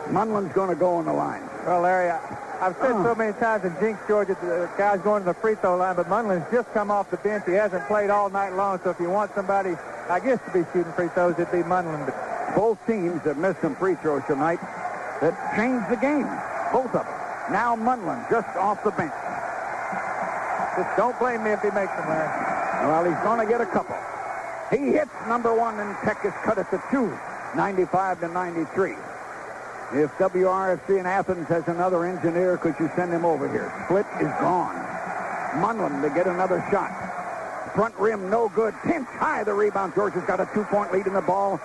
[SPEAKER 1] Munlin's going to go on the line.
[SPEAKER 2] Well, Larry, I've said so many times in Jinx, Georgia, the guy's going to the free throw line, but Munlin's just come off the bench. He hasn't played all night long, so if you want somebody, I guess, to be shooting free throws, it'd be Munlin. But
[SPEAKER 1] both teams have missed some free throws tonight that changed the game. Both of them. Now Munlin just off the bench.
[SPEAKER 2] Just don't blame me if he makes them, Larry.
[SPEAKER 1] Well, he's going to get a couple. He hits number 1, and Tech has cut it to 2, 95-93. If WRFC in Athens has another engineer, could you send him over here? Split is gone. Munlin to get another shot. Front rim, no good. Pinch high the rebound. Georgia's got a 2-point lead in the ball.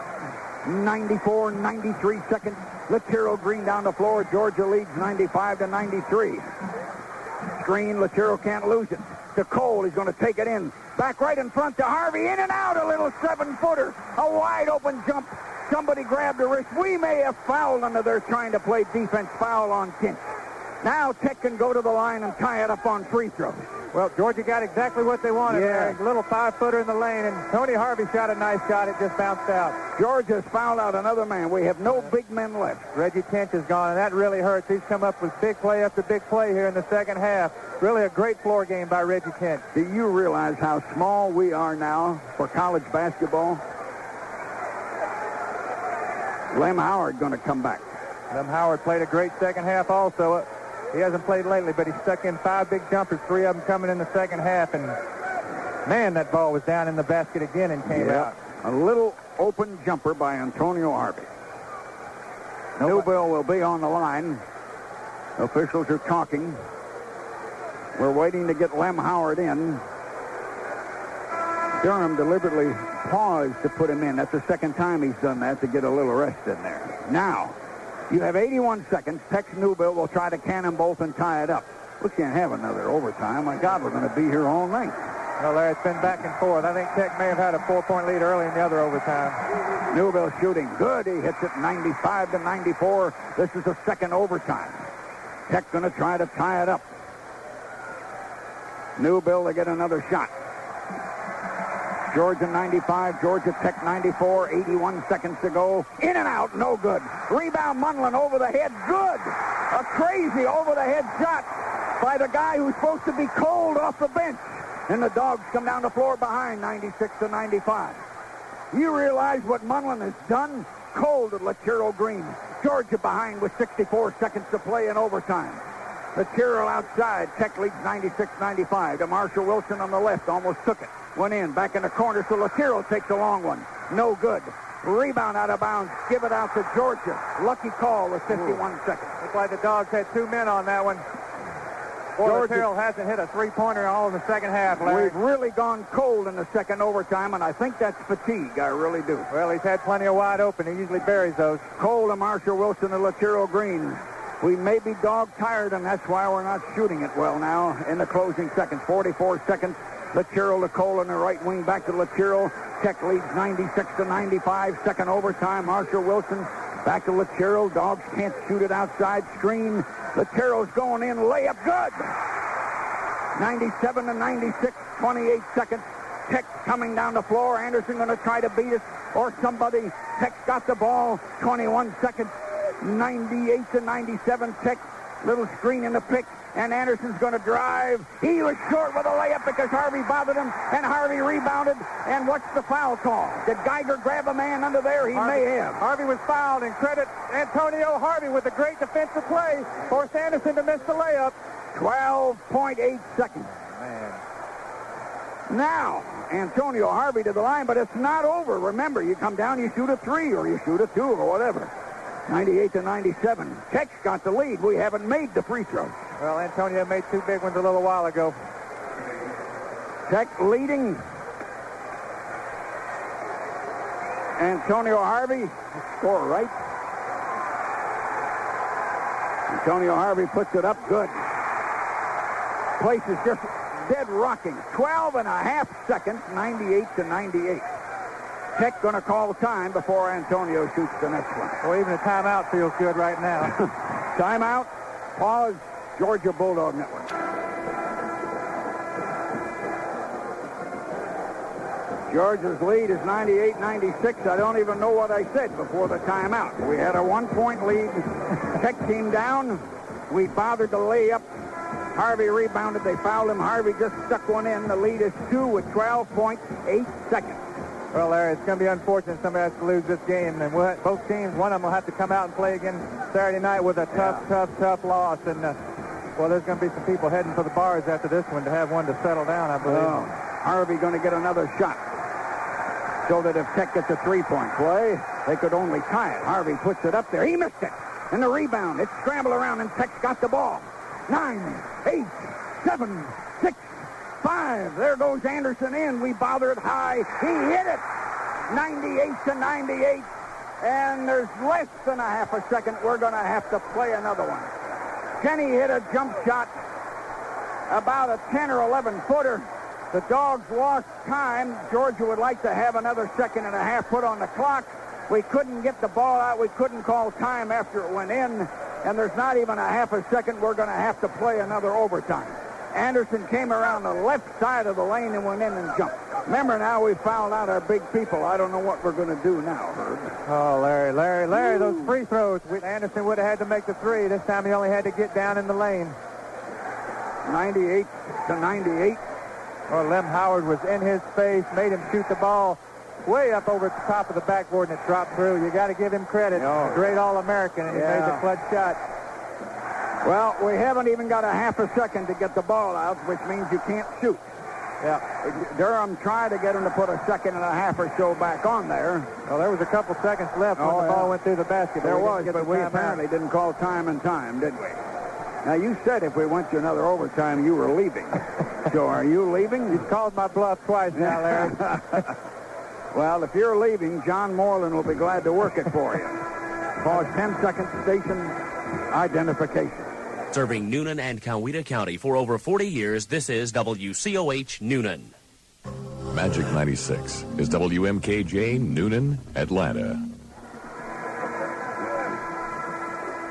[SPEAKER 1] 94-93 seconds. Lachero Green down the floor. Georgia leads 95-93. Screen, Lachero can't lose it. To Cole, he's going to take it in. Back right in front to Harvey. In and out, a little 7-footer. A wide open jump. Somebody grabbed the wrist. We may have fouled under there trying to play defense. Foul on Kinch. Now Tech can go to the line and tie it up on free throws.
[SPEAKER 2] Well, Georgia got exactly what they wanted there.
[SPEAKER 1] Yeah.
[SPEAKER 2] A little 5-footer in the lane, and Tony Harvey shot a nice shot. It just bounced out.
[SPEAKER 1] Georgia's fouled out another man. We have no big men left.
[SPEAKER 2] Reggie Kinch is gone, and that really hurts. He's come up with big play after big play here in the second half. Really a great floor game by Reggie Kinch.
[SPEAKER 1] Do you realize how small we are now for college basketball? Lem Howard going to come back.
[SPEAKER 2] Lem Howard played a great second half also. He hasn't played lately, but he stuck in 5 big jumpers, 3 of them coming in the second half. And, man, that ball was down in the basket again and came out.
[SPEAKER 1] A little open jumper by Antonio Harvey. Newbill will be on the line. Officials are talking. We're waiting to get Lem Howard in. Durham deliberately paused to put him in. That's the second time he's done that to get a little rest in there. Now, you have 81 seconds. Tex Newbill will try to can them both and tie it up. We can't have another overtime. My God, we're going to be here all night.
[SPEAKER 2] Well, Larry, it's been back and forth. I think Tech may have had a 4-point lead early in the other overtime.
[SPEAKER 1] Newbill shooting good. He hits it 95-94. This is the second overtime. Tech going to try to tie it up. Newbill to get another shot. Georgia 95, Georgia Tech 94, 81 seconds to go. In and out, no good. Rebound, Munlin over the head, good. A crazy over-the-head shot by the guy who's supposed to be cold off the bench. And the Dogs come down the floor behind 96-95. You realize what Munlin has done? Cold at Lachero Green. Georgia behind with 64 seconds to play in overtime. Lachero outside. Tech leads 96-95. To Marshall Wilson on the left. Almost took it. Went in. Back in the corner. So Lachero takes a long one. No good. Rebound out of bounds. Give it out to Georgia. Lucky call with 51 seconds.
[SPEAKER 2] Looks like the Dogs had 2 men on that one. Lachero hasn't hit a three-pointer all in the second half, Larry.
[SPEAKER 1] We've really gone cold in the second overtime, and I think that's fatigue. I really do.
[SPEAKER 2] Well, he's had plenty of wide open. He usually buries those.
[SPEAKER 1] Cole to Marshall Wilson to Lachero Green. We may be dog-tired, and that's why we're not shooting it well now in the closing seconds. 44 seconds. Lachero to Cole in the right wing. Back to Lachero. Tech leads 96-95. Second overtime. Marshall Wilson back to Lachero. Dogs can't shoot it outside. Screen. Lachero's going in. Layup good. 97-96. 28 seconds. Tech coming down the floor. Anderson going to try to beat us or somebody. Tech's got the ball. 21 seconds. 98-97. Tech. Little screen in the pick. And Anderson's going to drive. He was short with a layup because Harvey bothered him, and Harvey rebounded. And what's the foul call? Did Geiger grab a man under there? He may have.
[SPEAKER 2] Harvey was fouled, and credit Antonio Harvey with a great defensive play. Forced Anderson to miss the layup.
[SPEAKER 1] 12.8 seconds.
[SPEAKER 2] Man.
[SPEAKER 1] Now, Antonio Harvey to the line, but it's not over. Remember, you come down, you shoot a 3 or you shoot a 2 or whatever. 98-97. Tech's got the lead. We haven't made the free throws.
[SPEAKER 2] Well, Antonio made 2 big ones a little while ago.
[SPEAKER 1] Tech leading. Antonio Harvey, score right. Antonio Harvey puts it up good. Place is just dead rocking. 12 and a half seconds, 98-98. Tech going to call time before Antonio shoots the next one.
[SPEAKER 2] Well, even a timeout feels good right now.
[SPEAKER 1] Timeout. Pause. Georgia Bulldog Network. Georgia's lead is 98-96. I don't even know what I said before the timeout. We had a 1-point lead. Tech came down. We bothered to lay up. Harvey rebounded. They fouled him. Harvey just stuck one in. The lead is 2 with 12.8 seconds.
[SPEAKER 2] Well, Larry, it's going to be unfortunate somebody has to lose this game. And both teams, one of them will have to come out and play again Saturday night with a tough loss. And, well, there's going to be some people heading for the bars after this one to have one to settle down, I believe.
[SPEAKER 1] Oh, Harvey going to get another shot. So that if Tech gets a 3-point play, they could only tie it. Harvey puts it up there. He missed it. And the rebound. It's scrambled around, and Tech's got the ball. 9, 8, 7, 6, 5. There goes Anderson in. We bother it high. He hit it. 98-98. And there's less than a half a second. We're going to have to play another one. Kenny hit a jump shot about a 10 or 11 footer. The Dogs lost time. Georgia would like to have another second and a half put on the clock. We couldn't get the ball out. We couldn't call time after it went in. And there's not even a half a second. We're going to have to play another overtime. Anderson came around the left side of the lane and went in and jumped. Remember, now we fouled out our big people. I don't know what we're going to do now, Herb.
[SPEAKER 2] Oh, Larry, those free throws. Anderson would have had to make the three. This time he only had to get down in the lane.
[SPEAKER 1] 98-98.
[SPEAKER 2] Well, Lem Howard was in his face, made him shoot the ball way up over the top of the backboard, and it dropped through. You got to give him credit.
[SPEAKER 1] Oh,
[SPEAKER 2] great All-American, and he made the clutch shot.
[SPEAKER 1] Well, we haven't even got a half a second to get the ball out, which means you can't shoot.
[SPEAKER 2] Yeah.
[SPEAKER 1] Durham tried to get him to put a second and a half or so back on there.
[SPEAKER 2] Well, there was a couple seconds left when the ball went through the basket.
[SPEAKER 1] There was, but we apparently didn't call time and time, did we? Now, you said if we went to another overtime, you were leaving. So are you leaving?
[SPEAKER 2] You've called my bluff twice now, Larry.
[SPEAKER 1] Well, if you're leaving, John Moreland will be glad to work it for you. Pause 10-second station identification.
[SPEAKER 3] Serving Noonan and Coweta County for over 40 years, this is WCOH Noonan.
[SPEAKER 4] Magic 96 is WMKJ Noonan, Atlanta.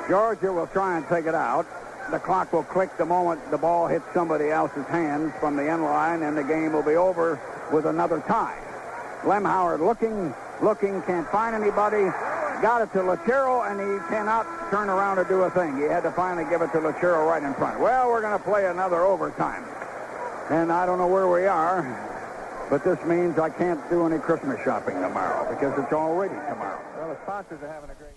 [SPEAKER 1] Georgia will try and take it out. The clock will click the moment the ball hits somebody else's hands from the end line, and the game will be over with another tie. Lem Howard looking, can't find anybody. Got it to Lucero, and he cannot turn around or do a thing. He had to finally give it to Lucero right in front. Well, we're going to play another overtime. And I don't know where we are, but this means I can't do any Christmas shopping tomorrow because it's already tomorrow.
[SPEAKER 2] Well, the sponsors are having a great...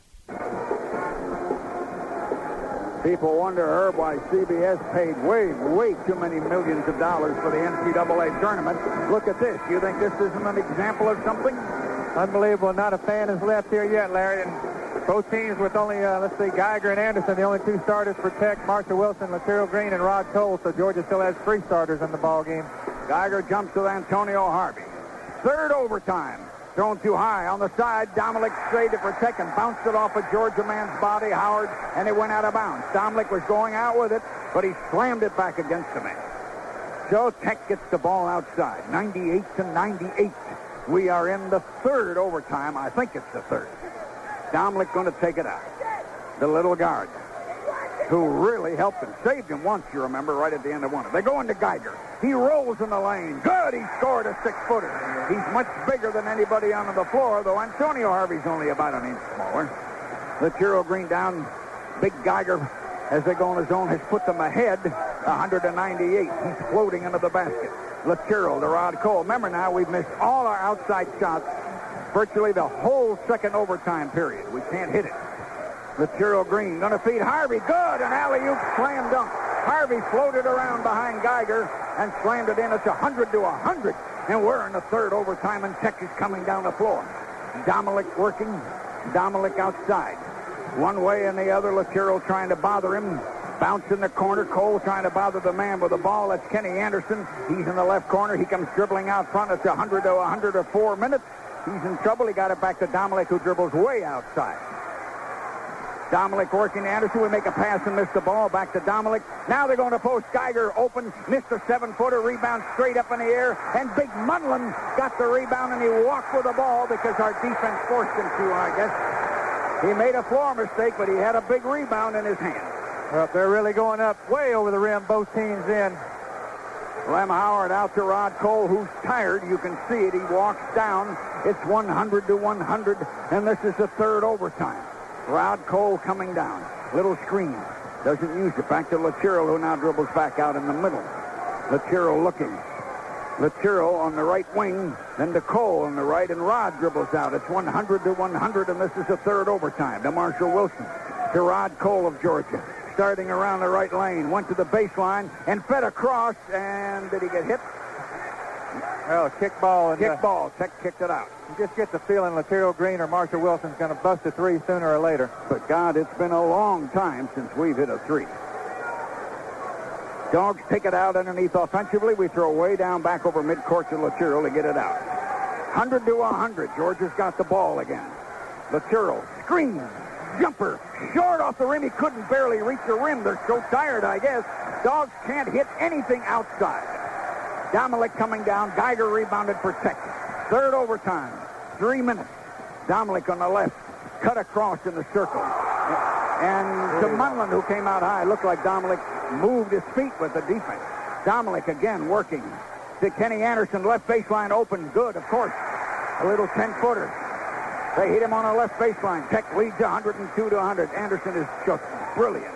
[SPEAKER 1] People wonder, Herb, why CBS paid way too many millions of dollars for the NCAA tournament. Look at this. You think this isn't an example of something?
[SPEAKER 2] Unbelievable. Not a fan has left here yet, Larry. And both teams with only, Geiger and Anderson, the only two starters for Tech, Marshall Wilson, Laterro Green, and Rod Cole. So Georgia still has three starters in the ball game.
[SPEAKER 1] Geiger jumps with Antonio Harvey. Third overtime. Thrown too high on the side. Dominic saved it for Tech and bounced it off a Georgia man's body, Howard, and it went out of bounds. Dominic was going out with it, but he slammed it back against the man. So Tech gets the ball outside, 98-98. We are in the third overtime. I think it's the third. Dominic going to take it out. The little guard, who really helped him, saved him once, you remember, right at the end of one. They go into Geiger. He rolls in the lane. Good, he scored a 6-footer. He's much bigger than anybody on the floor, though Antonio Harvey's only about an inch smaller. Laterro Green down. Big Geiger, as they go on his own, has put them ahead, 198. He's floating into the basket. Laterro to Rod Cole. Remember now, we've missed all our outside shots virtually the whole second overtime period. We can't hit it. Laterro Green going to feed Harvey. Good, an alley-oop slam dunk. Harvey floated around behind Geiger and slammed it in. It's 100-100, and we're in the third overtime, and Tech is coming down the floor. Dominic working. Dominic outside. One way and the other. Laterro trying to bother him. Bounce in the corner. Cole trying to bother the man with the ball. That's Kenny Anderson. He's in the left corner. He comes dribbling out front. It's 104 minutes. He's in trouble. He got it back to Dominic, who dribbles way outside. Dominic working to Anderson. We make a pass and miss the ball. Back to Dominic. Now they're going to post. Geiger open. Missed a 7-footer. Rebound straight up in the air. And Big Munlin got the rebound, and he walked with the ball because our defense forced him to, I guess. He made a floor mistake, but he had a big rebound in his hand.
[SPEAKER 2] Well, they're really going up way over the rim, both teams in.
[SPEAKER 1] Lem Howard out to Rod Cole, who's tired. You can see it. He walks down. It's 100-100, and this is the third overtime. Rod Cole coming down. Little screen. Doesn't use it. Back to Laterro, who now dribbles back out in the middle. Laterro looking. Laterro on the right wing, then to Cole on the right, and Rod dribbles out. It's 100-100, and this is the third overtime. To Marshall Wilson. To Rod Cole of Georgia. Starting around the right lane. Went to the baseline and fed across, and did he get hit?
[SPEAKER 2] Well, kick ball.
[SPEAKER 1] Kick ball. Tech kicked it out.
[SPEAKER 2] You just get the feeling Laterro Green or Marshall Wilson's going to bust a three sooner or later.
[SPEAKER 1] But, God, it's been a long time since we've hit a three. Dogs take it out underneath offensively. We throw way down back over midcourt to Laterro to get it out. 100-100. Georgia's got the ball again. Lucero screens, jumper, short off the rim. He couldn't barely reach the rim. They're so tired, I guess. Dogs can't hit anything outside. Domalik coming down. Geiger rebounded for Tech. Third overtime. 3 minutes. Domalik on the left. Cut across in the circle. And to Munson, who came out high, looked like Domalik moved his feet with the defense. Domalik again working. To Kenny Anderson, left baseline open. Good, of course. A little 10-footer. They hit him on the left baseline. Tech leads 102 to 100. Anderson is just brilliant.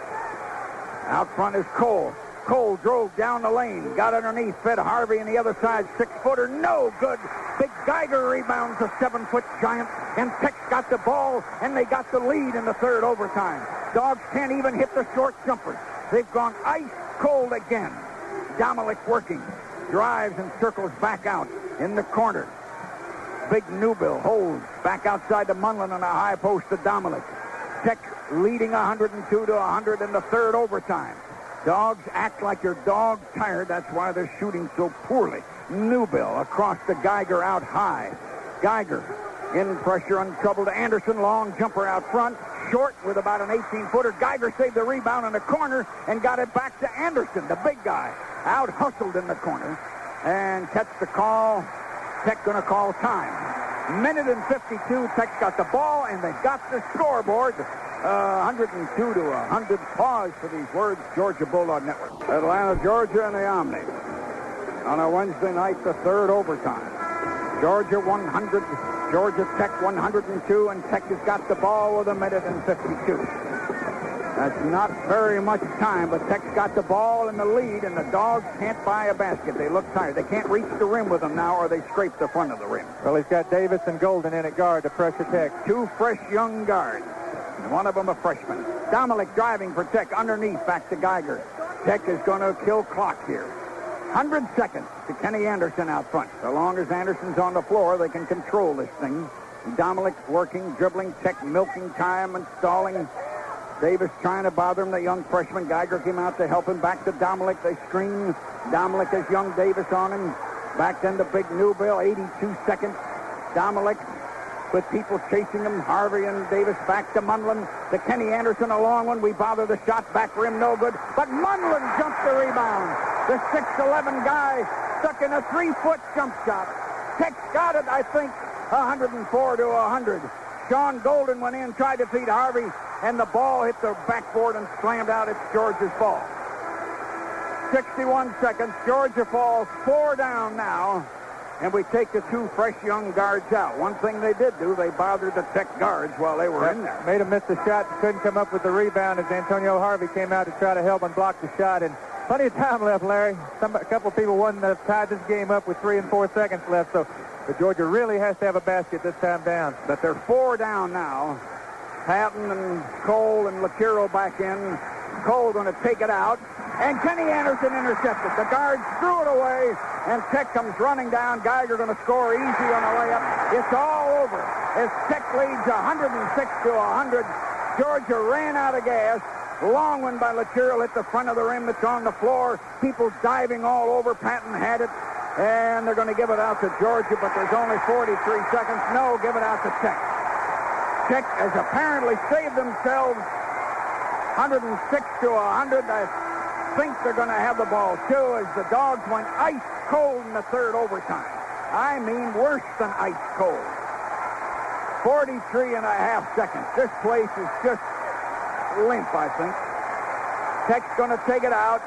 [SPEAKER 1] Out front is Cole. Cole drove down the lane, got underneath, fed Harvey on the other side, 6-footer, no good. Big Geiger rebounds, a 7-foot giant, and Tech's got the ball, and they got the lead in the third overtime. Dogs can't even hit the short jumpers. They've gone ice cold again. Domalik working, drives and circles back out in the corner. Big Newbill holds back outside to Munson on a high post to Domalik. Tech leading 102 to 100 in the third overtime. Dogs act like you're dog tired. That's why they're shooting so poorly. Newbill across to Geiger out high. Geiger in pressure, untroubled. Anderson, long jumper out front. Short with about an 18-footer. Geiger saved the rebound in the corner and got it back to Anderson, the big guy. Out hustled in the corner and catch the call. Tech going to call time. Minute and 52. Tech's got the ball and they got the scoreboard. 102 to 100. Pause for these words. Georgia Bulldog Network. Atlanta, Georgia, and the Omni. On a Wednesday night, the third overtime. Georgia 100, Georgia Tech 102, and Tech has got the ball with a minute and 52. That's not very much time, but Tech's got the ball in the lead, and the Dogs can't buy a basket. They look tired. They can't reach the rim with them now, or they scrape the front of the rim.
[SPEAKER 2] Well, he's got Davis and Golden in at guard to pressure Tech.
[SPEAKER 1] Two fresh young guards. One of them a freshman. Domalik driving for Tech underneath back to Geiger. Tech is going to kill clock here. 100 seconds to Kenny Anderson out front. So long as Anderson's on the floor, they can control this thing. Domalik working, dribbling, Tech milking time and stalling. Davis trying to bother him, the young freshman. Geiger came out to help him back to Domalik. They screen. Domalik has young Davis on him. Back then to big Newbill, 82 seconds. Domalik with people chasing him. Harvey and Davis back to Munson. To Kenny Anderson, a long one. We bother the shot. Back rim, no good. But Munson jumped the rebound. The 6'11" guy stuck in a 3-foot jump shot. Tech's got it, I think, 104 to 100. Sean Golden went in, tried to feed Harvey, and the ball hit the backboard and slammed out. It's Georgia's ball. 61 seconds. Georgia falls 4 down now. And we take the two fresh young guards out. One thing they did do, they bothered the Tech guards while they were in there.
[SPEAKER 2] Made him miss the shot. Couldn't come up with the rebound as Antonio Harvey came out to try to help and block the shot. And plenty of time left, Larry. A couple of people wouldn't have tied this game up with 3 and 4 seconds left. So but Georgia really has to have a basket this time down.
[SPEAKER 1] But they're 4 down now. Patton and Cole and Lucero back in. Cole going to take it out. And Kenny Anderson intercepted. The guards threw it away, and Tech comes running down. Geiger going to score easy on the layup. It's all over as Tech leads 106 to 100. Georgia ran out of gas. Long one by Lucero at the front of the rim that's on the floor. People diving all over. Patton had it, and they're going to give it out to Georgia, but there's only 43 seconds. No, give it out to Tech. Tech has apparently saved themselves 106 to 100. I think they're going to have the ball, too, as the Dogs went ice cold in the third overtime. I mean, worse than ice cold. 43 and a half seconds. This place is just limp, I think. Tech's going to take it out.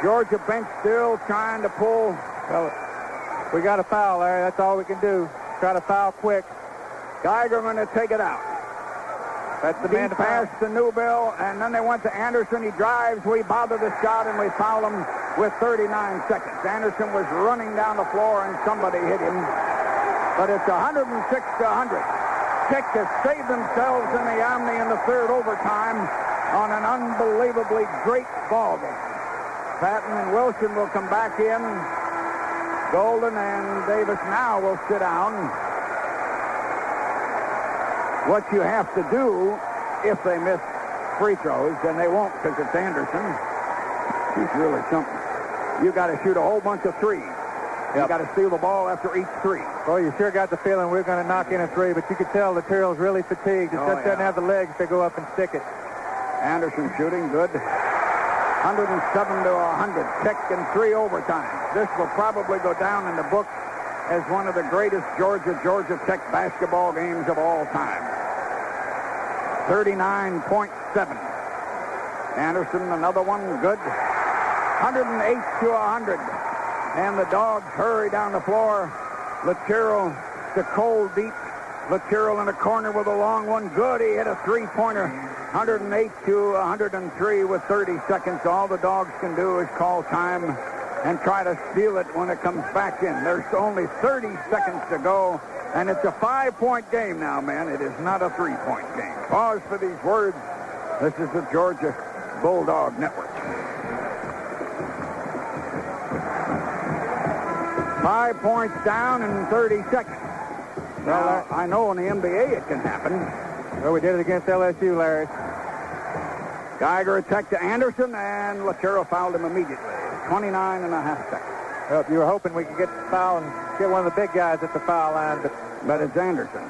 [SPEAKER 1] Georgia bench still trying to pull.
[SPEAKER 2] Well, we got a foul, Larry. That's all we can do. Try to foul quick.
[SPEAKER 1] Geiger going to take it out.
[SPEAKER 2] That's the man to
[SPEAKER 1] pass to Newbill, and then they went to Anderson. He drives. We bother the shot, and we foul him with 39 seconds. Anderson was running down the floor, and somebody hit him. But it's 106 to 100. Tech has saved themselves in the Omni in the third overtime on an unbelievably great ball game. Patton and Wilson will come back in. Golden and Davis now will sit down. What you have to do if they miss free throws, and they won't because it's Anderson. He's really something. You got to shoot a whole bunch of threes. You got to steal the ball after each three.
[SPEAKER 2] Well, you sure got the feeling we're going to knock in a three, but you could tell the Tyrrell's really fatigued. It just doesn't have the legs to go up and stick it.
[SPEAKER 1] Anderson shooting good. 107 to 100. Tech in 3 overtimes. This will probably go down in the book as one of the greatest Georgia Tech basketball games of all time. 39.7. Anderson, another one, good. 108 to 100. And the Dogs hurry down the floor. Lachero to Cole deep. Lachero in the corner with a long one. Good. He hit a three-pointer. 108 to 103 with 30 seconds. All the Dogs can do is call time and try to steal it when it comes back in. There's only 30 seconds to go, and it's a 5-point game now, man. It is not a 3-point game. Pause for these words. This is the Georgia Bulldog Network. 5 points down in 30 seconds. Now, I know in the NBA it can happen.
[SPEAKER 2] Well, we did it against LSU, Larry.
[SPEAKER 1] Geiger attacked to Anderson, and Lachero fouled him immediately. 29 and a half seconds.
[SPEAKER 2] Well, you were hoping we could get the foul and get one of the big guys at the foul line,
[SPEAKER 1] but it's Anderson,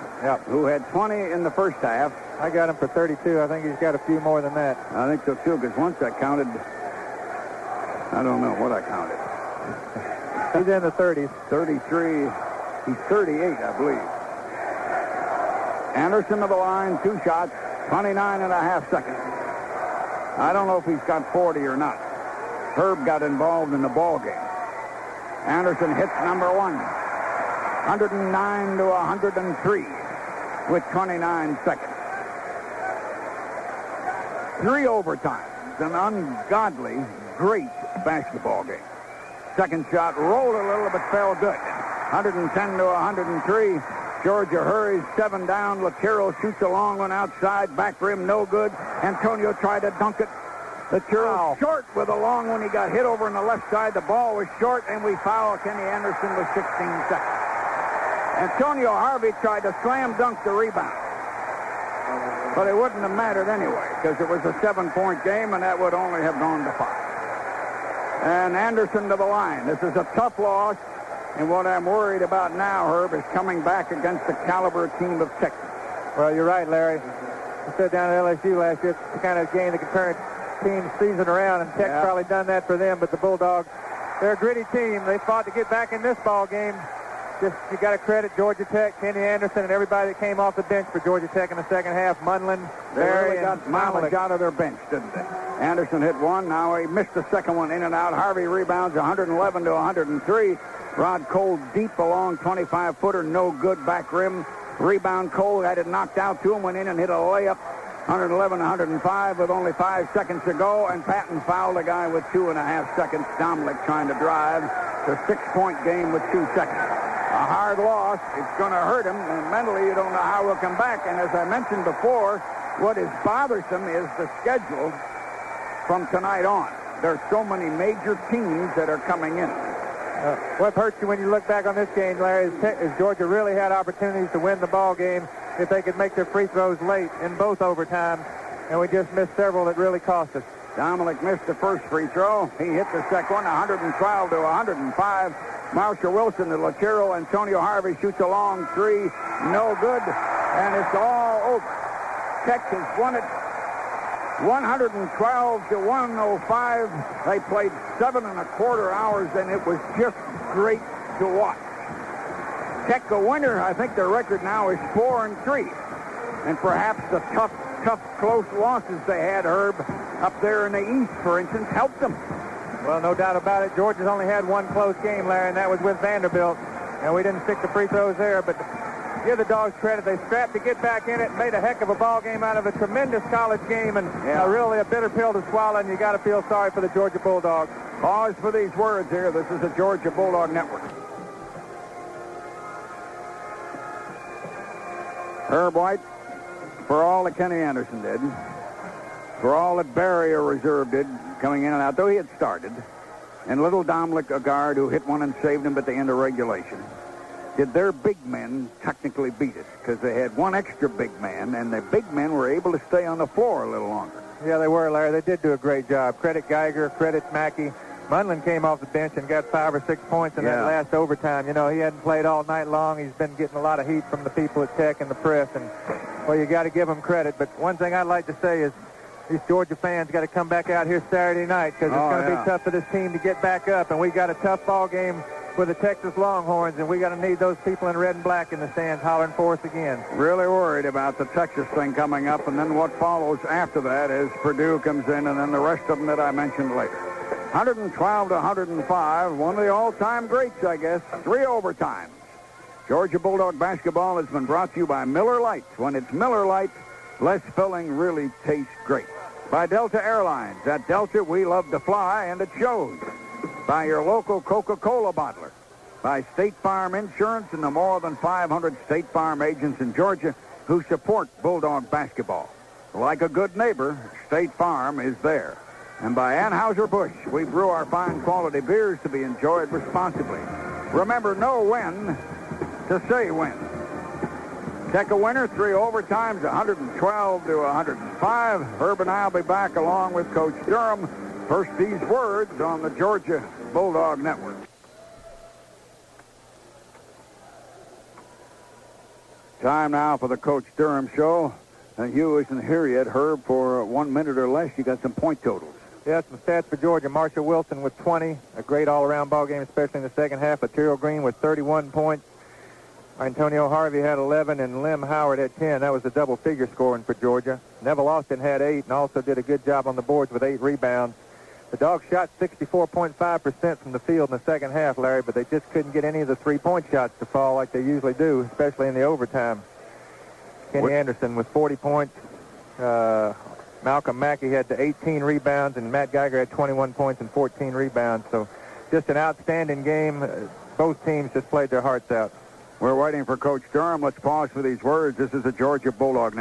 [SPEAKER 1] who had 20 in the first half.
[SPEAKER 2] I got him for 32. I think he's got a few more than that.
[SPEAKER 1] I think so, too, because once I counted, I don't know what I counted.
[SPEAKER 2] He's in the 30s.
[SPEAKER 1] 33. He's 38, I believe. Anderson to the line, 2 shots, 29 and a half seconds. I don't know if he's got 40 or not. Herb got involved in the ball game. Anderson hits number 1. 109 to 103 with 29 seconds. 3 overtimes. An ungodly, great basketball game. Second shot rolled a little but fell good. 110 to 103. Georgia hurries, 7 down. Lachero shoots a long one outside. Back rim, no good. Antonio tried to dunk it. Lachero short with a long one. He got hit over on the left side. The ball was short, and we foul Kenny Anderson with 16 seconds. Antonio Harvey tried to slam dunk the rebound. But it wouldn't have mattered anyway, because it was a 7-point game, and that would only have gone to 5. And Anderson to the line. This is a tough loss. And what I'm worried about now, Herb, is coming back against the caliber team of Texas.
[SPEAKER 2] Well, you're right, Larry. I said down at LSU last year, it's the kind of game that can turn a team's season around, and Tech's probably done that for them. But the Bulldogs, they're a gritty team. They fought to get back in this ball game. Just, you got to credit Georgia Tech, Kenny Anderson, and everybody that came off the bench for Georgia Tech in the second half. Munlin, Barry,
[SPEAKER 1] really got mileage out of their bench, didn't they? Anderson hit one. Now he missed the second one in and out. Harvey rebounds 111 to 103. Rod Cole deep along 25-footer, no good back rim. Rebound Cole had it knocked out to him, went in and hit a layup. 111-105 with only 5 seconds to go, and Patton fouled a guy with 2.5 seconds. Dominic trying to drive. It's a 6-point game with 2 seconds. A hard loss. It's going to hurt him, and mentally you don't know how he'll come back. And as I mentioned before, what is bothersome is the schedule from tonight on. There's so many major teams that are coming in.
[SPEAKER 2] What hurts you when you look back on this game, Larry, is Georgia really had opportunities to win the ball game if they could make their free throws late in both overtimes, and we just missed several that really cost us.
[SPEAKER 1] Dominic missed the first free throw. He hit the second one, 112 to 105. Marshall Wilson to Lachero. Antonio Harvey shoots a long 3. No good, and it's all over. Tech has won it 112 to 105. They played 7.25 hours, and it was just great to watch. Tech, a winner. I think their record now is 4-3. And perhaps the tough, close losses they had, Herb, up there in the East, for instance, helped them.
[SPEAKER 2] Well, no doubt about it. Georgia's only had one close game, Larry, and that was with Vanderbilt. And we didn't stick the free throws there, but give the Dogs credit. They scrapped to get back in it, made a heck of a ball game out of a tremendous college game, and really a bitter pill to swallow, and you got to feel sorry for the Georgia Bulldogs.
[SPEAKER 1] Pause for these words here. This is the Georgia Bulldog Network. Herb White, for all that Kenny Anderson did, for all that Barry, a reserve, did coming in and out, though he had started, and little Dominic, a guard who hit one and saved him at the end of regulation, did their big men technically beat us? Because they had one extra big man, and the big men were able to stay on the floor a little longer.
[SPEAKER 2] Yeah, they were, Larry. They did do a great job. Credit Geiger, credit Mackey. Munson came off the bench and got 5 or 6 points in that last overtime. You know, he hadn't played all night long. He's been getting a lot of heat from the people at Tech and the press, and, well, you got to give him credit. But one thing I'd like to say is these Georgia fans got to come back out here Saturday night because it's going to be tough for this team to get back up, and we got a tough ball game with the Texas Longhorns, and we got to need those people in red and black in the stands hollering for us again.
[SPEAKER 1] Really worried about the Texas thing coming up, and then what follows after that is Purdue comes in, and then the rest of them that I mentioned later. 112 to 105, one of the all-time greats, I guess. 3 overtimes. Georgia Bulldog basketball has been brought to you by Miller Lite. When it's Miller Lite, less filling really tastes great. By Delta Airlines. At Delta, we love to fly, and it shows. By your local Coca-Cola bottler. By State Farm Insurance and the more than 500 State Farm agents in Georgia who support Bulldog basketball. Like a good neighbor, State Farm is there. And by Anheuser-Busch, we brew our fine quality beers to be enjoyed responsibly. Remember, know when to say when. Tech a winner, 3 overtimes, 112 to 105. Herb and I will be back along with Coach Durham. First, these words on the Georgia Bulldog Network. Time now for the Coach Durham Show. Hugh isn't here yet. Herb, for 1 minute or less, you got some point totals.
[SPEAKER 2] Yeah, some stats for Georgia. Marshall Wilson with 20, a great all-around ball game, especially in the second half. Lateral Green with 31 points. Antonio Harvey had 11, and Lim Howard had 10. That was a double-figure scoring for Georgia. Neville Austin had 8 and also did a good job on the boards with 8 rebounds. The Dogs shot 64.5% from the field in the second half, Larry, but they just couldn't get any of the three-point shots to fall like they usually do, especially in the overtime. Kenny Anderson with 40 points. Malcolm Mackey had 18 rebounds, and Matt Geiger had 21 points and 14 rebounds. So just an outstanding game. Both teams just played their hearts out.
[SPEAKER 1] We're waiting for Coach Durham. Let's pause for these words. This is the Georgia Bulldog Network.